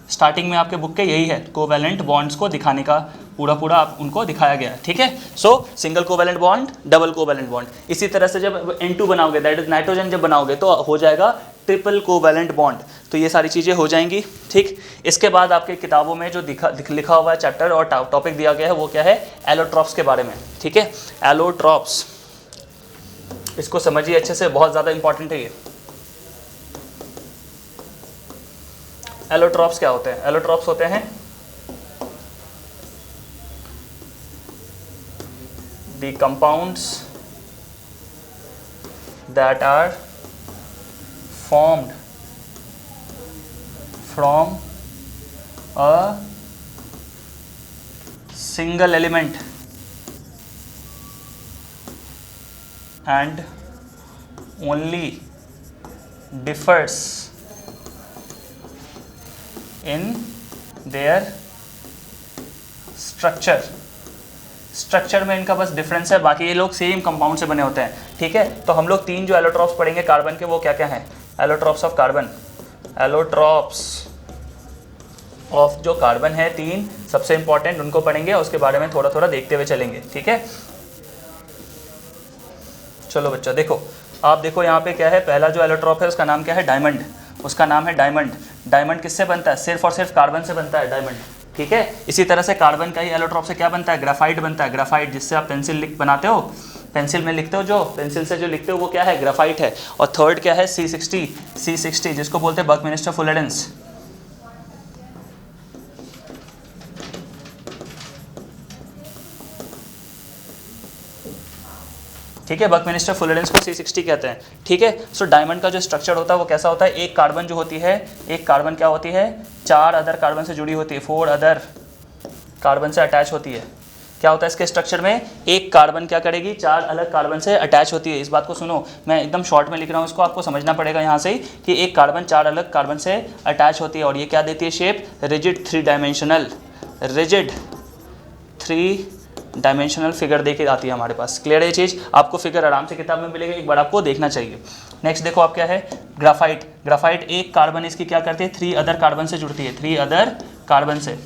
स्टार्टिंग में आपके बुक के यही है, कोवेलेंट बॉन्ड्स को दिखाने का पूरा आप उनको दिखाया गया है, ठीक है। सो single covalent bond, double covalent bond. इसी तरह से जब N2 बनाओगे, दैट इज नाइट्रोजन जब बनाओगे तो हो जाएगा ट्रिपल कोवेलेंट बॉन्ड। तो ये सारी चीज़ें हो जाएंगी, ठीक। इसके बाद आपके किताबों में जो लिखा हुआ है चैप्टर और टॉपिक दिया गया है वो क्या है, एलोट्रॉप्स के बारे में, ठीक है। एलोट्रॉप्स, इसको समझिए अच्छे से, बहुत ज़्यादा इंपॉर्टेंट है ये। एलोट्रॉप्स क्या होते हैं, एलोट्रॉप्स होते हैं the compounds that are formed from a single element and only differs in their structure में इनका बस डिफरेंस है, बाकी ये लोग सेम कंपाउंड से बने होते हैं, ठीक है। तो हम लोग 3 जो एलोट्रॉप्स पढ़ेंगे कार्बन के, वो क्या क्या हैं, allotropes of carbon, allotropes of जो कार्बन है 3 सबसे इंपॉर्टेंट, उनको पढ़ेंगे, उसके बारे में थोड़ा थोड़ा देखते हुए चलेंगे, ठीक है। चलो बच्चों देखो, आप देखो यहाँ पे क्या है, पहला जो एलोट्रॉप है उसका नाम क्या है, डायमंड, उसका नाम है डायमंड। डायमंड किससे बनता है, सिर्फ और सिर्फ कार्बन से बनता है डायमंड, ठीक है। इसी तरह से कार्बन का ही एलोट्रॉप से क्या बनता है, ग्राफाइट बनता है, ग्राफाइट जिससे आप पेंसिल बनाते हो, पेंसिल में लिखते हो, जो पेंसिल से जो लिखते हो वो क्या है, ग्राफाइट है। और थर्ड क्या है, C60 जिसको बोलते हैं बकमिंस्टर फुलेरेंस, ठीक है, बकमिंस्टर फुलरेंस को C60 कहते हैं। ठीक है, सो डायमंड का जो स्ट्रक्चर होता है वो कैसा होता है, एक कार्बन जो होती है, एक कार्बन क्या होती है, 4 अदर कार्बन से जुड़ी होती है, 4 अदर कार्बन से अटैच होती है। क्या होता है इसके स्ट्रक्चर में, एक कार्बन क्या करेगी, 4 अलग कार्बन से अटैच होती है। इस बात को सुनो, मैं एकदम शॉर्ट में लिख रहा हूँ, इसको आपको समझना पड़ेगा यहाँ से कि एक कार्बन 4 अलग कार्बन से अटैच होती है और ये क्या देती है shape, rigid 3 dimensional, rigid 3 dimensional figure दे के आती है हमारे पास। क्लियर है ये चीज़, आपको फिगर आराम से किताब में मिलेगा, एक बार आपको देखना चाहिए। नेक्स्ट देखो आप क्या है, ग्राफाइट। ग्राफाइट एक कार्बन इसकी क्या करती है, 3 अदर कार्बन से जुड़ती है, 3 अदर कार्बन से,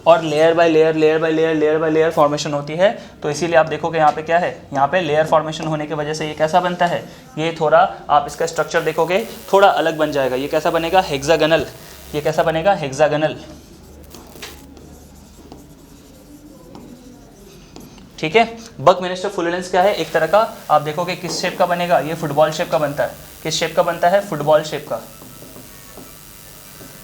और layer by layer, layer by layer, layer by layer formation होती है। तो इसीलिए आप देखोगे यहाँ पे क्या है, यहाँ पे लेयर फॉर्मेशन होने की वजह से ये कैसा बनता है, ये थोड़ा आप इसका स्ट्रक्चर देखोगे थोड़ा अलग बन जाएगा। ये कैसा बनेगा, हेक्सागोनल। ये कैसा बनेगा, हेक्सागोनल। ठीक है, बकमिंस्टर फुलरेंस क्या है, एक तरह का आप देखोगे किस शेप का बनेगा, ये फुटबॉल शेप का बनता है। किस शेप का बनता है, फुटबॉल शेप का,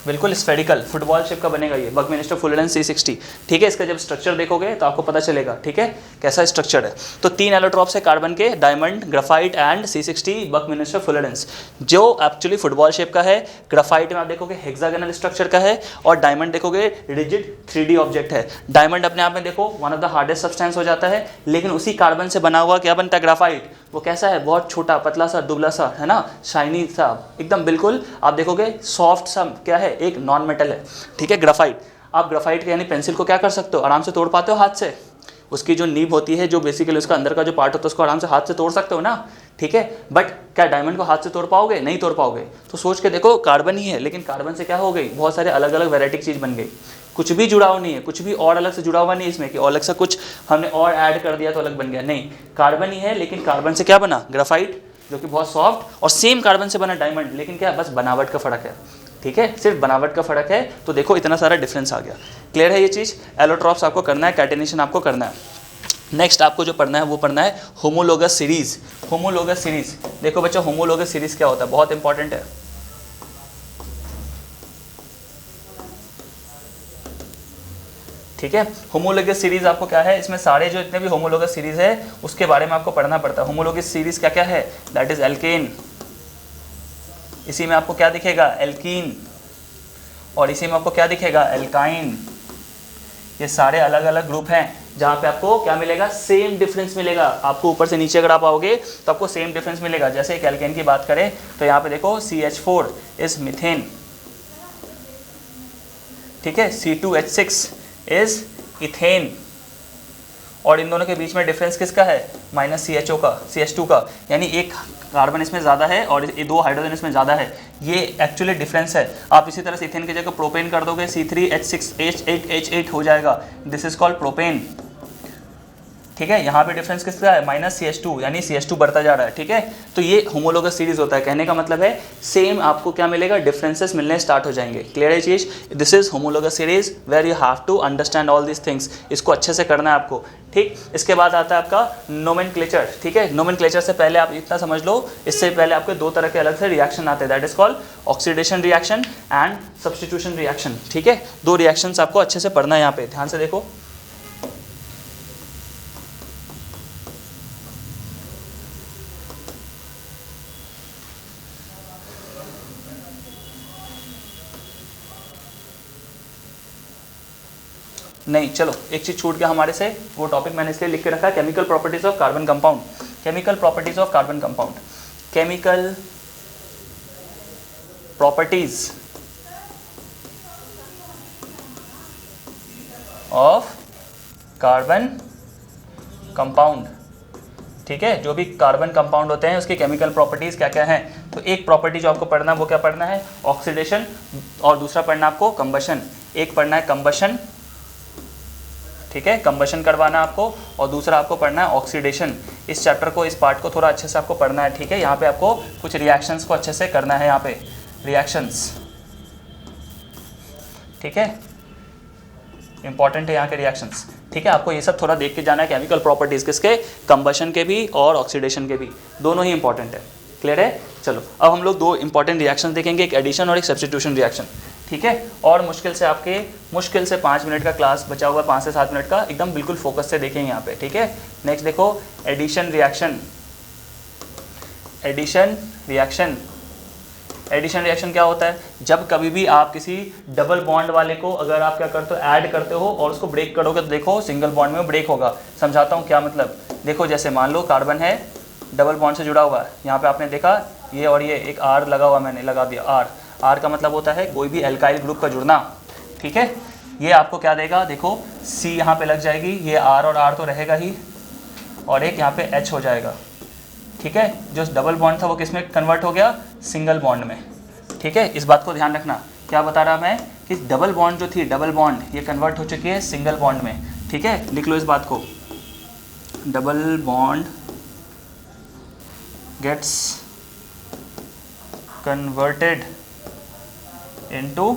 बिल्कुल स्फेरिकल फुटबॉल शेप का बनेगा ये बकमिंस्टर फुलरेंस C60। ठीक है, इसका जब स्ट्रक्चर देखोगे तो आपको पता चलेगा। ठीक है, कैसा स्ट्रक्चर है। तो 3 एलोट्रॉप्स है कार्बन के, diamond, graphite and C60 buckminster fullerenes, जो एक्चुअली फुटबॉल शेप का है। ग्राफाइट में आप देखोगे हेक्सागोनल स्ट्रक्चर का है, और डायमंड देखोगे रिजिड 3D ऑब्जेक्ट है। डायमंड अपने आप में देखो one of the hardest substance हो जाता है, लेकिन उसी कार्बन से बना हुआ क्या बनता है, ग्राफाइट। वो कैसा है, बहुत छोटा पतला सा दुबला सा है ना, शाइनी सा, एकदम बिल्कुल आप देखोगे सॉफ्ट सा, क्या है, एक नॉन मेटल है। ठीक है, ग्राफाइट। आप ग्राफाइट यानी पेंसिल को क्या कर सकते हो, आराम से तोड़ पाते हो हाथ से। उसकी जो नीब होती है, जो बेसिकली उसका अंदर का जो पार्ट होता है, उसको आराम से हाथ से तोड़ सकते हो ना। ठीक है, बट क्या डायमंड को हाथ से तोड़ पाओगे, नहीं तोड़ पाओगे। तो सोच के देखो, कार्बन ही है, लेकिन कार्बन से क्या हो गई, बहुत सारे अलग अलग वेराइटी की चीज़ बन गई। कुछ भी जुड़ा हुआ नहीं है, कुछ भी और अलग से जुड़ा हुआ नहीं है इसमें कि अलग से कुछ हमने और ऐड कर दिया तो अलग बन गया, नहीं, कार्बन ही है। लेकिन कार्बन से क्या बना, ग्राफाइट, जो कि बहुत सॉफ्ट, और सेम कार्बन से बना डायमंड, लेकिन क्या बस बनावट का फर्क है। ठीक है, सिर्फ बनावट का फर्क है। तो देखो इतना सारा डिफरेंस आ गया। क्लियर है ये चीज़। एलोट्रॉप्स आपको करना है, कैटेनेशन आपको करना है। नेक्स्ट आपको जो पढ़ना है वो पढ़ना है होमोलोगस सीरीज। होमोलोगस सीरीज, देखो बच्चों होमोलोगस सीरीज क्या होता है, बहुत इंपॉर्टेंट है। ठीक है, होमोलोगस सीरीज आपको क्या है, इसमें सारे जो इतने भी होमोलोगस सीरीज है उसके बारे में आपको पढ़ना पड़ता है। होमोलोगस सीरीज क्या क्या है, दैट इज एल्केन, इसी में आपको क्या दिखेगा, एल्कीन, और इसी में आपको क्या दिखेगा, एल्काइन। ये सारे अलग अलग ग्रुप हैं जहाँ पे आपको क्या मिलेगा, सेम डिफरेंस मिलेगा। आपको ऊपर से नीचे अगर आप आओगे तो आपको सेम डिफरेंस मिलेगा। जैसे एक एल्केन की बात करें तो यहाँ पे देखो CH4 इज मीथेन, ठीक है, C2H6 इज इथेन, और इन दोनों के बीच में डिफरेंस किसका है, -CHO का, CH2 का, यानी एक कार्बन इसमें ज़्यादा है और ये 2 हाइड्रोजन इसमें ज़्यादा है। ये एक्चुअली डिफरेंस है। आप इसी तरह से इथेन की जगह प्रोपेन कर दोगे, C3H6H8H8 हो जाएगा, दिस इज कॉल्ड प्रोपेन। ठीक है, यहाँ पे डिफरेंस किसका है, -CH2, यानी CH2 बढ़ता जा रहा है। ठीक है, तो ये होमोलोगस सीरीज होता है। कहने का मतलब है सेम आपको क्या मिलेगा, डिफरेंसेस मिलने स्टार्ट हो जाएंगे। क्लियर है चीज़। This is homologous series where you have to understand all this things. इसको अच्छे से करना है आपको। ठीक, इसके बाद आता है आपका नोमेनक्लेचर। ठीक है, नोमेनक्लेचर से पहले आप इतना समझ लो, इससे पहले आपके 2 तरह के अलग से रिएक्शन आते हैं, that is called oxidation reaction and substitution reaction. ठीक है, 2 रिएक्शंस आपको अच्छे से पढ़ना है। यहाँ पे ध्यान से देखो, नहीं चलो एक चीज़ छूट गया हमारे से, वो टॉपिक मैंने इसलिए लिख के रखा है, chemical properties of carbon compound. Chemical properties of carbon compound, chemical properties of carbon compound. ठीक है, जो भी कार्बन कंपाउंड होते हैं उसकी केमिकल प्रॉपर्टीज क्या क्या हैं। तो एक प्रॉपर्टी जो आपको पढ़ना है वो क्या पढ़ना है, ऑक्सीडेशन, और दूसरा पढ़ना आपको कंबशन। एक पढ़ना है कंबशन, ठीक है, कंबशन करवाना आपको, और दूसरा आपको पढ़ना है ऑक्सीडेशन। इस चैप्टर को, इस पार्ट को थोड़ा अच्छे से आपको पढ़ना है। ठीक है, यहाँ पे आपको कुछ रिएक्शंस को अच्छे से करना है, यहाँ पे रिएक्शंस। ठीक है, इंपॉर्टेंट है यहाँ के रिएक्शंस। ठीक है, आपको ये सब थोड़ा देख के जाना है, केमिकल प्रॉपर्टीज किसके, कंबशन के भी और ऑक्सीडेशन के भी, दोनों ही इंपॉर्टेंट है। क्लियर है। चलो अब हम लोग 2 इंपॉर्टेंट रिएक्शन देखेंगे, एक एडिशन और एक सब्स्टिट्यूशन रिएक्शन। ठीक है। और मुश्किल से 5 मिनट का क्लास बचा हुआ है, 5 से 7 मिनट का, एकदम बिल्कुल फोकस से देखेंगे यहाँ पे, ठीक है। नेक्स्ट देखो एडिशन रिएक्शन। एडिशन रिएक्शन क्या होता है? जब कभी भी आप किसी डबल बॉन्ड वाले को अगर आप क्या करते हो, ऐड करते हो और उसको ब्रेक करोगे तो देखो सिंगल बॉन्ड में ब्रेक होगा। समझाता हूँ क्या मतलब। देखो जैसे मान लो कार्बन है, डबल बॉन्ड से जुड़ा हुआ है, यहाँ पे आपने देखा ये और ये एक आर लगा हुआ, मैंने लगा दिया आर का मतलब होता है कोई भी एल्काइल ग्रुप का जुड़ना, ठीक है। ये आपको क्या देगा, देखो सी यहाँ पे लग जाएगी, ये आर और आर तो रहेगा ही, और एक यहाँ पे एच हो जाएगा, ठीक है। जो डबल बॉन्ड था वो किस में कन्वर्ट हो गया? सिंगल बॉन्ड में, ठीक है। इस बात को ध्यान रखना। क्या बता रहा मैं कि डबल बॉन्ड जो थी, डबल बॉन्ड ये कन्वर्ट हो चुकी है सिंगल बॉन्ड में, ठीक है। लिख लो इस बात को, double bond gets converted into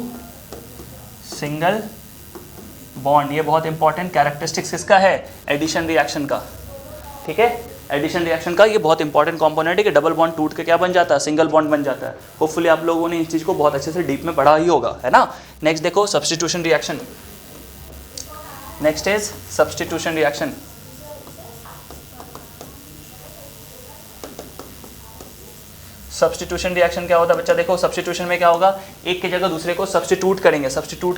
single bond. ये बहुत इंपॉर्टेंट कैरेक्टरिस्टिक्स किसका है? एडिशन रिएक्शन का, ठीक है। एडिशन रिएक्शन का ये बहुत इंपॉर्टेंट कंपोनेंट है कि डबल बॉन्ड टूट के क्या बन जाता है? सिंगल बॉन्ड बन जाता है। होपफुली आप लोगों ने इस चीज़ को बहुत अच्छे से डीप में पढ़ा ही होगा, है ना। नेक्स्ट देखो substitution reaction. Next is substitution reaction. Substitution reaction क्या होता है बच्चा? देखो सब्स्टिट्यूशन में क्या होगा, एक की जगह दूसरे को सब्स्टिट्यूट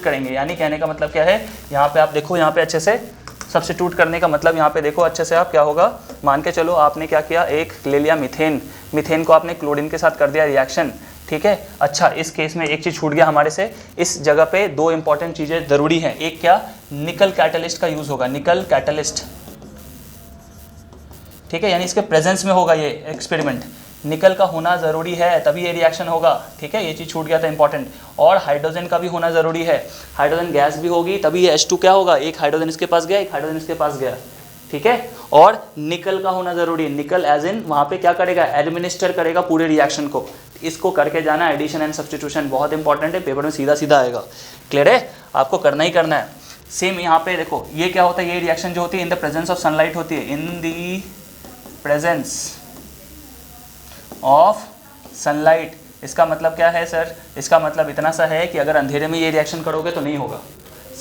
करेंगे। यानी कहने का मतलब क्या है, यहाँ पे आप देखो, यहाँ पे अच्छे से सब्स्टिट्यूट करने का मतलब यहाँ पे देखो अच्छे से आप क्या होगा, मान के चलो आपने क्या किया, एक ले लिया मीथेन को आपने क्लोरीन के साथ कर दिया रिएक्शन, ठीक है। अच्छा इस केस में एक चीज़ छूट गया हमारे से, इस जगह पे 2 इंपॉर्टेंट चीज़ें ज़रूरी हैं। एक क्या, निकल कैटलिस्ट का यूज़ होगा, निकल कैटलिस्ट, ठीक है। यानी इसके प्रेजेंस में होगा ये एक्सपेरिमेंट, निकल का होना ज़रूरी है तभी ये रिएक्शन होगा, ठीक है। ये चीज़ छूट गया था इंपॉर्टेंट। और हाइड्रोजन का भी होना ज़रूरी है, हाइड्रोजन गैस भी होगी तभी ये H2 क्या होगा, एक हाइड्रोजन इसके पास गया, एक हाइड्रोजन इसके पास गया, ठीक है। और निकल का होना ज़रूरी है, निकल एज इन वहाँ पे क्या करेगा, एडमिनिस्टर करेगा पूरे रिएक्शन को। इसको करके जाना, एडिशन एंड सब्स्टिट्यूशन बहुत इंपॉर्टेंट है, पेपर में सीधा सीधा आएगा। क्लियर है? आपको करना ही करना है। सेम यहाँ पे देखो ये क्या होता है, ये रिएक्शन जो होती है in the presence of sunlight होती है, इन दी प्रेजेंस ऑफ सनलाइट। इसका मतलब क्या है सर? इसका मतलब इतना सा है कि अगर अंधेरे में ये रिएक्शन करोगे तो नहीं होगा,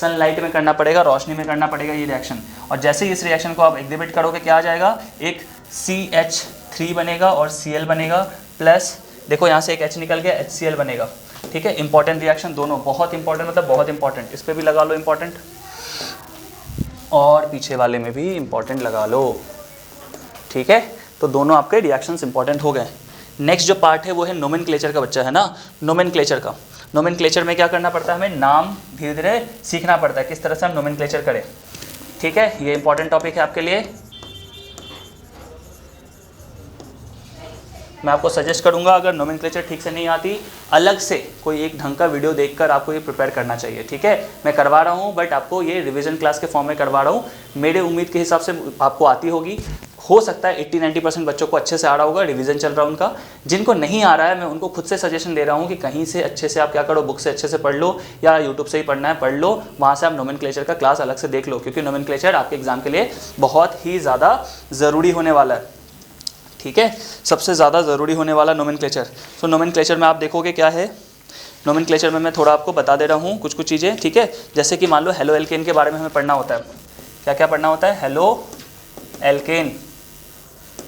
सनलाइट में करना पड़ेगा, रोशनी में करना पड़ेगा ये रिएक्शन। और जैसे ही इस रिएक्शन को आप एग्जिबिट करोगे क्या आ जाएगा, एक CH3 बनेगा और Cl बनेगा, प्लस देखो यहाँ से एक H निकल गया, HCl बनेगा, ठीक है। इंपॉर्टेंट रिएक्शन दोनों, बहुत इंपॉर्टेंट, मतलब बहुत इंपॉर्टेंट। इस पर भी लगा लो इंपॉर्टेंट, और पीछे वाले में भी इंपॉर्टेंट लगा लो, ठीक है। तो दोनों आपके रिएक्शंस इंपॉर्टेंट हो गए। नेक्स्ट जो पार्ट है वो है नोमेनक्लेचर का बच्चा, है ना। नोमेनक्लेचर का, नोमेनक्लेचर में क्या करना पड़ता है, हमें नाम धीरे धीरे सीखना पड़ता है, किस तरह से हम नोमेनक्लेचर करें, ठीक है। ये इंपॉर्टेंट टॉपिक है आपके लिए। मैं आपको सजेस्ट करूंगा अगर नोमेनक्लेचर ठीक से नहीं आती, अलग से कोई एक ढंग का वीडियो देखकर आपको ये प्रिपेयर करना चाहिए, ठीक है। मैं करवा रहा हूँ बट आपको ये रिवीजन क्लास के फॉर्म में करवा रहा हूँ। मेरे उम्मीद के हिसाब से आपको आती होगी, हो सकता है 80-90% बच्चों को अच्छे से आ रहा होगा, रिवीजन चल रहा है उनका। जिनको नहीं आ रहा है मैं उनको खुद से सजेशन दे रहा हूँ कि कहीं से अच्छे से आप क्या करो, बुक से अच्छे से पढ़ लो, या यूट्यूब से ही पढ़ना है पढ़ लो, वहाँ से आप नोमेनक्लेचर का क्लास अलग से देख लो, क्योंकि नोमेनक्लेचर आपके एग्जाम के लिए बहुत ही ज़्यादा ज़रूरी होने वाला है, ठीक है। सबसे ज़्यादा ज़रूरी होने वाला नोमेनक्लेचर। तो नोमेनक्लेचर में आप देखोगे क्या है, नोमेनक्लेचर में मैं थोड़ा आपको बता दे रहा हूँ कुछ चीज़ें, ठीक है। जैसे कि मान लो हेलो एल्केन के बारे में हमें पढ़ना होता है, क्या क्या पढ़ना होता है, हेलो एल्केन,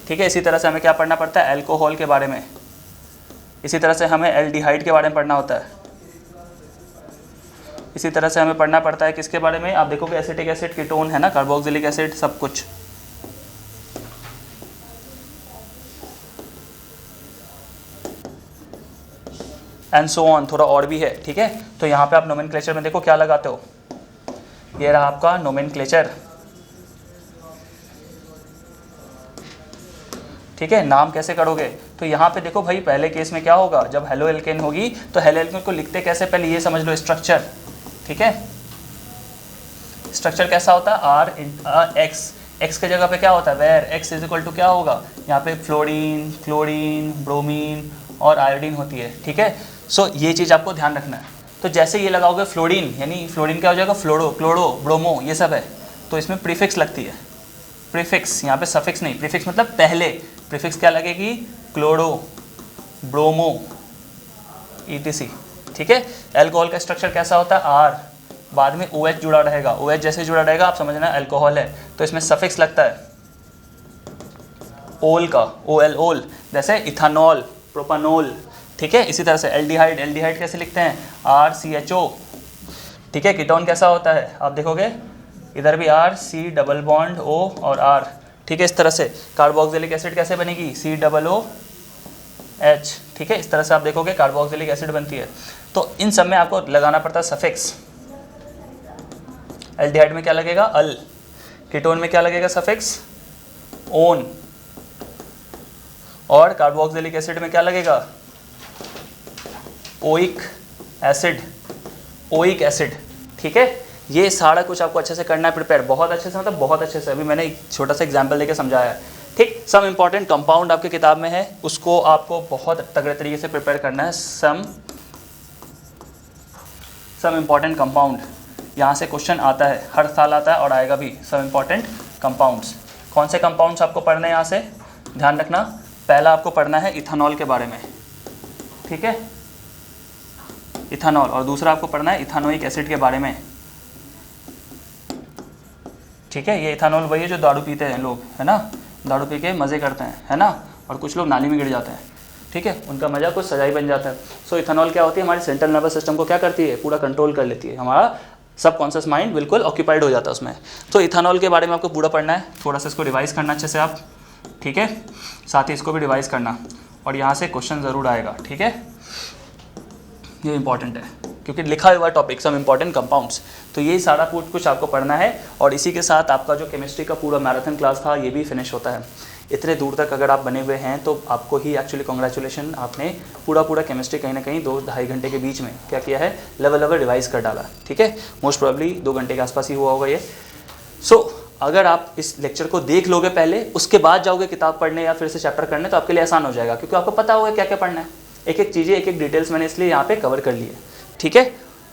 ठीक है। इसी तरह से हमें क्या पढ़ना पड़ता है, अल्कोहल के बारे में। इसी तरह से हमें एल्डिहाइड के बारे में पढ़ना होता है। इसी तरह से हमें पढ़ना पड़ता है किसके बारे में, आप देखोगे एसिटिक एसिड, कीटोन, है ना, कार्बोक्सिलिक एसिड, सब कुछ। एंड सो ऑन, थोड़ा और भी है, ठीक है। तो यहाँ पे आप नोमेनक्लेचर में देखो क्या लगाते हो, ये रहा आपका नोमेनक्लेचर, ठीक है। नाम कैसे करोगे, तो यहाँ पे देखो भाई पहले केस में क्या होगा, जब हेलो एल्केन होगी तो हेलो एल्केन को लिखते कैसे, पहले ये समझ लो स्ट्रक्चर, ठीक है। स्ट्रक्चर कैसा होता है, एक्स के जगह पे क्या होता है, where X is equal to क्या होगा, यहाँ पे फ्लोरीन, क्लोरीन, ब्रोमीन और आयोडीन होती है, ठीक है। सो ये चीज़ आपको ध्यान रखना है। तो जैसे ये लगाओगे फ्लोरीन, यानी फ्लोरीन क्या हो जाएगा, फ्लोरो, क्लोरो, ब्रोमो, ये सब है, तो इसमें प्रीफिक्स लगती है, प्रीफिक्स, यहाँ पे सफिक्स नहीं, प्रीफिक्स मतलब पहले, प्रीफिक्स क्या लगेगी, क्लोरो, ब्रोमो, ETC, ठीक है। एल्कोहल का स्ट्रक्चर कैसा होता है, आर, बाद में OH जुड़ा रहेगा, OH जैसे जुड़ा रहेगा आप समझना अल्कोहल है, तो इसमें सफिक्स लगता है ओल का, OL ओल, जैसे इथानॉल, प्रोपानोल, ठीक है। इसी तरह से एल्डिहाइड, एल्डिहाइड कैसे लिखते हैं, RCHO, ठीक है। कीटोन कैसा होता है, आप देखोगे इधर भी R, C double bond O और R, ठीक है। इस तरह से कार्बोक्सिलिक एसिड कैसे बनेगी, COOH, ठीक है। इस तरह से आप देखोगे कार्बोक्सिलिक एसिड बनती है। तो इन सब में आपको लगाना पड़ता है सफिक्स। एल्डिहाइड में क्या लगेगा, अल, कीटोन में क्या लगेगा सफिक्स, ओन, और कार्बोक्सिलिक एसिड में क्या लगेगा, ओइक एसिड, ओइक एसिड, ठीक है। ये सारा कुछ आपको अच्छे से करना है, प्रिपेयर बहुत अच्छे से, मतलब बहुत अच्छे से। अभी मैंने एक छोटा सा एग्जांपल देके समझाया है, ठीक। सम इंपॉर्टेंट कंपाउंड आपके किताब में है, उसको आपको बहुत तगड़े तरीके से प्रिपेयर करना है। सम इंपॉर्टेंट कंपाउंड, यहाँ से क्वेश्चन आता है, हर साल आता है और आएगा भी। सम इंपॉर्टेंट कंपाउंड्स, कौन से कंपाउंड्स आपको पढ़ने हैं यहाँ से, ध्यान रखना। पहला आपको पढ़ना है इथेनॉल के बारे में, ठीक है, इथेनॉल, और दूसरा आपको पढ़ना है इथानोइक एसिड के बारे में, ठीक है। ये इथेनॉल वही है जो दारू पीते हैं लोग, है ना, दारू पी के मज़े करते हैं, है ना, और कुछ लोग नाली में गिर जाते हैं, ठीक है, उनका मज़ा कुछ सजा ही बन जाता है। सो इथेनॉल क्या होती है, हमारे सेंट्रल नर्वस सिस्टम को क्या करती है, पूरा कंट्रोल कर लेती है, हमारा सबकॉन्शियस माइंड बिल्कुल ऑक्यूपाइड हो जाता है उसमें। तो इथेनॉल के बारे में आपको पूरा पढ़ना है, थोड़ा सा इसको रिवाइज़ करना अच्छे से आप, ठीक है, साथ ही इसको भी रिवाइज़ करना, और यहाँ से क्वेश्चन ज़रूर आएगा, ठीक है। ये इंपॉर्टेंट है क्योंकि लिखा हुआ टॉपिक सम इंपॉर्टेंट कंपाउंड्स, तो यही सारा कुछ आपको पढ़ना है। और इसी के साथ आपका जो केमिस्ट्री का पूरा मैराथन क्लास था ये भी फिनिश होता है। इतने दूर तक अगर आप बने हुए हैं तो आपको ही एक्चुअली कॉन्ग्रेचुलेशन, आपने पूरा केमिस्ट्री कहीं ना कहीं 2-2.5 घंटे के बीच में क्या किया है, लेवल रिवाइज कर डाला, ठीक है। मोस्ट प्रोबेबली 2 घंटे के आसपास ही हुआ होगा ये। सो अगर आप इस लेक्चर को देख लोगे पहले, उसके बाद जाओगे किताब पढ़ने या फिर से चैप्टर करने, तो आपके लिए आसान हो जाएगा, क्योंकि आपको पता होगा क्या क्या पढ़ना है। एक एक चीज़ें, एक एक डिटेल्स मैंने इसलिए यहाँ पे कवर कर ली है, ठीक है।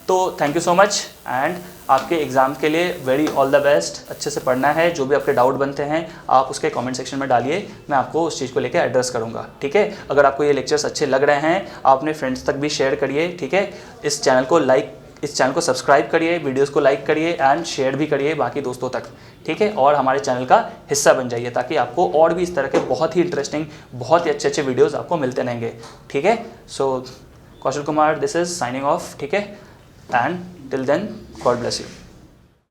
तो thank you so much, and आपके एग्ज़ाम के लिए वेरी ऑल द बेस्ट। अच्छे से पढ़ना है, जो भी आपके डाउट बनते हैं आप उसके कमेंट सेक्शन में डालिए, मैं आपको उस चीज़ को लेकर एड्रेस करूँगा, ठीक है। अगर आपको ये लेक्चर्स अच्छे लग रहे हैं, आप अपने फ्रेंड्स तक भी शेयर करिए, ठीक है। इस चैनल को सब्सक्राइब करिए, वीडियोस को लाइक करिए एंड शेयर भी करिए बाकी दोस्तों तक, ठीक है। और हमारे चैनल का हिस्सा बन जाइए, ताकि आपको और भी इस तरह के बहुत ही इंटरेस्टिंग, बहुत ही अच्छे वीडियोस आपको मिलते रहेंगे, ठीक है। So Kaushal Kumar, this is signing off, ठीक है, and till then God bless you.